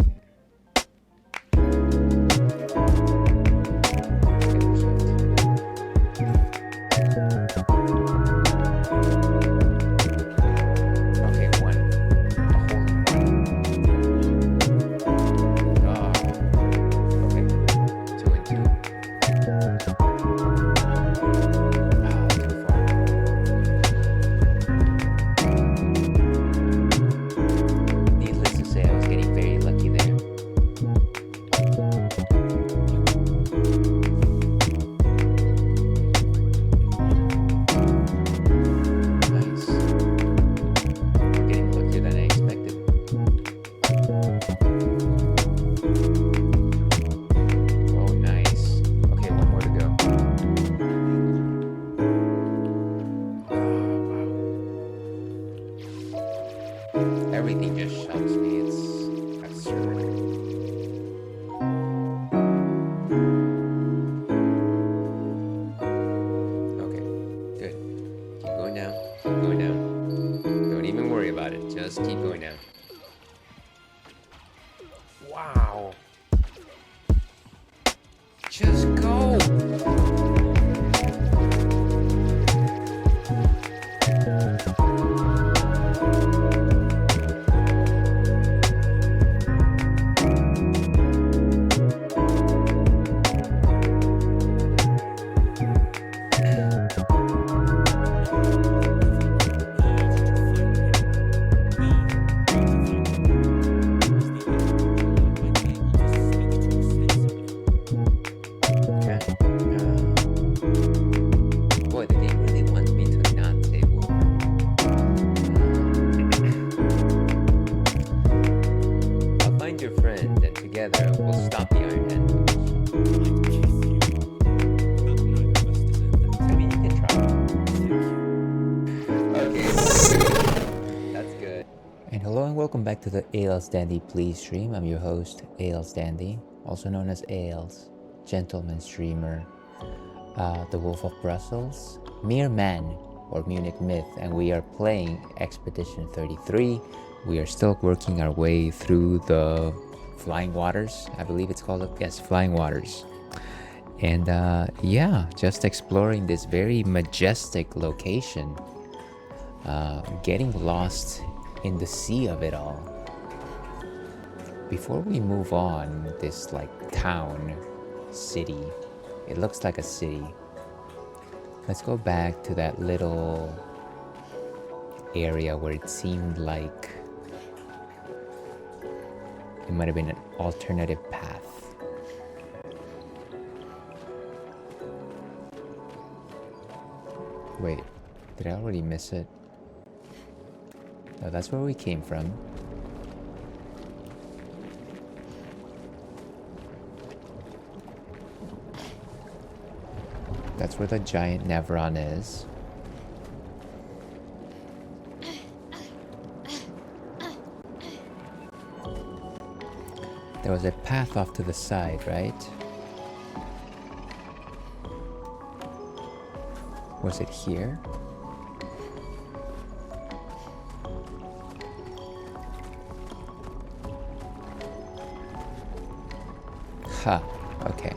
Everything just shocks me. It's absurd. Okay, good. Keep going down. Keep going down. Don't even worry about it. Just keep going down. Wow. Just go. To the Ales Dandy Please stream. I'm your host, Ales Dandy, also known as Ales, gentleman streamer, the Wolf of Brussels, Mere Man, or Munich Myth, and we are playing Expedition 33. We are still working our way through the Flying Waters, I believe it's called, yes, Flying Waters. And yeah, just exploring this very majestic location, getting lost in the sea of it all. Before we move on, this like town city. It looks like a city. Let's go back to that little area where it seemed like it might have been an alternative path. Wait, did I already miss it? No, that's where we came from. That's where the giant Nevron is. There was a path off to the side, right? Was it here? Ha, okay.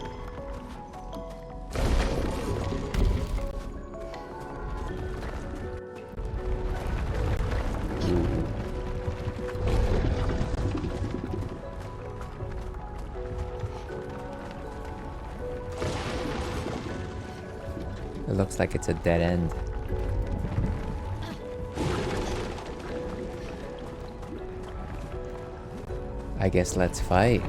It looks like it's a dead end. I guess let's fight.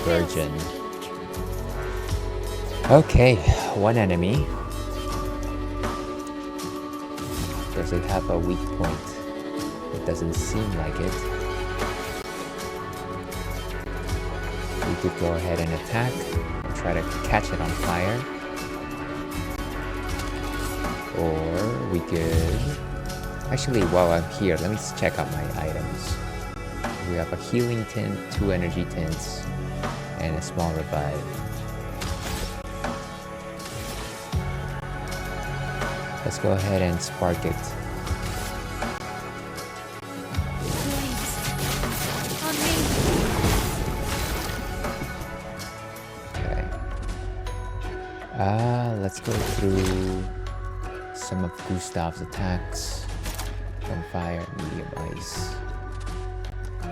Virgin. Okay, one enemy. Does it have a weak point? It doesn't seem like it. We could go ahead and attack and try to catch it on fire. Or we could... Actually, while I'm here, let me check out my items. We have a healing tint, 2 energy tints, and a small revive. Let's go ahead and spark it. Okay. Let's go through some of Gustav's attacks. From fire, medium ice.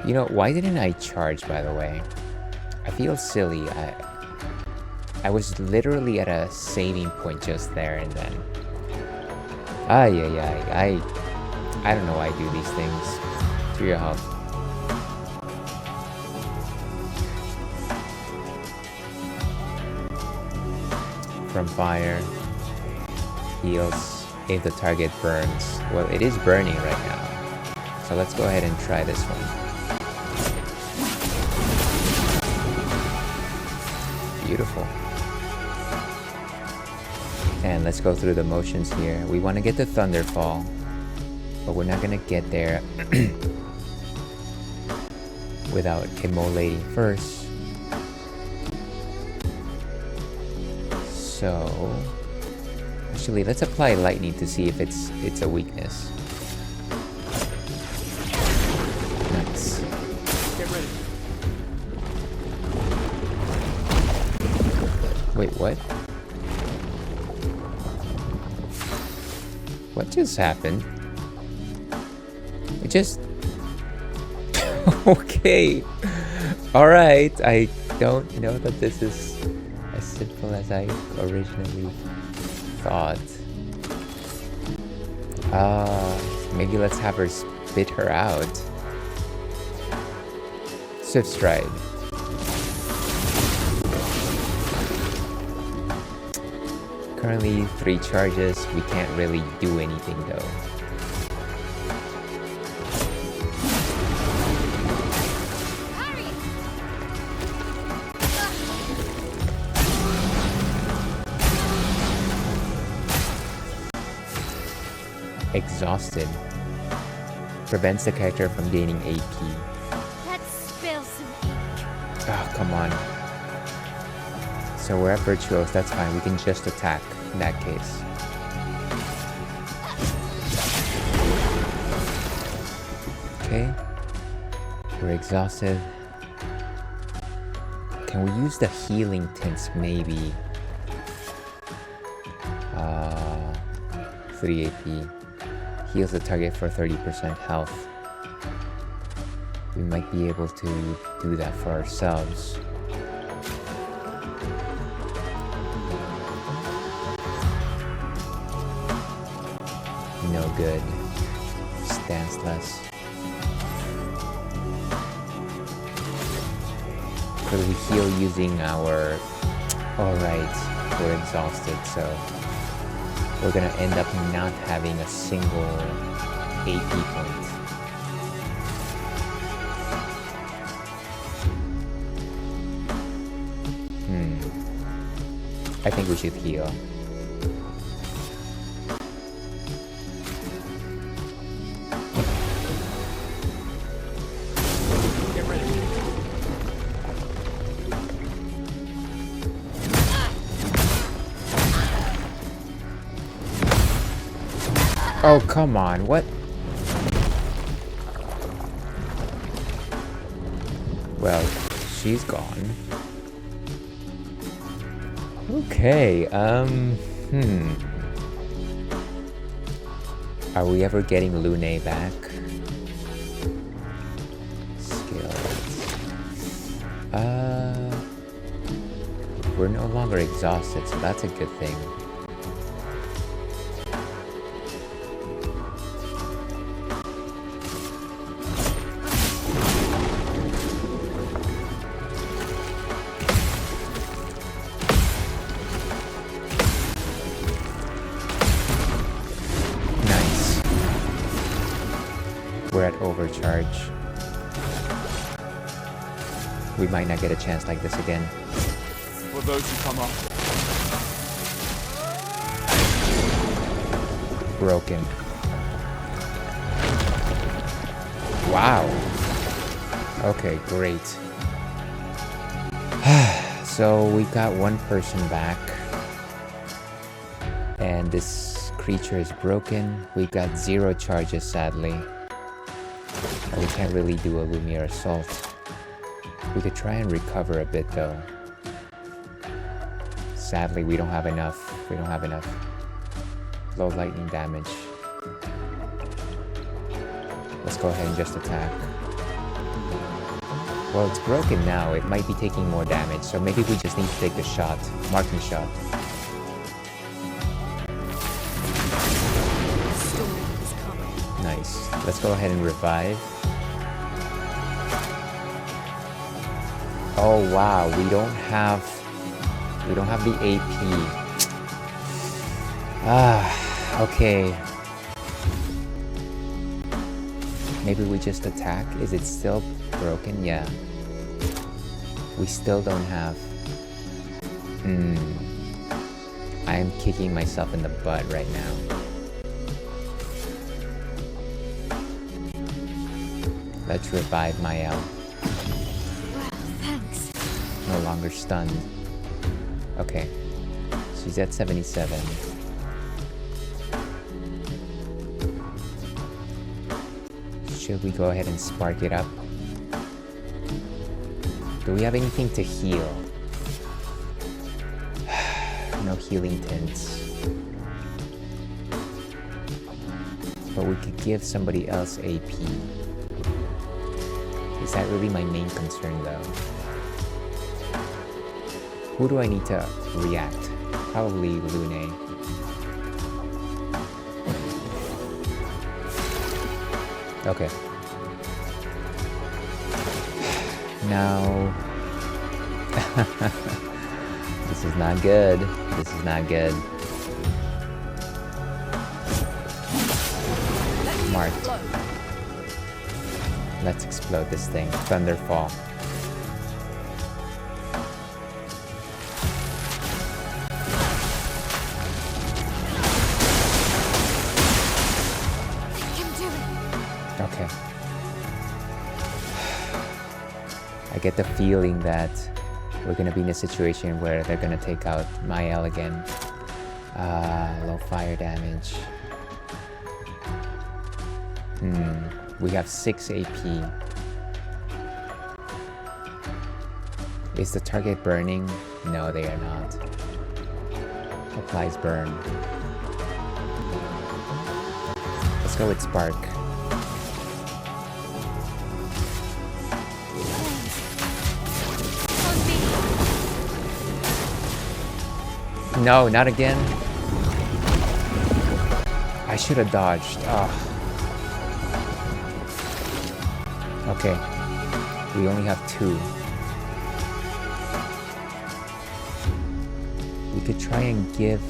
You know, why didn't I charge, by the way? I feel silly. I was literally at a saving point just there and then. I don't know why I do these things. To your health. From fire. Heals if the target burns. Well, it is burning right now. So let's go ahead and try this one. Beautiful. And let's go through the motions here. We want to get the Thunderfall, but we're not going to get there without immolating first. So, actually, let's apply lightning to see if it's a weakness. Nice. Get ready. Wait, what? What just happened? It just... Okay. Alright, I don't know that this is as simple as I originally thought. Maybe let's have her spit her out. Swift Stride. Currently 3 charges. We can't really do anything though. Exhausted. Prevents the character from gaining AP. Let's spill some ink. Oh, come on. So we're at Virtuous, that's fine. We can just attack in that case. Okay. We're exhausted. Can we use the healing tints maybe? 3 AP. heals the target for 30% health. We might be able to do that for ourselves. No good. Stanceless. Could we heal using our... Alright, we're exhausted, so we're gonna end up not having a single AP point. I think we should heal. Oh, come on, what? Well, she's gone. Okay, Are we ever getting Lune back? Skills. We're no longer exhausted, so that's a good thing. We're at overcharge. We might not get a chance like this again. For those who come up. Broken. Wow. Okay, great. So we got one person back. And this creature is broken. We've got 0 charges, sadly. We can't really do a Lumiere Assault. We could try and recover a bit though. Sadly, we don't have enough. We don't have enough low lightning damage. Let's go ahead and just attack. Well, it's broken now. It might be taking more damage, so maybe we just need to take the shot. Marking shot. Nice. Let's go ahead and revive. Oh wow, we don't have the AP. Okay. Maybe we just attack? Is it still broken? Yeah. We still don't have. I am kicking myself in the butt right now. Let's revive Mael. No longer stunned. Okay. She's at 77. Should we go ahead and spark it up? Do we have anything to heal? No healing tints. But we could give somebody else AP. Is that really my main concern though? Who do I need to react? Probably Lune. Okay. Now... This is not good. This is not good. Marked. Let's explode this thing. Thunderfall. Okay. I get the feeling that we're gonna be in a situation where they're gonna take out Mael again. Low fire damage. We have 6 AP. Is the target burning? No, they are not. Applies burn. Let's Let's go with Spark. On me. No, not again. I should have dodged. Oh. Okay. We only have 2. We could try and give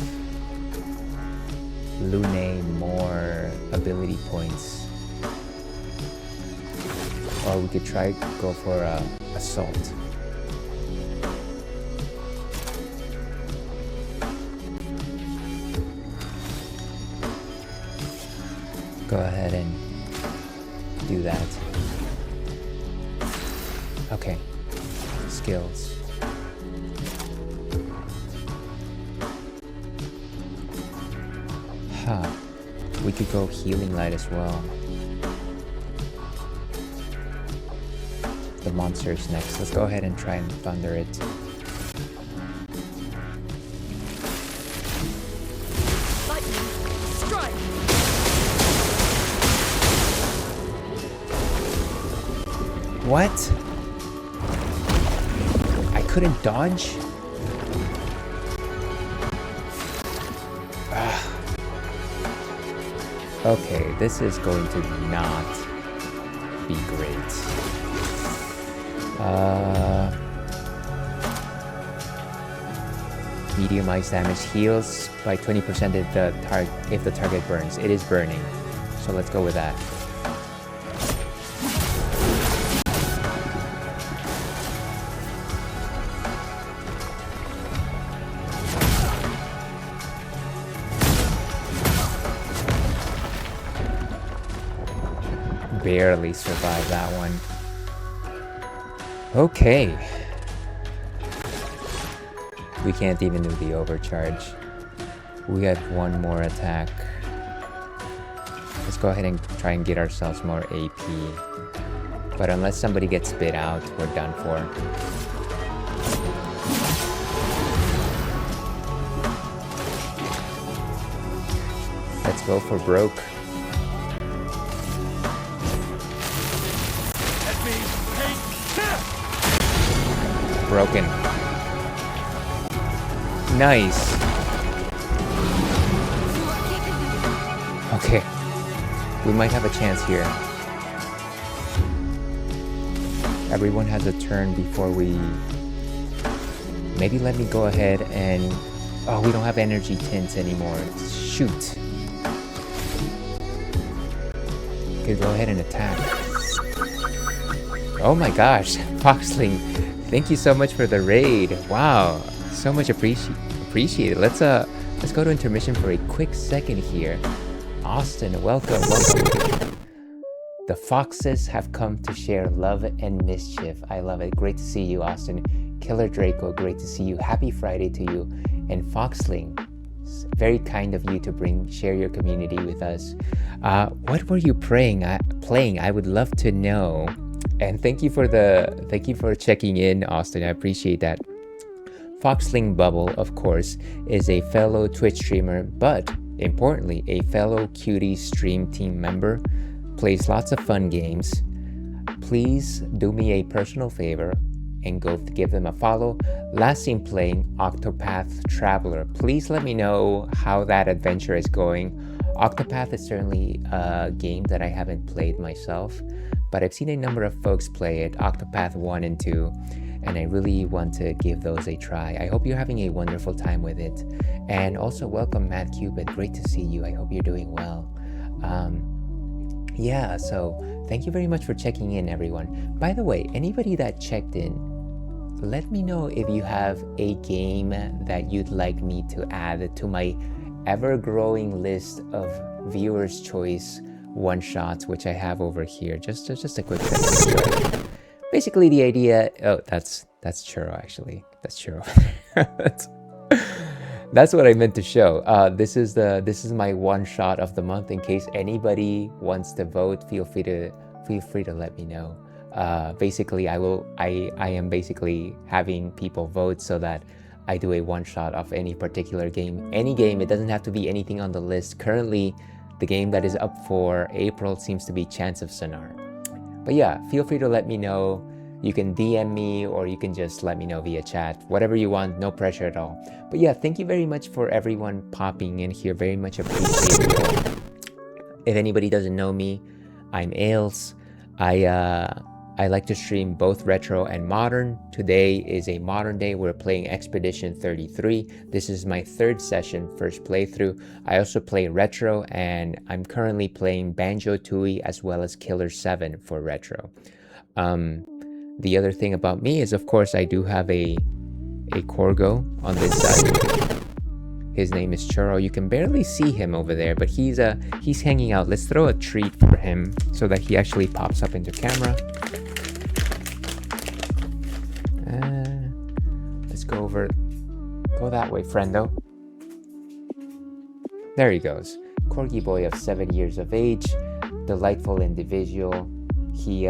Lune more ability points. Or we could try go for Assault. Go ahead and do that. Okay. Skills. Huh. We could go Healing Light as well. The monster is next. Let's go ahead and try and thunder it. Lightning. Strike. What? I couldn't dodge? Okay, this is going to not be great. Medium ice damage heals by 20% if the target burns. It is burning, so let's go with that. Barely survived that one. Okay. We can't even do the overcharge. We had one more attack. Let's go ahead and try and get ourselves more AP. But unless somebody gets spit out, we're done for. Let's go for broke. Broken. Nice. Okay. We might have a chance here. Everyone has a turn before we... Maybe let me go ahead and... Oh, we don't have energy tints anymore. Shoot. Okay, go ahead and attack. Oh my gosh, Foxling. Thank you so much for the raid. Wow, so much appreciated. Let's go to intermission for a quick second here. Austin, welcome. The foxes have come to share love and mischief. I love it. Great to see you, Austin. Killer Draco, great to see you. Happy Friday to you. And Foxling, very kind of you to share your community with us. What were you playing? I would love to know. And thank you for checking in, Austin. I appreciate that. Foxling Bubble, of course, is a fellow Twitch streamer, but importantly, a fellow Cutie Stream team member. Plays lots of fun games. Please do me a personal favor and go give them a follow. Last seen playing Octopath Traveler. Please let me know how that adventure is going. Octopath is certainly a game that I haven't played myself, but I've seen a number of folks play it, Octopath 1 and 2, and I really want to give those a try. I hope you're having a wonderful time with it. And also welcome Matt Cupid, great to see you. I hope you're doing well. Yeah, so thank you very much for checking in, everyone. By the way, anybody that checked in, let me know if you have a game that you'd like me to add to my ever-growing list of viewers' choice one-shots, which I have over here. Just a quick second. Basically, the idea... Oh, that's Churro, actually. That's Churro. That's what I meant to show. This is my one-shot of the month. In case anybody wants to vote, feel free to let me know. Basically, I am basically having people vote so that I do a one-shot of any particular game. Any game, it doesn't have to be anything on the list. Currently, the game that is up for April seems to be Chants of Sonar. But yeah, feel free to let me know. You can DM me or you can just let me know via chat. Whatever you want, no pressure at all. But yeah, thank you very much for everyone popping in here. Very much appreciate it all. If anybody doesn't know me, I'm Ales. I like to stream both retro and modern. Today is a modern day. We're playing Expedition 33. This is my third session, first playthrough. I also play retro, and I'm currently playing Banjo-Tooie as well as Killer 7 for retro. The other thing about me is, of course, I do have a Corgo on this side. His name is Churro. You can barely see him over there, but he's hanging out. Let's throw a treat for him so that he actually pops up into camera. Let's go that way, friendo. There he goes. Corgi boy of 7 years of age, delightful individual. He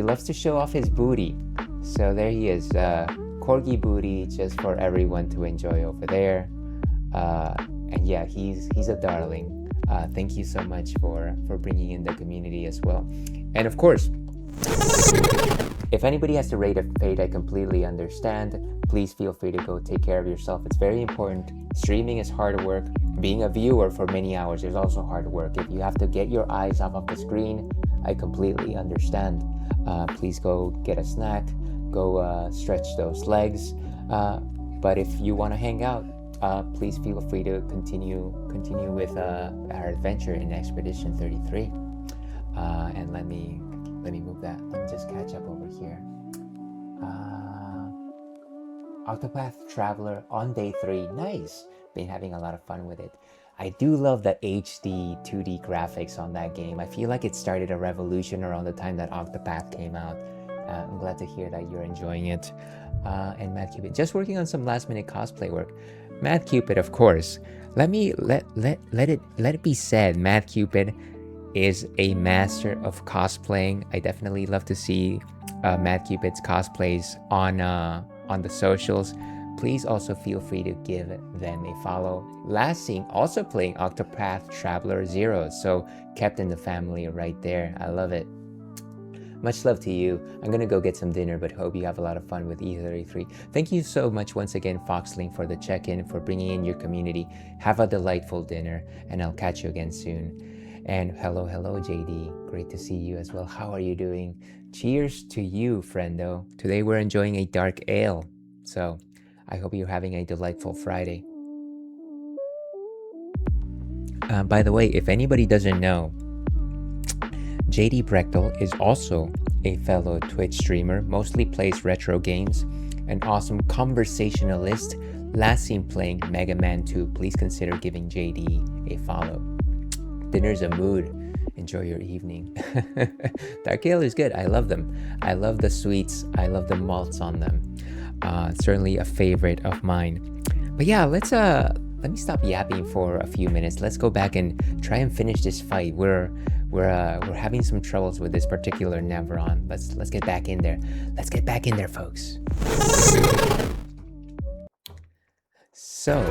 loves to show off his booty. So there he is, Corgi booty just for everyone to enjoy over there. And yeah, he's a darling. Thank you so much for bringing in the community as well. And of course, if anybody has to rate a fate, I completely understand. Please feel free to go take care of yourself. It's very important. Streaming is hard work. Being a viewer for many hours is also hard work. If you have to get your eyes off of the screen, I completely understand. Please go get a snack. Go stretch those legs. But if you want to hang out, please feel free to continue with our adventure in Expedition 33. And let me move that. Let me just catch up over here. Octopath Traveler on day 3. Nice. Been having a lot of fun with it. I do love the HD 2D graphics on that game. I feel like it started a revolution around the time that Octopath came out. I'm glad to hear that you're enjoying it. And Mad Cupid, just working on some last minute cosplay work. Mad Cupid, of course. Let it be said, Mad Cupid is a master of cosplaying. I definitely love to see Mad Cupid's cosplays on the socials. Please also feel free to give them a follow. Last seen also playing Octopath Traveler 0, so kept in the family right there. I love it. Much love to you. I'm gonna go get some dinner, but hope you have a lot of fun with E33. Thank you so much once again, Foxling, for the check-in, for bringing in your community. Have a delightful dinner, and I'll catch you again soon. And hello, JD. Great to see you as well. How are you doing? Cheers to you, friendo. Today we're enjoying a dark ale, so I hope you're having a delightful Friday. By the way, if anybody doesn't know, JD Brechtel is also a fellow Twitch streamer, mostly plays retro games, an awesome conversationalist, last seen playing Mega Man 2. Please consider giving JD a follow. Dinner's a mood. Enjoy your evening. Dark ale is good. I love them. I love the sweets. I love the malts on them. Certainly a favorite of mine. But yeah, let me stop yapping for a few minutes. Let's go back and try and finish this fight. We're having some troubles with this particular Nevron. Let's get back in there. Let's get back in there, folks. So,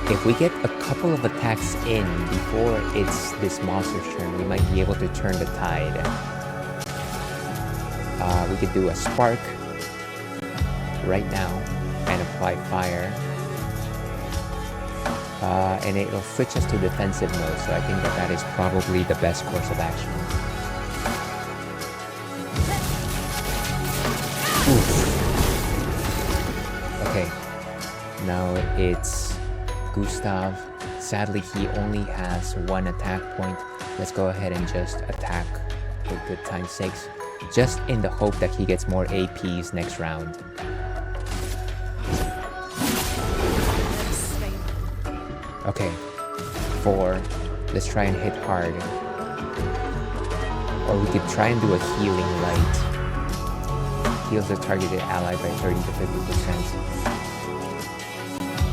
if we get a couple of attacks in before it's this monster's turn, we might be able to turn the tide. We could do a spark right now and apply fire. And it'll switch us to defensive mode, so I think that is probably the best course of action. Oof. Okay, now it's Gustav. Sadly, he only has one attack point. Let's go ahead and just attack for good time's sakes, just in the hope that he gets more APs next round. Okay, 4. Let's try and hit hard. Or we could try and do a healing light. Heals the targeted ally by 30 to 50%.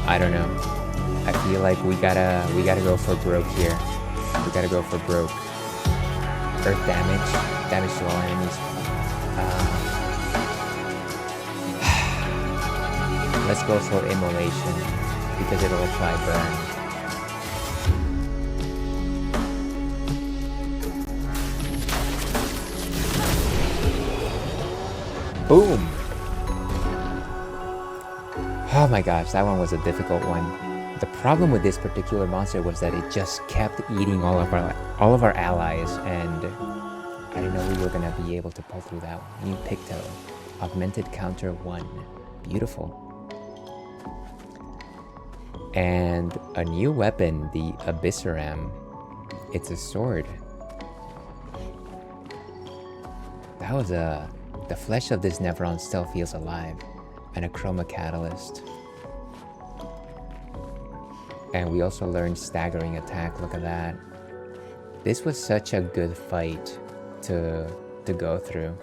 I don't know. I feel like we gotta go for broke here. We gotta go for broke. Earth damage to all enemies. Let's go for immolation because it'll apply burn. Boom! Oh my gosh, that one was a difficult one. The problem with this particular monster was that it just kept eating all of our allies, and I didn't know we were gonna be able to pull through that one. New Picto, augmented counter 1, beautiful. And a new weapon, the Abyssaram. It's a sword. That was the flesh of this Nevron still feels alive, and a chroma catalyst. And we also learned staggering attack. Look at that. This was such a good fight to go through.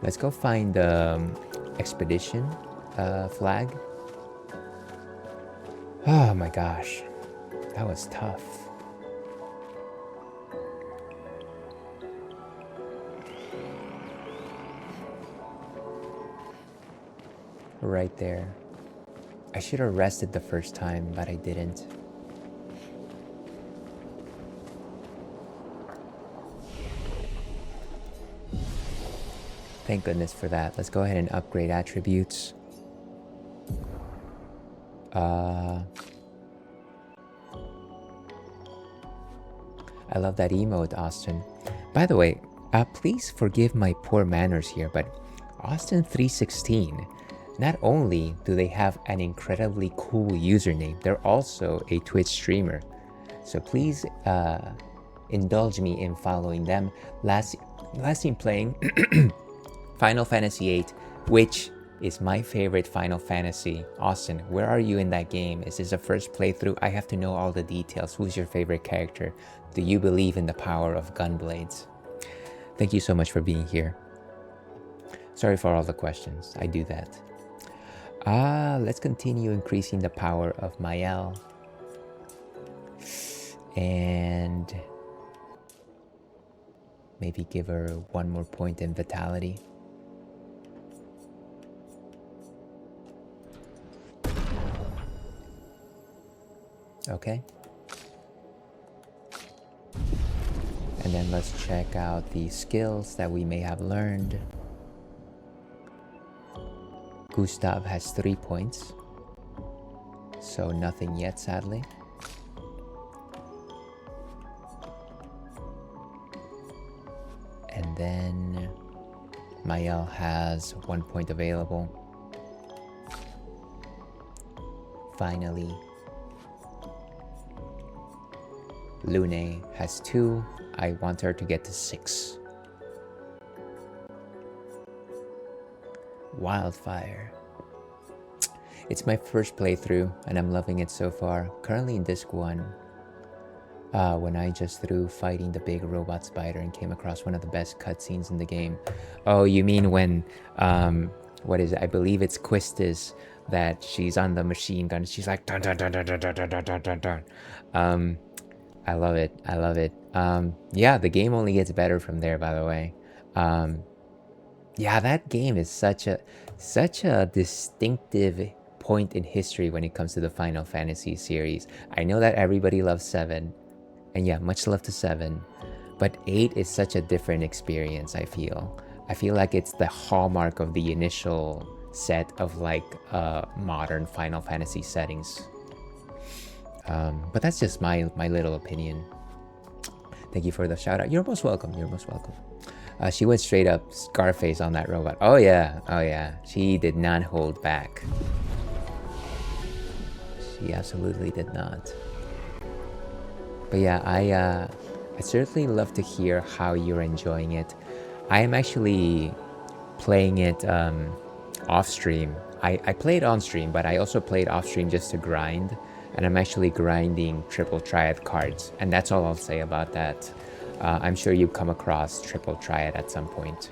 Let's go find the expedition flag. Oh my gosh, that was tough. Right there. I should have rested the first time, but I didn't. Thank goodness for that. Let's go ahead and upgrade attributes. I love that emote, Austin. By the way, please forgive my poor manners here, but Austin316, not only do they have an incredibly cool username, they're also a Twitch streamer. So please indulge me in following them. Last team playing Final Fantasy VIII, which is my favorite Final Fantasy. Austin, where are you in that game? Is this a first playthrough? I have to know all the details. Who's your favorite character? Do you believe in the power of gunblades? Thank you so much for being here. Sorry for all the questions. I do that. Let's continue increasing the power of Mael. And maybe give her 1 more point in vitality. Okay. And then let's check out the skills that we may have learned. Gustav has 3 points, so nothing yet, sadly. And then Mael has 1 point available. Finally, Lune has 2. I want her to get to 6. Wildfire. It's my first playthrough and I'm loving it so far. Currently in disc 1. When I just threw fighting the big robot spider and came across one of the best cutscenes in the game. Oh, you mean when, what is it? I believe it's Quistis that she's on the machine gun. She's like, dun dun dun dun dun dun dun dun dun dun. I love it. I love it. Yeah, the game only gets better from there, by the way. Yeah, that game is such a distinctive point in history when it comes to the Final Fantasy series. I know that everybody loves 7, and yeah, much love to 7, but 8 is such a different experience. I feel like it's the hallmark of the initial set of like modern Final Fantasy settings. But that's just my little opinion. Thank you for the shout out. You're most welcome. You're most welcome. She went straight up Scarface on that robot. Oh yeah, oh yeah. She did not hold back. She absolutely did not. But yeah, I certainly love to hear how you're enjoying it. I am actually playing it off stream. I played on stream, but I also played off stream just to grind. And I'm actually grinding triple triad cards. And that's all I'll say about that. I'm sure you've come across triple triad at some point.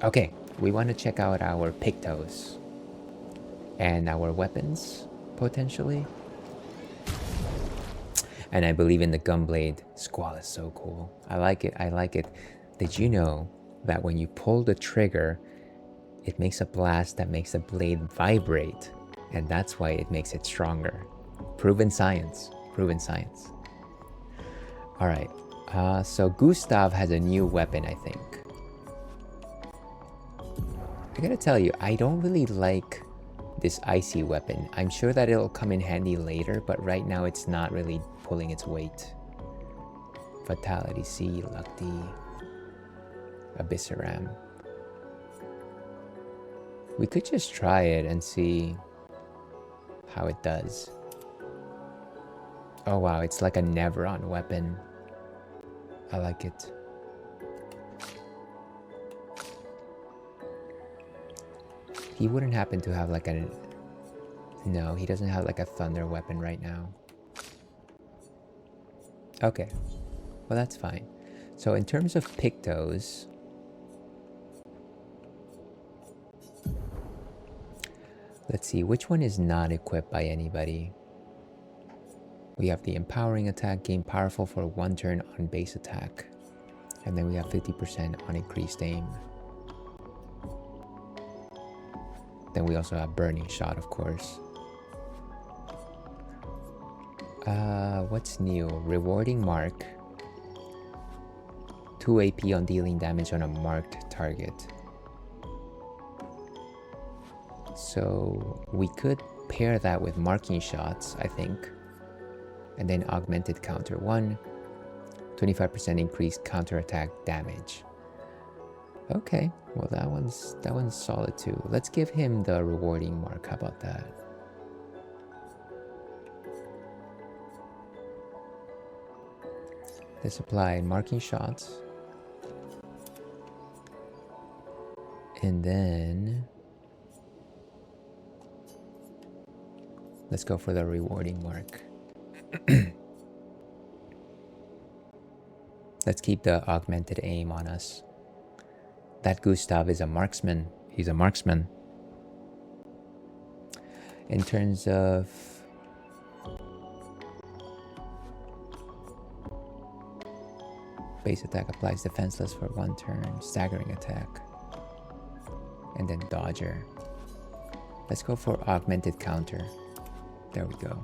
Okay, we want to check out our Pictos. And our weapons, potentially. And I believe in the Gunblade. Squall is so cool. I like it, I like it. Did you know that when you pull the trigger, it makes a blast that makes the blade vibrate? And that's why it makes it stronger. Proven science. Proven science. All right. So Gustav has a new weapon, I think. I gotta tell you, I don't really like this icy weapon. I'm sure that it'll come in handy later, but right now it's not really pulling its weight. Fatality C, Lakti, Abyssaram. We could just try it and see how it does. Oh wow, it's like a Nevron weapon. I like it. He wouldn't happen to have like a... No, he doesn't have like a thunder weapon right now. Okay, well that's fine. So in terms of Pictos, let's see, which one is not equipped by anybody? We have the empowering attack, gain powerful for 1 turn on base attack. And then we have 50% on increased aim. Then we also have burning shot, of course. What's new? Rewarding mark. 2 AP on dealing damage on a marked target. So we could pair that with marking shots, I think. And then augmented counter 1. 25% increased counterattack damage. Okay, well that one's solid too. Let's give him the rewarding mark. How about that? Let's apply marking shots. And then let's go for the rewarding mark. Let's keep the augmented aim on us. That Gustav is a marksman. He's a marksman. In terms of base attack applies defenseless for 1 turn, staggering attack, and then dodger. Let's go for augmented counter. There we go.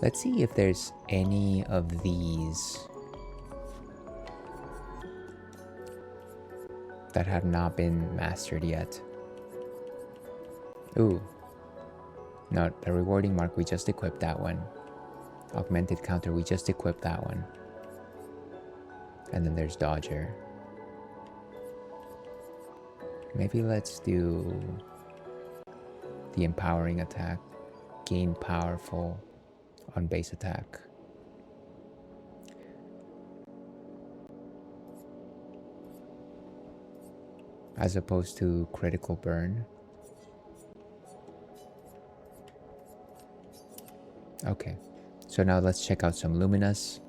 Let's see if there's any of these that have not been mastered yet. Ooh. No, the rewarding mark, we just equipped that one. Augmented counter, we just equipped that one. And then there's dodger. Maybe let's do the empowering attack. Gain powerful on base attack. As opposed to critical burn. Okay, so now let's check out some Luminous.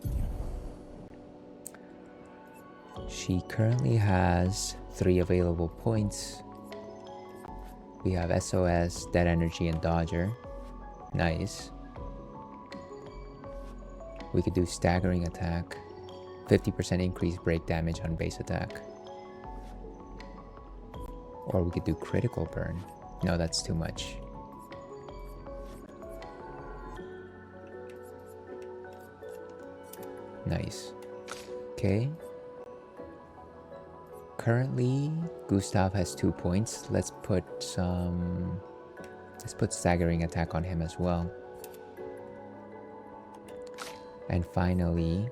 She currently has 3 available points. We have SOS, Dead Energy, and Dodger. Nice. We could do staggering attack, 50% increased break damage on base attack. Or we could do critical burn. No, that's too much. Nice. Okay. Currently, Gustav has 2 points. Let's put staggering attack on him as well. And finally,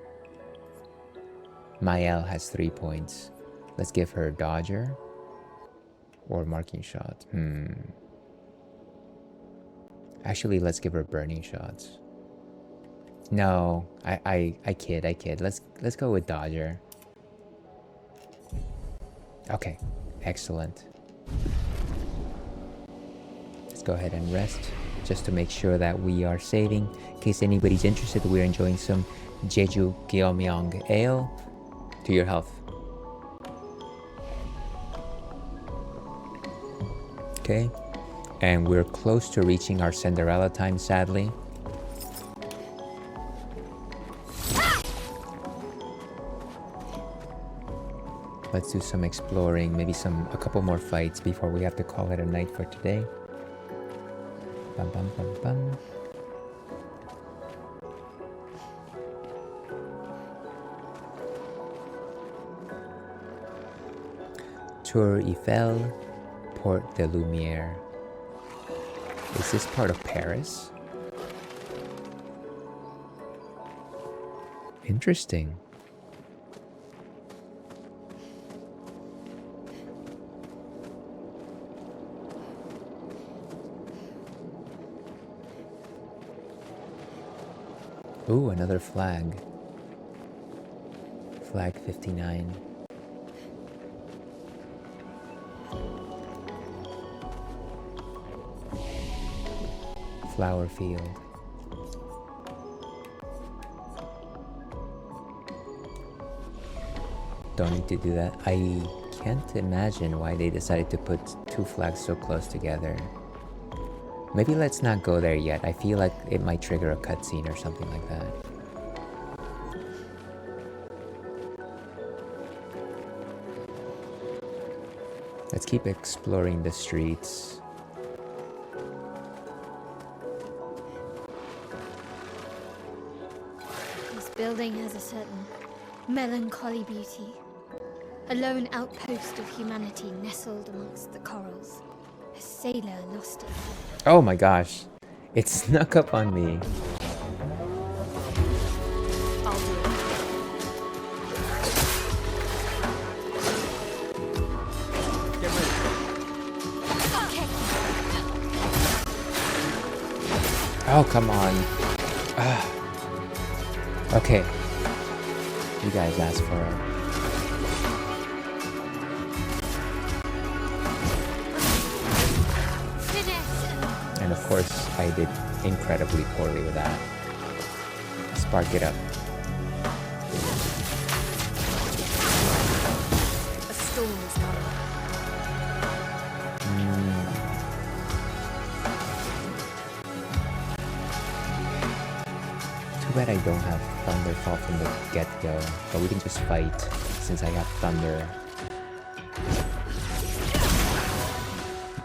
Mael has 3 points. Let's give her dodger or marking shot. Actually, let's give her burning shots. No, I kid. Let's go with dodger. Okay, excellent. Let's go ahead and rest just to make sure that we are saving. In case anybody's interested, we're enjoying some Jeju Geomeong Ale. To your health. Okay, and we're close to reaching our Cinderella time, sadly. Let's do some exploring, maybe a couple more fights before we have to call it a night for today. Bum, bum, bum, bum. Tour Eiffel, Porte de Lumière. Is this part of Paris? Interesting. Ooh, another flag. Flag 59. Flower field. Don't need to do that. I can't imagine why they decided to put two flags so close together. Maybe let's not go there yet. I feel like it might trigger a cutscene or something like that. Let's keep exploring the streets. This building has a certain melancholy beauty. A lone outpost of humanity nestled amongst the corals. A sailor lost it. Oh my gosh. It snuck up on me. I'll do it. Get ready. Oh, come on. Ah. Okay. You guys asked for it. And of course, I did incredibly poorly with that. Spark it up. A storm is coming. Too bad I don't have Thunderfall from the get-go, but we can just fight since I got Thunder.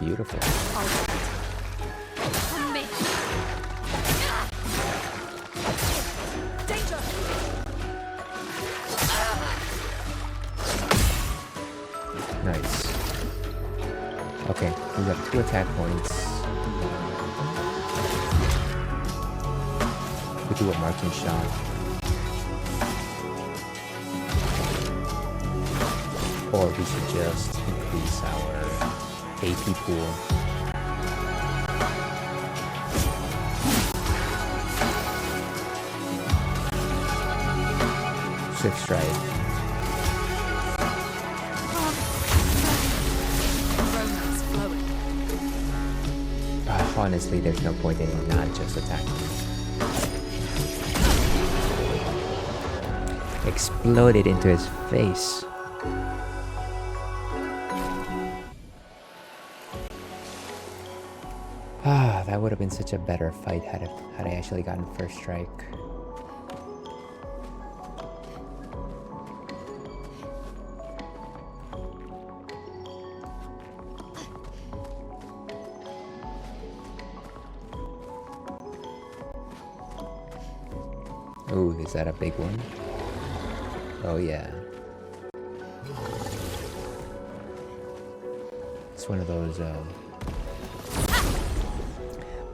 Beautiful. Danger! Nice. Okay, we have 2 attack points. We do a marking shot. Or we should just increase our AP pool. Swift strike. Romance flowing. Honestly, there's no point in not just attacking. Exploded into his face. Ah, that would have been such a better fight had I actually gotten first strike. Ooh, is that a big one? Oh yeah. It's one of those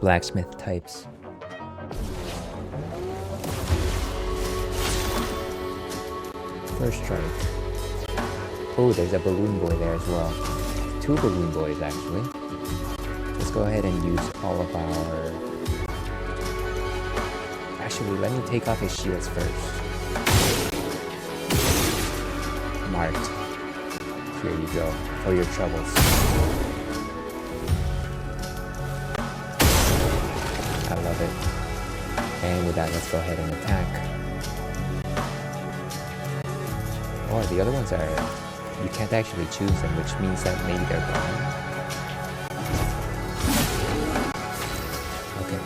blacksmith types. First strike. Oh, there's a balloon boy there as well. 2 balloon boys actually. Let's go ahead and use all of our... Actually, let me take off his shields first. Marked. Here you go, for your troubles. I love it. And with that, let's go ahead and attack. Oh, the other ones are... You can't actually choose them, which means that maybe they're gone. Okay.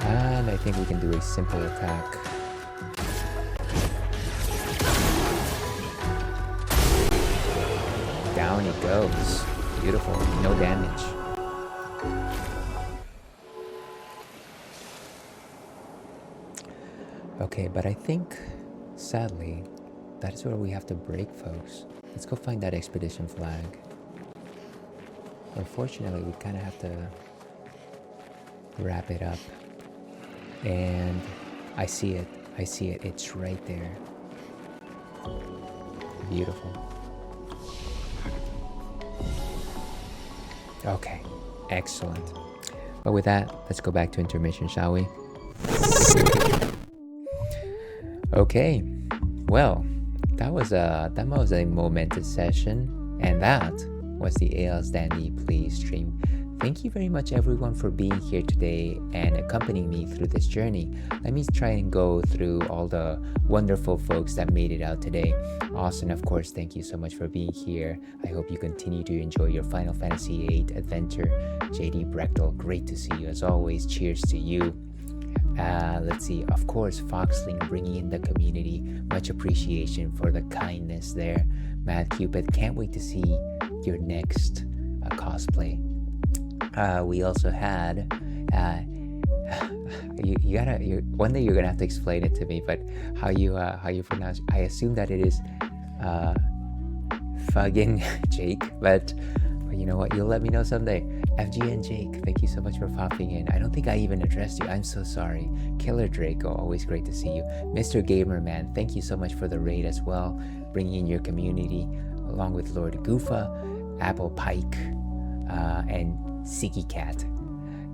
And I think we can do a simple attack. Down it goes. Beautiful. No damage. Okay, but I think, sadly, that's where we have to break, folks. Let's go find that expedition flag. Unfortunately, we kind of have to wrap it up. And I see it. I see it. It's right there. Beautiful. Okay, excellent. But with that, let's go back to intermission, shall we? Okay, well, that was a momentous session, and that was the Ales Dandy Please stream. Thank you very much, everyone, for being here today and accompanying me through this journey. Let me try and go through all the wonderful folks that made it out today. Austin, of course, thank you so much for being here. I hope you continue to enjoy your Final Fantasy VIII adventure. JD Brechtel, great to see you as always. Cheers to you. Let's see, of course, Foxling bringing in the community. Much appreciation for the kindness there. Matt Cupid, can't wait to see your next cosplay. We also had one day you're gonna have to explain it to me, but how you pronounce, I assume that it is fucking Jake, but you know what, you'll let me know someday. FGN Jake, thank you so much for popping in. I don't think I even addressed you, I'm so sorry. Killer Draco, always great to see you. Mr. Gamerman, thank you so much for the raid as well, bringing in your community along with Lord Goofa, Apple Pike, and Siki Cat.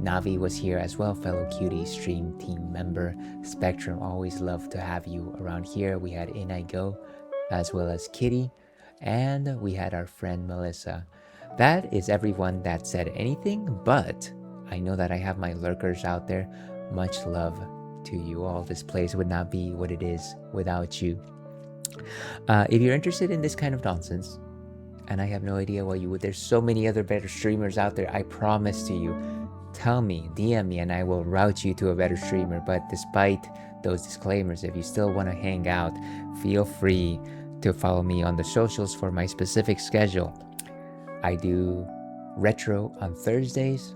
Navi was here as well, fellow cutie stream team member. Spectrum, always love to have you around here. We had In I Go as well as Kitty, and we had our friend Melissa. That is everyone that said anything, but I know that I have my lurkers out there. Much love to you all. This place would not be what it is without you. If you're interested in this kind of nonsense, and I have no idea why you would, there's so many other better streamers out there, I promise to you. Tell me, DM me, and I will route you to a better streamer. But despite those disclaimers, if you still want to hang out, feel free to follow me on the socials for my specific schedule. I do retro on Thursdays,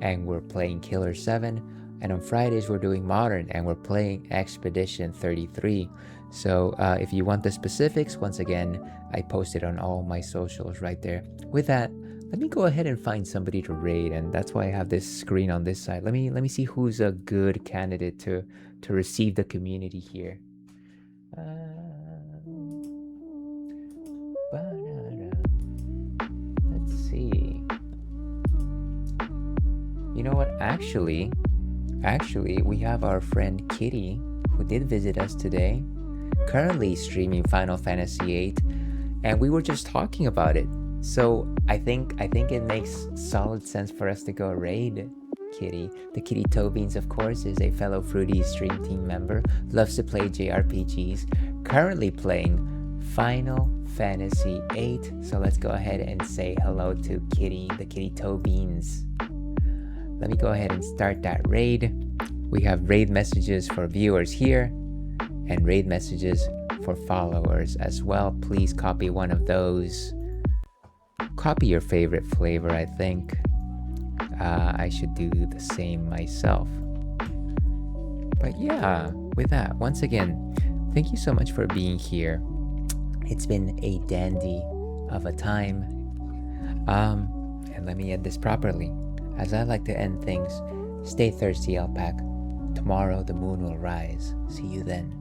and we're playing Killer 7, and on Fridays we're doing modern, and we're playing Expedition 33. So if you want the specifics, once again, I posted on all my socials right there. With that, let me go ahead and find somebody to raid, and that's why I have this screen on this side. Let me see who's a good candidate to receive the community here. Let's see. You know what? Actually, we have our friend Kitty, who did visit us today, currently streaming Final Fantasy VIII, and we were just talking about it. So I think it makes solid sense for us to go raid Kitty. The Kitty Tobeans, of course, is a fellow Fruity stream team member, loves to play JRPGs, currently playing Final Fantasy VIII. So let's go ahead and say hello to Kitty, the Kitty Tobeans. Let me go ahead and start that raid. We have raid messages for viewers here, and raid messages for followers as well. Please copy one of those. Copy your favorite flavor, I think. I should do the same myself. But yeah, with that, once again, thank you so much for being here. It's been a dandy of a time. And let me end this properly. As I like to end things, stay thirsty, Alpac. Tomorrow the moon will rise. See you then.